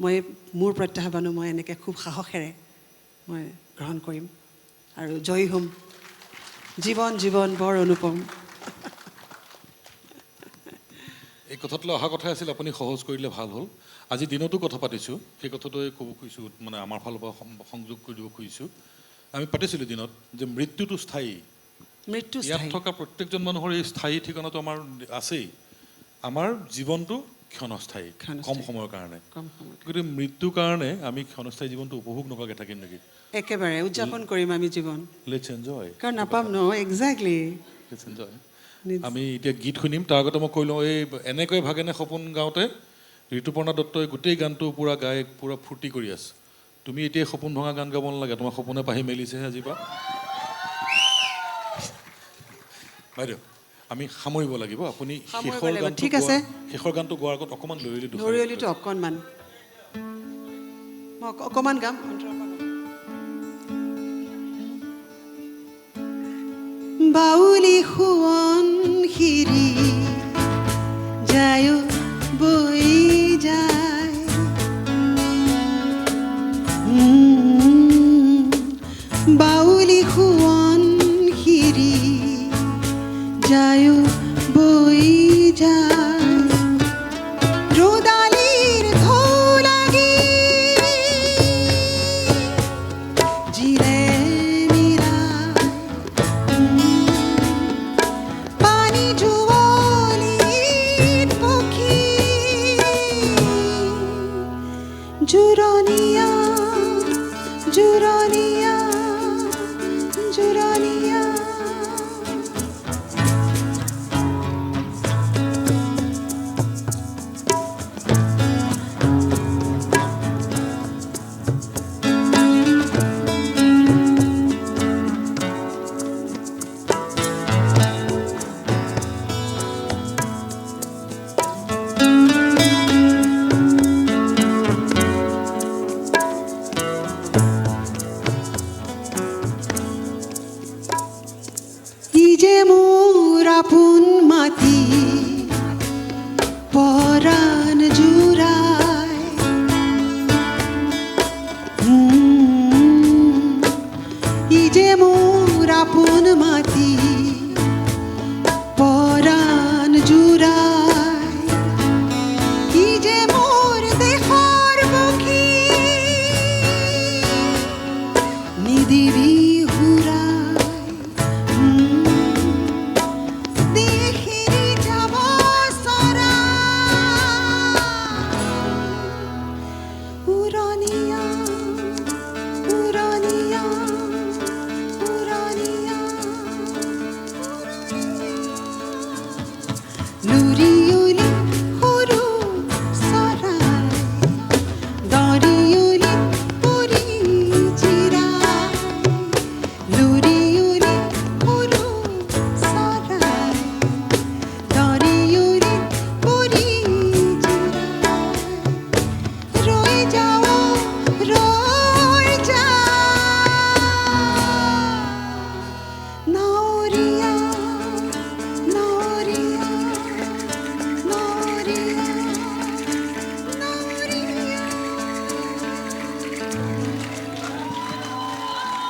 মই মোৰ প্ৰত্যাহ্বানো মই এনেকৈ খুব সাহসেৰে মই গ্ৰহণ কৰিম আৰু জয়ী হ'ম। জীৱন বৰ অনুপম। এই কথাটোলৈ অহা কথাই আছিল, আপুনি সহজ কৰিলে ভাল হ'ল। আজি দিনতো কথা পাতিছোঁ, সেই কথাটোৱে ক'ব খুজিছোঁ, মানে আমাৰ ফালৰ পৰা সংযোগ কৰি দিব খুজিছোঁ। আমি পাতিছিলোঁ দিনত যে মৃত্যুটো স্থায়ী, ইয়াত থকা প্ৰত্যেকজন মানুহৰ এই স্থায়ী ঠিকনাটো আমাৰ আছেই। আমাৰ জীৱনটো ক্ষণস্থায়ী, কম সময়ৰ কাৰণে। গতিকে মৃত্যুৰ কাৰণে আমি ক্ষণস্থায়ী জীৱনটো উপভোগ নকৰাকৈ থাকিম নেকি? একেবাৰে উদযাপন কৰিম আমি জীৱন, লেটছ এনজয়। কাৰণ নাপাম ন, এক্সেক্টলি। Let's enjoy. আমি এতিয়া গীত শুনিম, তাৰ আগতে মই কৈ লওঁ, এই এনেকৈ ভাগেনে সপোন গাওঁতে ঋতুপৰ্ণা দত্তই গোটেই গানটো পূৰা গাই পূৰা ফূৰ্তি কৰি আছে। তুমি এতিয়া সপোন ভঙা গান গাব নালাগে, তোমাৰ সপোনে পাহি মেলিছেহে আজিৰ পৰা। বাইদেউ আমি সামৰিব লাগিব, আপুনি শেষৰ গানটো গোৱাৰ আগত অকণমান লৰিয়লিটো অকণমান মই অকণমান গাম। বাউলি সোৱন শিৰি যায় বৈ যায়, বাউলি সোৱন শিৰি যায় বৈ যায়, ৰ'দালিৰ ঢৌ লাগি জিৰে মিৰাই, পানী জুৱলিত জুৰণীয়া জুৰণীয়া জুৰণীয়া যে মোৰ আপোন মাটি পৰাণ জুৰাই ই যে মোৰ আপোন মাটি পৰাণ জুৰাই ই যে মোৰ দেশৰ পক্ষী নিদিবি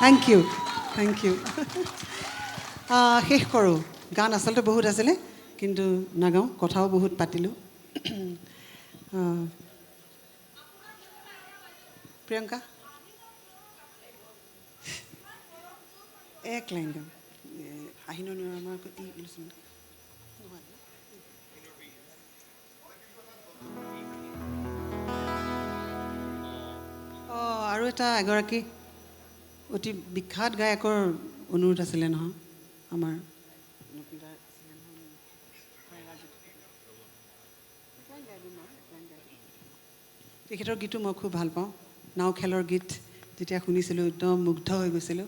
থেংক ইউ থেংক ইউ শেষ কৰোঁ গান আচলতে বহুত আছিলে কিন্তু নাগাওঁ কথাও বহুত পাতিলোঁ প্ৰিয়ংকা এক লাইন গাম আহিন আমাৰ আৰু এটা এগৰাকী অতি বিখ্যাত গায়কৰ অনুৰোধ আছিলে নহয় আমাৰ তেখেতৰ গীতো মই খুব ভাল পাওঁ নাও খেলৰ গীত যেতিয়া শুনিছিলোঁ একদম মুগ্ধ হৈ গৈছিলোঁ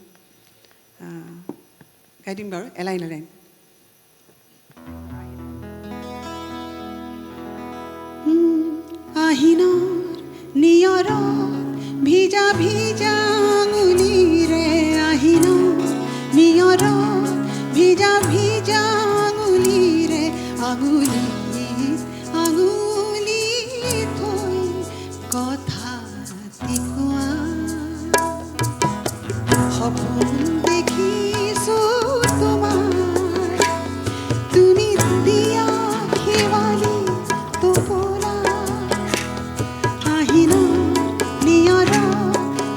গাই দিম বাৰু এলাইন এলাইন আহিনৰ নিয়ৰ ভিজা ভিজা আঙুলিৰে আহিনৰ নিয়ৰ ভিজা ভিজা আঙুলিৰে আঙুলি আঙুলি থৈ কথা কোৱা সপোন দেখিছোঁ তোমাৰ তুমি দিয়া শেৱালি টোপোলা আহিনৰ নিয়ৰ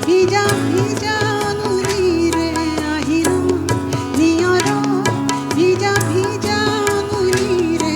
ভিজা ভিজা আঙুলিৰে আহিনৰ নিয়ৰ ভিজা ভিজা আঙুলিৰে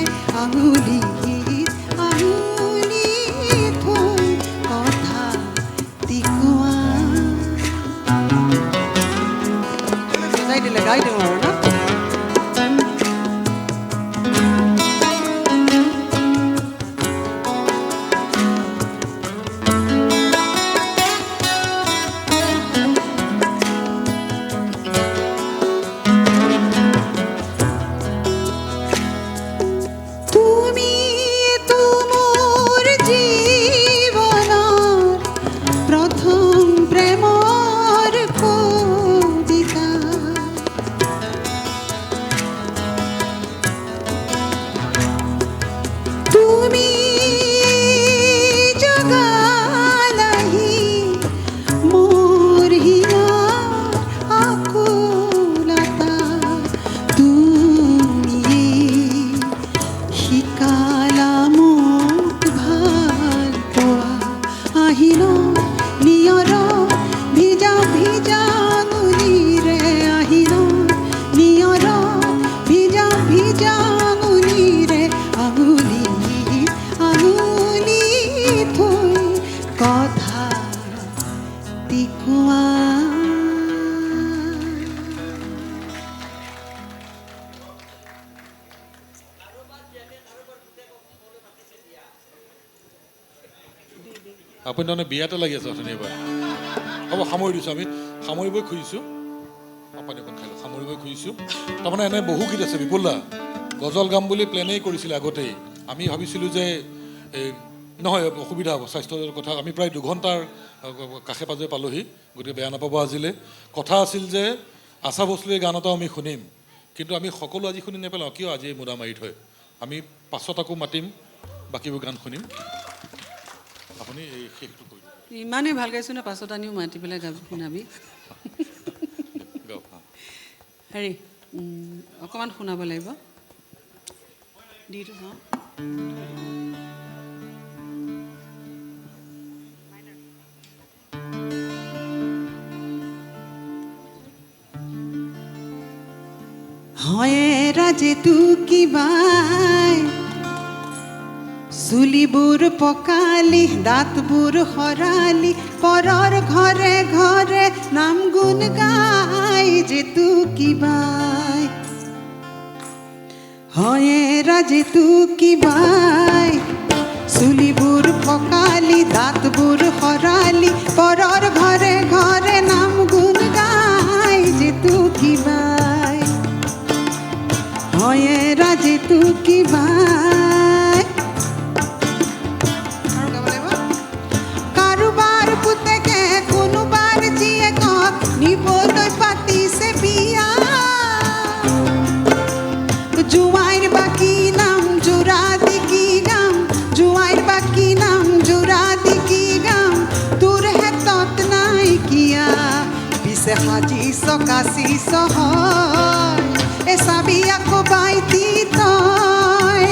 আপুনি তাৰমানে বিয়াতে লাগি আছে অথনি এবাৰ হ'ব সামৰি দিছোঁ আমি সামৰিবই খুজিছোঁ পানী অকণ খাই লওঁ সামৰিবই খুজিছোঁ তাৰমানে এনে বহু গীত আছে বিপুল দা গজল গাম বুলি প্লেনেই কৰিছিলে আগতেই আমি ভাবিছিলোঁ যে এই নহয় অসুবিধা হ'ব স্বাস্থ্যৰ কথা আমি প্ৰায় 2 ঘণ্টাৰ কাষে পাজে পালোহি গতিকে বেয়া নাপাব আজিলৈ কথা আছিল যে আশা ভোছলেৰ গান এটাও আমি শুনিম কিন্তু আমি সকলো আজি শুনি নেপেলাওঁ কিয় আজি মুদা মাৰি থয় আমি পাছত আকৌ মাতিম বাকীবোৰ গান শুনিম আপুনি এই শেষটো কৰি দিয়ক ইমানেই ভাল গাইছোঁ নে পাছত আনিও মাতি পেলাই শুনাবি গাওক হেৰি অকণমান শুনাব লাগিব দিটো চাওঁ হয় ৰাজে তু কিবাই চুলিবোৰ পকালি দাঁতবোৰ সৰালি পৰৰ ঘৰে ঘৰে নাম গুণ গাই যে তু কিবাই হয় ৰাজে তু কিবাই চুলিবোৰ পকালি দাঁতবোৰ সৰালি পৰৰ ঘৰে ঘৰে নাম গুণ গাই যে তু কিবাই হয় ৰাজে তু কিবাই কাৰোবাৰ পুতেকে কোনোবাৰ জীয়েকক নিবলৈ পাতিছে বিয়া জোঁৱাইৰ বাকী নাম জোৰা দি কি গাম জোঁৱাইৰ বাকী নাম জোৰা দি কি গাম তোৰ হেতত নাইকিয়া পিছে সাজিছ কাচিছ হয় এ চাবি আকৌ বাইতি তই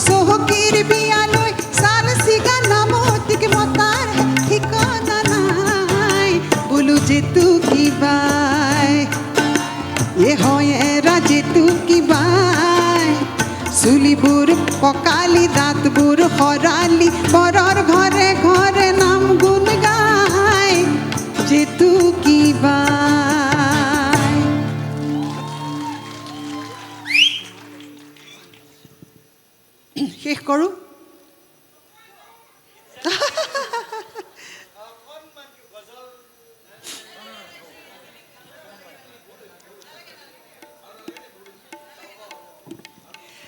চহকীৰ বিয়ালৈ চাল চিগা নামতিক মতাৰ ঠিকনা নাই বোলো যে তু কিবাই এ হয় ৰাজে তু কিবাই চুলিবোৰ পকালি দাঁতবোৰ সৰালি পৰৰ ঘৰে ঘৰে নাম গুণ গাই যে তু কিবাই শেষ কৰোঁ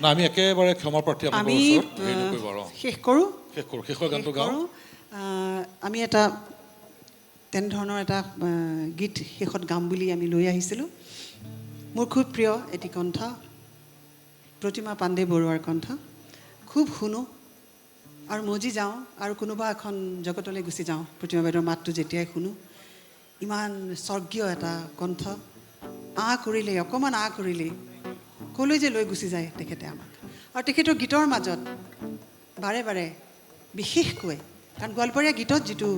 না আমি একেবাৰে ক্ষমা প্ৰাৰ্থী আমি আপোনালোকৰ ওচৰত হেৰি নকৰিব আৰু শেষ কৰোঁ শেষ কৰোঁ শেষৰ গানটো গাওঁ আমি এটা তেনেধৰণৰ এটা গীত শেষত গাম বুলি আমি লৈ আহিছিলোঁ মোৰ খুব প্ৰিয় এটি কণ্ঠ প্ৰতিমা পাণ্ডে বৰুৱাৰ কণ্ঠ খুব শুনো আৰু মজি যাওঁ আৰু কোনোবা এখন জগতলৈ গুচি যাওঁ প্ৰতিমা বাইদেউৰ মাতটো যেতিয়াই শুনো ইমান স্বৰ্গীয় এটা কণ্ঠ কৰিলেই অকণমান কৰিলেই ক'লৈ যে লৈ গুচি যায় তেখেতে আমাক আৰু তেখেতৰ গীতৰ মাজত বাৰে বাৰে বিশেষকৈ কাৰণ গোৱালপৰীয়া গীতত যিটো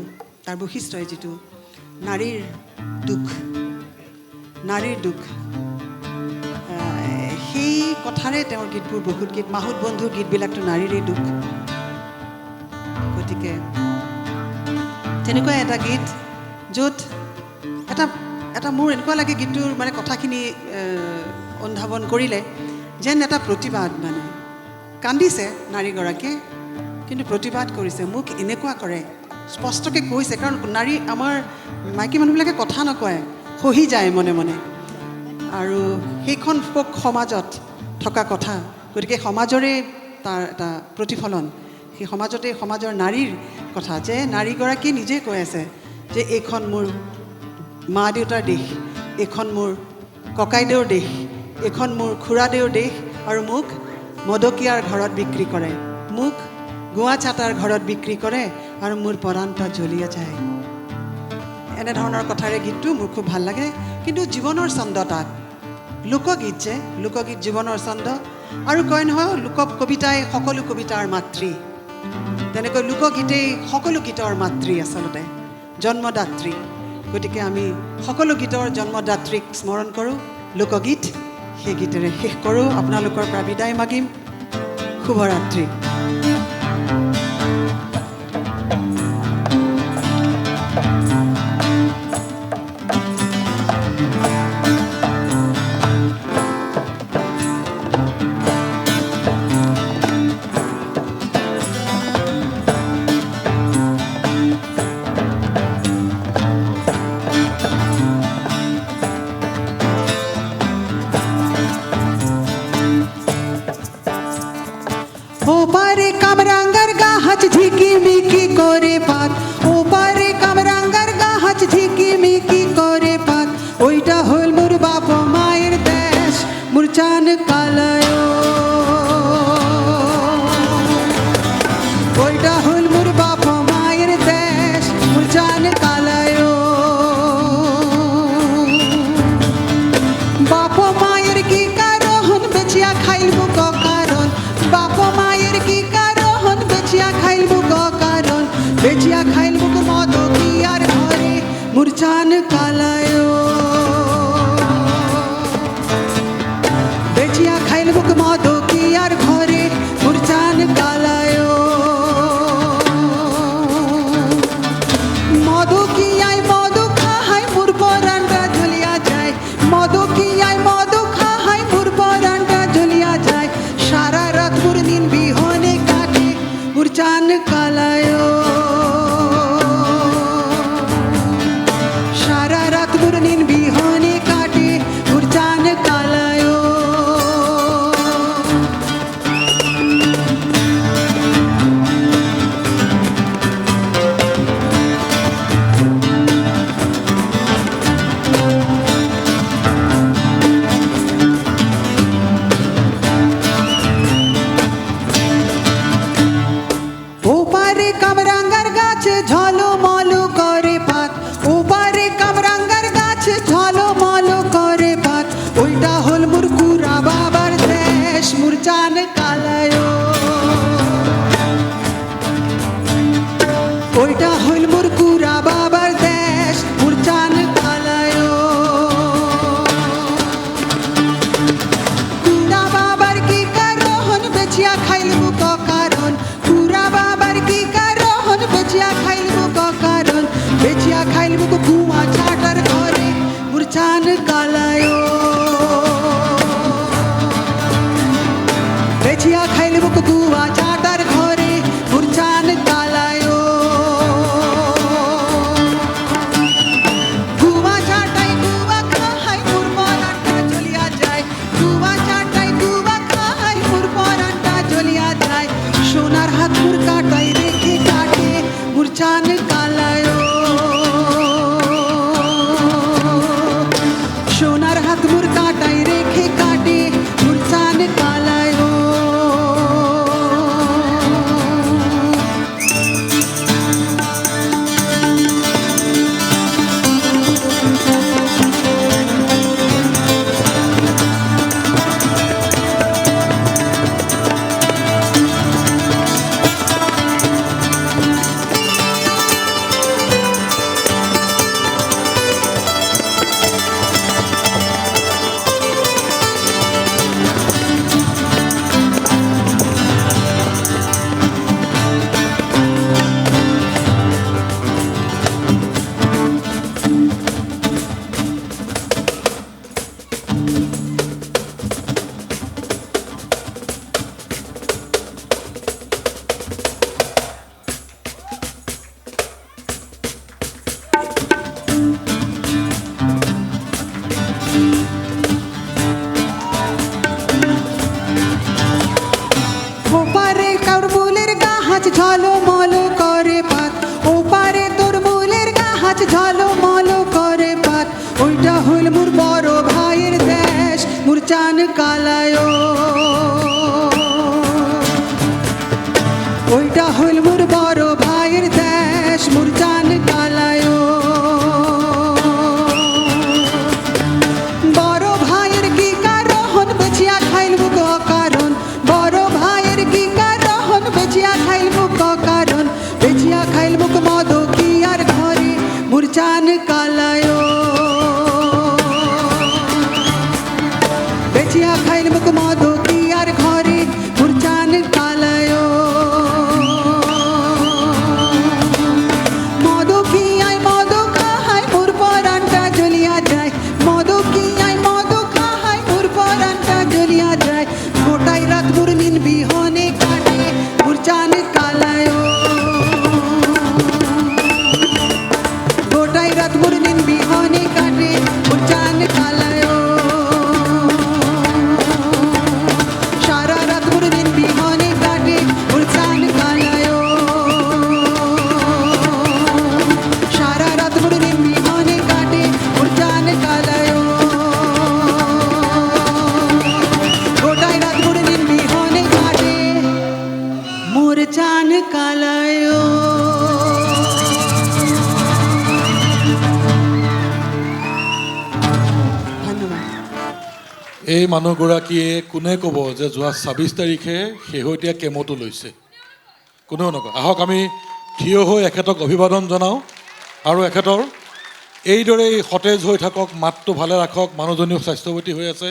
তাৰ বৈশিষ্ট্যই যিটো নাৰীৰ দুখ সেই কথাৰে তেওঁৰ গীতবোৰ বহুত গীত মাহুত বন্ধুৰ গীতবিলাকতো নাৰীৰে দুখ গতিকে তেনেকুৱা এটা গীত য'ত এটা মোৰ এনেকুৱা লাগে গীতটোৰ মানে কথাখিনি অনুধাৱন কৰিলে যেন এটা প্ৰতিবাদ মানে কান্দিছে নাৰীগৰাকীয়ে কিন্তু প্ৰতিবাদ কৰিছে মোক এনেকুৱা কৰে স্পষ্টকৈ কৈছে কাৰণ নাৰী আমাৰ মাইকী মানুহবিলাকে কথা নকয় সহি যায় মনে মনে আৰু সেইখন folk সমাজত থকা কথা গতিকে সমাজৰে তাৰ এটা প্ৰতিফলন সেই সমাজতে সমাজৰ নাৰীৰ কথা যে নাৰীগৰাকীয়ে নিজে কৈ আছে যে এইখন মোৰ মা দেউতাৰ দেশ এইখন মোৰ ককাইদেউৰ দেশ এইখন মোৰ খুৰাদেউৰ দেশ আৰু মোক মদকীয়াৰ ঘৰত বিক্ৰী কৰে মোক গোৱা চাটাৰ ঘৰত বিক্ৰী কৰে আৰু মোৰ পৰাণটা জ্বলিয়া যায় এনেধৰণৰ কথাৰে গীতটো মোৰ খুব ভাল লাগে কিন্তু জীৱনৰ ছন্দ তাত লোকগীত যে লোকগীত জীৱনৰ ছন্দ আৰু কয় নহয় লোক কবিতাই সকলো কবিতাৰ মাতৃ তেনেকৈ লোকগীতেই সকলো গীতৰ মাতৃ আচলতে জন্মদাত্ৰী গতিকে আমি সকলো গীতৰ জন্মদাত্ৰীক স্মৰণ কৰোঁ লোকগীত সেই গীতেৰে শেষ কৰোঁ আপোনালোকৰ পৰা বিদায় মাগিম শুভৰাত্ৰি বেচিয়া খাইল মুখ মদ কি আর ঘরে মুরচান কালায় বেচিয়া খাইল মুখ মদ কি আর ঘরে মুরচান কালায় মদ কি আয় মদ খাহাই মুর পরানটা ঝুলিয়া যায় মদ কি আয় মদ খাহাই মুর পরানটা ঝুলিয়া যায় সারা রাত মুর দিন বিহনে কাটে মুরচান কালায় সারা রাত মুর দিন বিহনে কাটে মুরচান কালায় ওপারে কামরাঙ্গার গাছে ঝলমল করে পাত ওপারে কামরাঙ্গার গাছে ঝলমল করে পাত ওইটা হল মুরকুরা বাবার দেশ মুরচান কালায় ওইটা হল মুরকুরা বাবার দেশ মুরচান কালায় কুড়া বাবার কি কারণ বেচিয়া খাইল মুখ কারণ কুড়া বাবার কি কারণ বেচিয়া খাইল মুখ কারণ বেচিয়া খাইল মুখ কুয়া ছাটার ঘরে মুরচান কালায় বেচিয়া খাইল মুখ কুয়া ছাটার ঘরে মুরচান কালায় কুয়া ছাটাই কুয়া খাহাই মুর পরানটা জ্বলিয়া যায় কুয়া ছাটাই কুয়া খাহাই মুর পরানটা জ্বলিয়া যায় সোনার হাত মুর কাটাই রেখে কাটে মুরচান কালায় সোনার হাত মুর কাটাই রেখে কাটে মুরচান কালায় ওপারে কাউরমুলের গাছ ঝলমল করে পাত ওপারে তোর মুলের গাছ ঝলমল করে পাত ওইটা হল মুর বড় ভাইয়ের দেশ মুরচান কালায় ওইটা হল মুর বড় ভাইয়ের দেশ মুরচান কালায় বড় ভাইয়ের কি কারণ বেচিয়া খাইল মুখ কারণ বড় ভাইয়ের কি কারণ বেচিয়া খাইল মুখ কারণ বেচিয়া খাইল মুখ মদ কি আর ঘরে মুরচান কালায় বেচিয়া খাইল মুখ মদ কি আর ঘরে মুরচান কালায় মদ কি আয় মদ খাহাই মুর পরানটা জ্বলিয়া যায় মদ কি আয় মদ খাহাই মুর পরানটা জ্বলিয়া যায় গোটাই রাত মুর নিন বিহনে কাটে মুরচান কালায় গোটাই রাত মুর নিন বিহনে কাটে মুরচান কালায় সারা রাত মুর নিন বিহনে কাটে মুরচান কালায় সারা রাত মুর নিন বিহনে কাটে মুরচান কালায় গোটাই রাত মুর নিন বিহনে কাটে মুরচান কালায় ধন্যবাদ এই মানুহগৰাকীয়ে কোনে ক'ব যে যোৱা ২৬ তাৰিখে শেহতীয়া কেমোটো লৈছে? কোনেও নকয়। আহক আমি থিয় হৈ এখেতক অভিবাদন জনাওঁ আৰু এখেতৰ এইদৰেই সতেজ হৈ থাকক, মাতটো ভালে ৰাখক, মানুহজনীও স্বাস্থ্যৱতী হৈ আছে,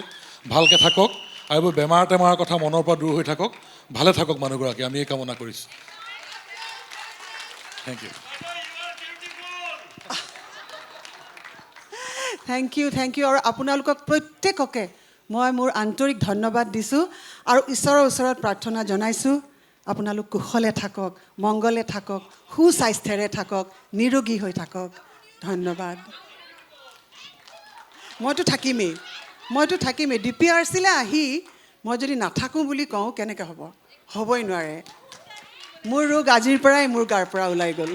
ভালকৈ থাকক আৰু এইবোৰ বেমাৰ টেমাৰৰ কথা মনৰ পৰা দূৰ হৈ থাকক, ভালে থাকক মানুহগৰাকী, আমি এই কামনা কৰিছোঁ। Thank you. Thank you. আৰু আপোনালোকক প্ৰত্যেককে মই মোৰ আন্তৰিক ধন্যবাদ দিছোঁ আৰু ঈশ্বৰৰ ওচৰত প্ৰাৰ্থনা জনাইছোঁ, আপোনালোক কুশলে থাকক, মংগলে থাকক, সুস্বাস্থ্যেৰে থাকক, নিৰোগী হৈ থাকক। ধন্যবাদ। মইতো থাকিমেই। DPRCলৈ আহি মই যদি নাথাকোঁ বুলি কওঁ কেনেকৈ হ'ব? হ'বই নোৱাৰে। মোৰ ৰোগ আজিৰ পৰাই মোৰ গাৰ পৰা ওলাই গ'ল।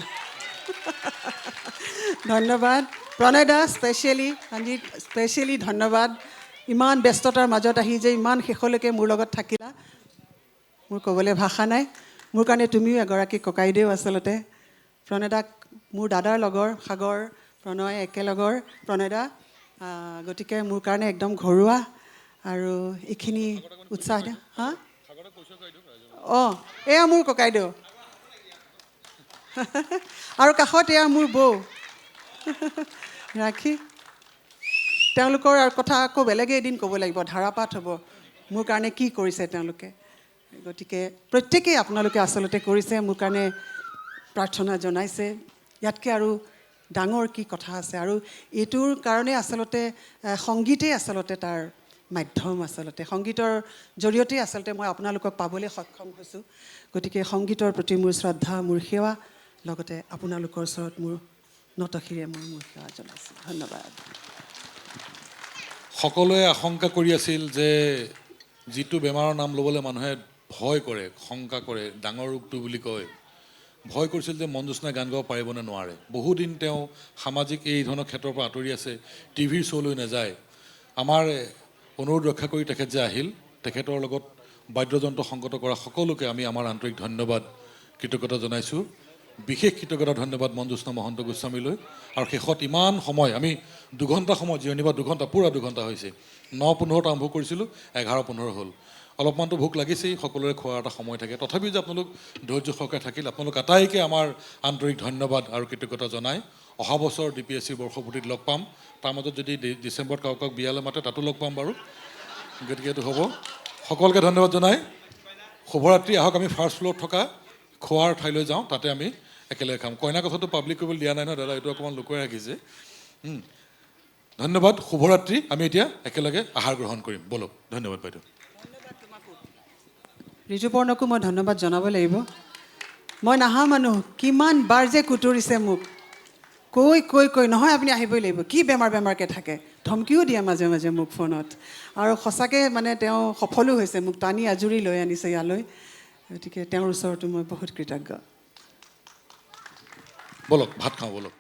ধন্যবাদ। প্ৰণয় দা স্পেচিয়েলি ধন্যবাদ। ইমান ব্যস্ততাৰ মাজত আহি যে ইমান শেষলৈকে মোৰ লগত থাকিলা, মোৰ ক'বলৈ ভাষা নাই। মোৰ কাৰণে তুমিও এগৰাকী ককাইদেউ আচলতে। প্ৰণয় দাক মোৰ দাদাৰ লগৰ, সাগৰ প্ৰণয় একেলগৰ। প্ৰণয় দা গতিকে মোৰ কাৰণে একদম ঘৰুৱা আৰু এইখিনি উৎসাহ দিয়া। হা? অঁ, এয়া মোৰ ককাইদেউ। আৰু কাষত এয়া মোৰ বৌ ৰাখি। তেওঁলোকৰ কথা আকৌ বেলেগে এদিন ক'ব লাগিব, ধাৰাপাত হ'ব মোৰ কাৰণে কি কৰিছে তেওঁলোকে। গতিকে প্ৰত্যেকেই আপোনালোকে আচলতে কৰিছে, মোৰ কাৰণে প্ৰাৰ্থনা জনাইছে। ইয়াতকৈ আৰু ডাঙৰ কি কথা আছে? আৰু এইটোৰ কাৰণে আচলতে সংগীতেই আচলতে তাৰ মাধ্যম। আচলতে সংগীতৰ জৰিয়তেই আচলতে মই আপোনালোকক পাবলৈ সক্ষম হৈছোঁ। গতিকে সংগীতৰ প্ৰতি মোৰ শ্ৰদ্ধা, মোৰ সেৱা, লগতে আপোনালোকৰ ওচৰত মোৰ নতশিৰে মই মোৰ সেৱা জনাইছোঁ। ধন্যবাদ। সকলোৱে আশংকা কৰি আছিল যে যিটো বেমাৰৰ নাম ল'বলৈ মানুহে ভয় কৰে, শংকা কৰে, ডাঙৰ ৰোগটো বুলি কয়, ভয় কৰিছিল যে মনজ্যোৎস্নাই গান গাব পাৰিব নে নোৱাৰে। বহুদিন তেওঁ সামাজিক এই ধৰণৰ ক্ষেত্ৰৰ পৰা আঁতৰি আছে, টিভিৰ শ্ব'লৈ নাযায়। আমাৰ অনুৰোধ ৰক্ষা কৰি তেখেত যে আহিল, তেখেতৰ লগত বাদ্যযন্ত্ৰ সংগত কৰা সকলোকে আমি আমাৰ আন্তৰিক ধন্যবাদ, কৃতজ্ঞতা জনাইছোঁ। বিশেষ কৃতজ্ঞতা ধন্যবাদ মনজ্যোৎস্না মহন্ত গোস্বামীলৈ। আৰু শেষত ইমান সময়, আমি 2 ঘণ্টা সময় জিৰণি বা 2 ঘণ্টা, পূৰা 2 ঘণ্টা হৈছে। 9:15 আৰম্ভ কৰিছিলোঁ, 11:15 হ'ল। অলপমানতো ভোক লাগিছেই, সকলোৰে খোৱাৰ এটা সময় থাকে। তথাপিও যে আপোনালোক ধৈৰ্য সহকাৰে থাকিল, আপোনালোক আটাইকে আমাৰ আন্তৰিক ধন্যবাদ আৰু কৃতজ্ঞতা জনাই অহা বছৰ DPSC বৰ্ষপূৰ্তিত লগ পাম। তাৰ মাজত যদি ডিচেম্বৰত কাৰোবাক বিয়ালৈ মাতে তাতো লগ পাম বাৰু। গতিকে এইটো হ'ব। সকলোকে ধন্যবাদ জনাই শুভৰাত্ৰি। আহক আমি ফাৰ্ষ্ট ফ্ল'ৰত থকা খোৱাৰ ঠাইলৈ যাওঁ, তাতে আমি একেলগে খাম। কইনা কথাটো পাব্লিক কৰিবলৈ দিয়া নাই নহয় দাদা, এইটো অকণমান লুকুৱাই ৰাখিছে। ধন্যবাদ, শুভৰাত্ৰি। আমি এতিয়া একেলগে আহাৰ গ্ৰহণ কৰিম, বলক। ধন্যবাদ বাইদেউ। ঋতুপৰ্ণকো মই ধন্যবাদ জনাব লাগিব। মই নাহা মানুহ কিমান বাৰ যে কুটুৰিছে মোক, কৈ নহয় আপুনি আহিবই লাগিব, কি বেমাৰকৈ থাকে, ধমকিও দিয়ে মাজে মাজে মোক ফোনত। আৰু সঁচাকৈ মানে তেওঁ সফলো হৈছে, মোক টানি আজুৰি লৈ আনিছে ইয়ালৈ। গতিকে তেওঁৰ ওচৰতো মই বহুত কৃতজ্ঞ। বলক ভাত খাওঁ, বলক।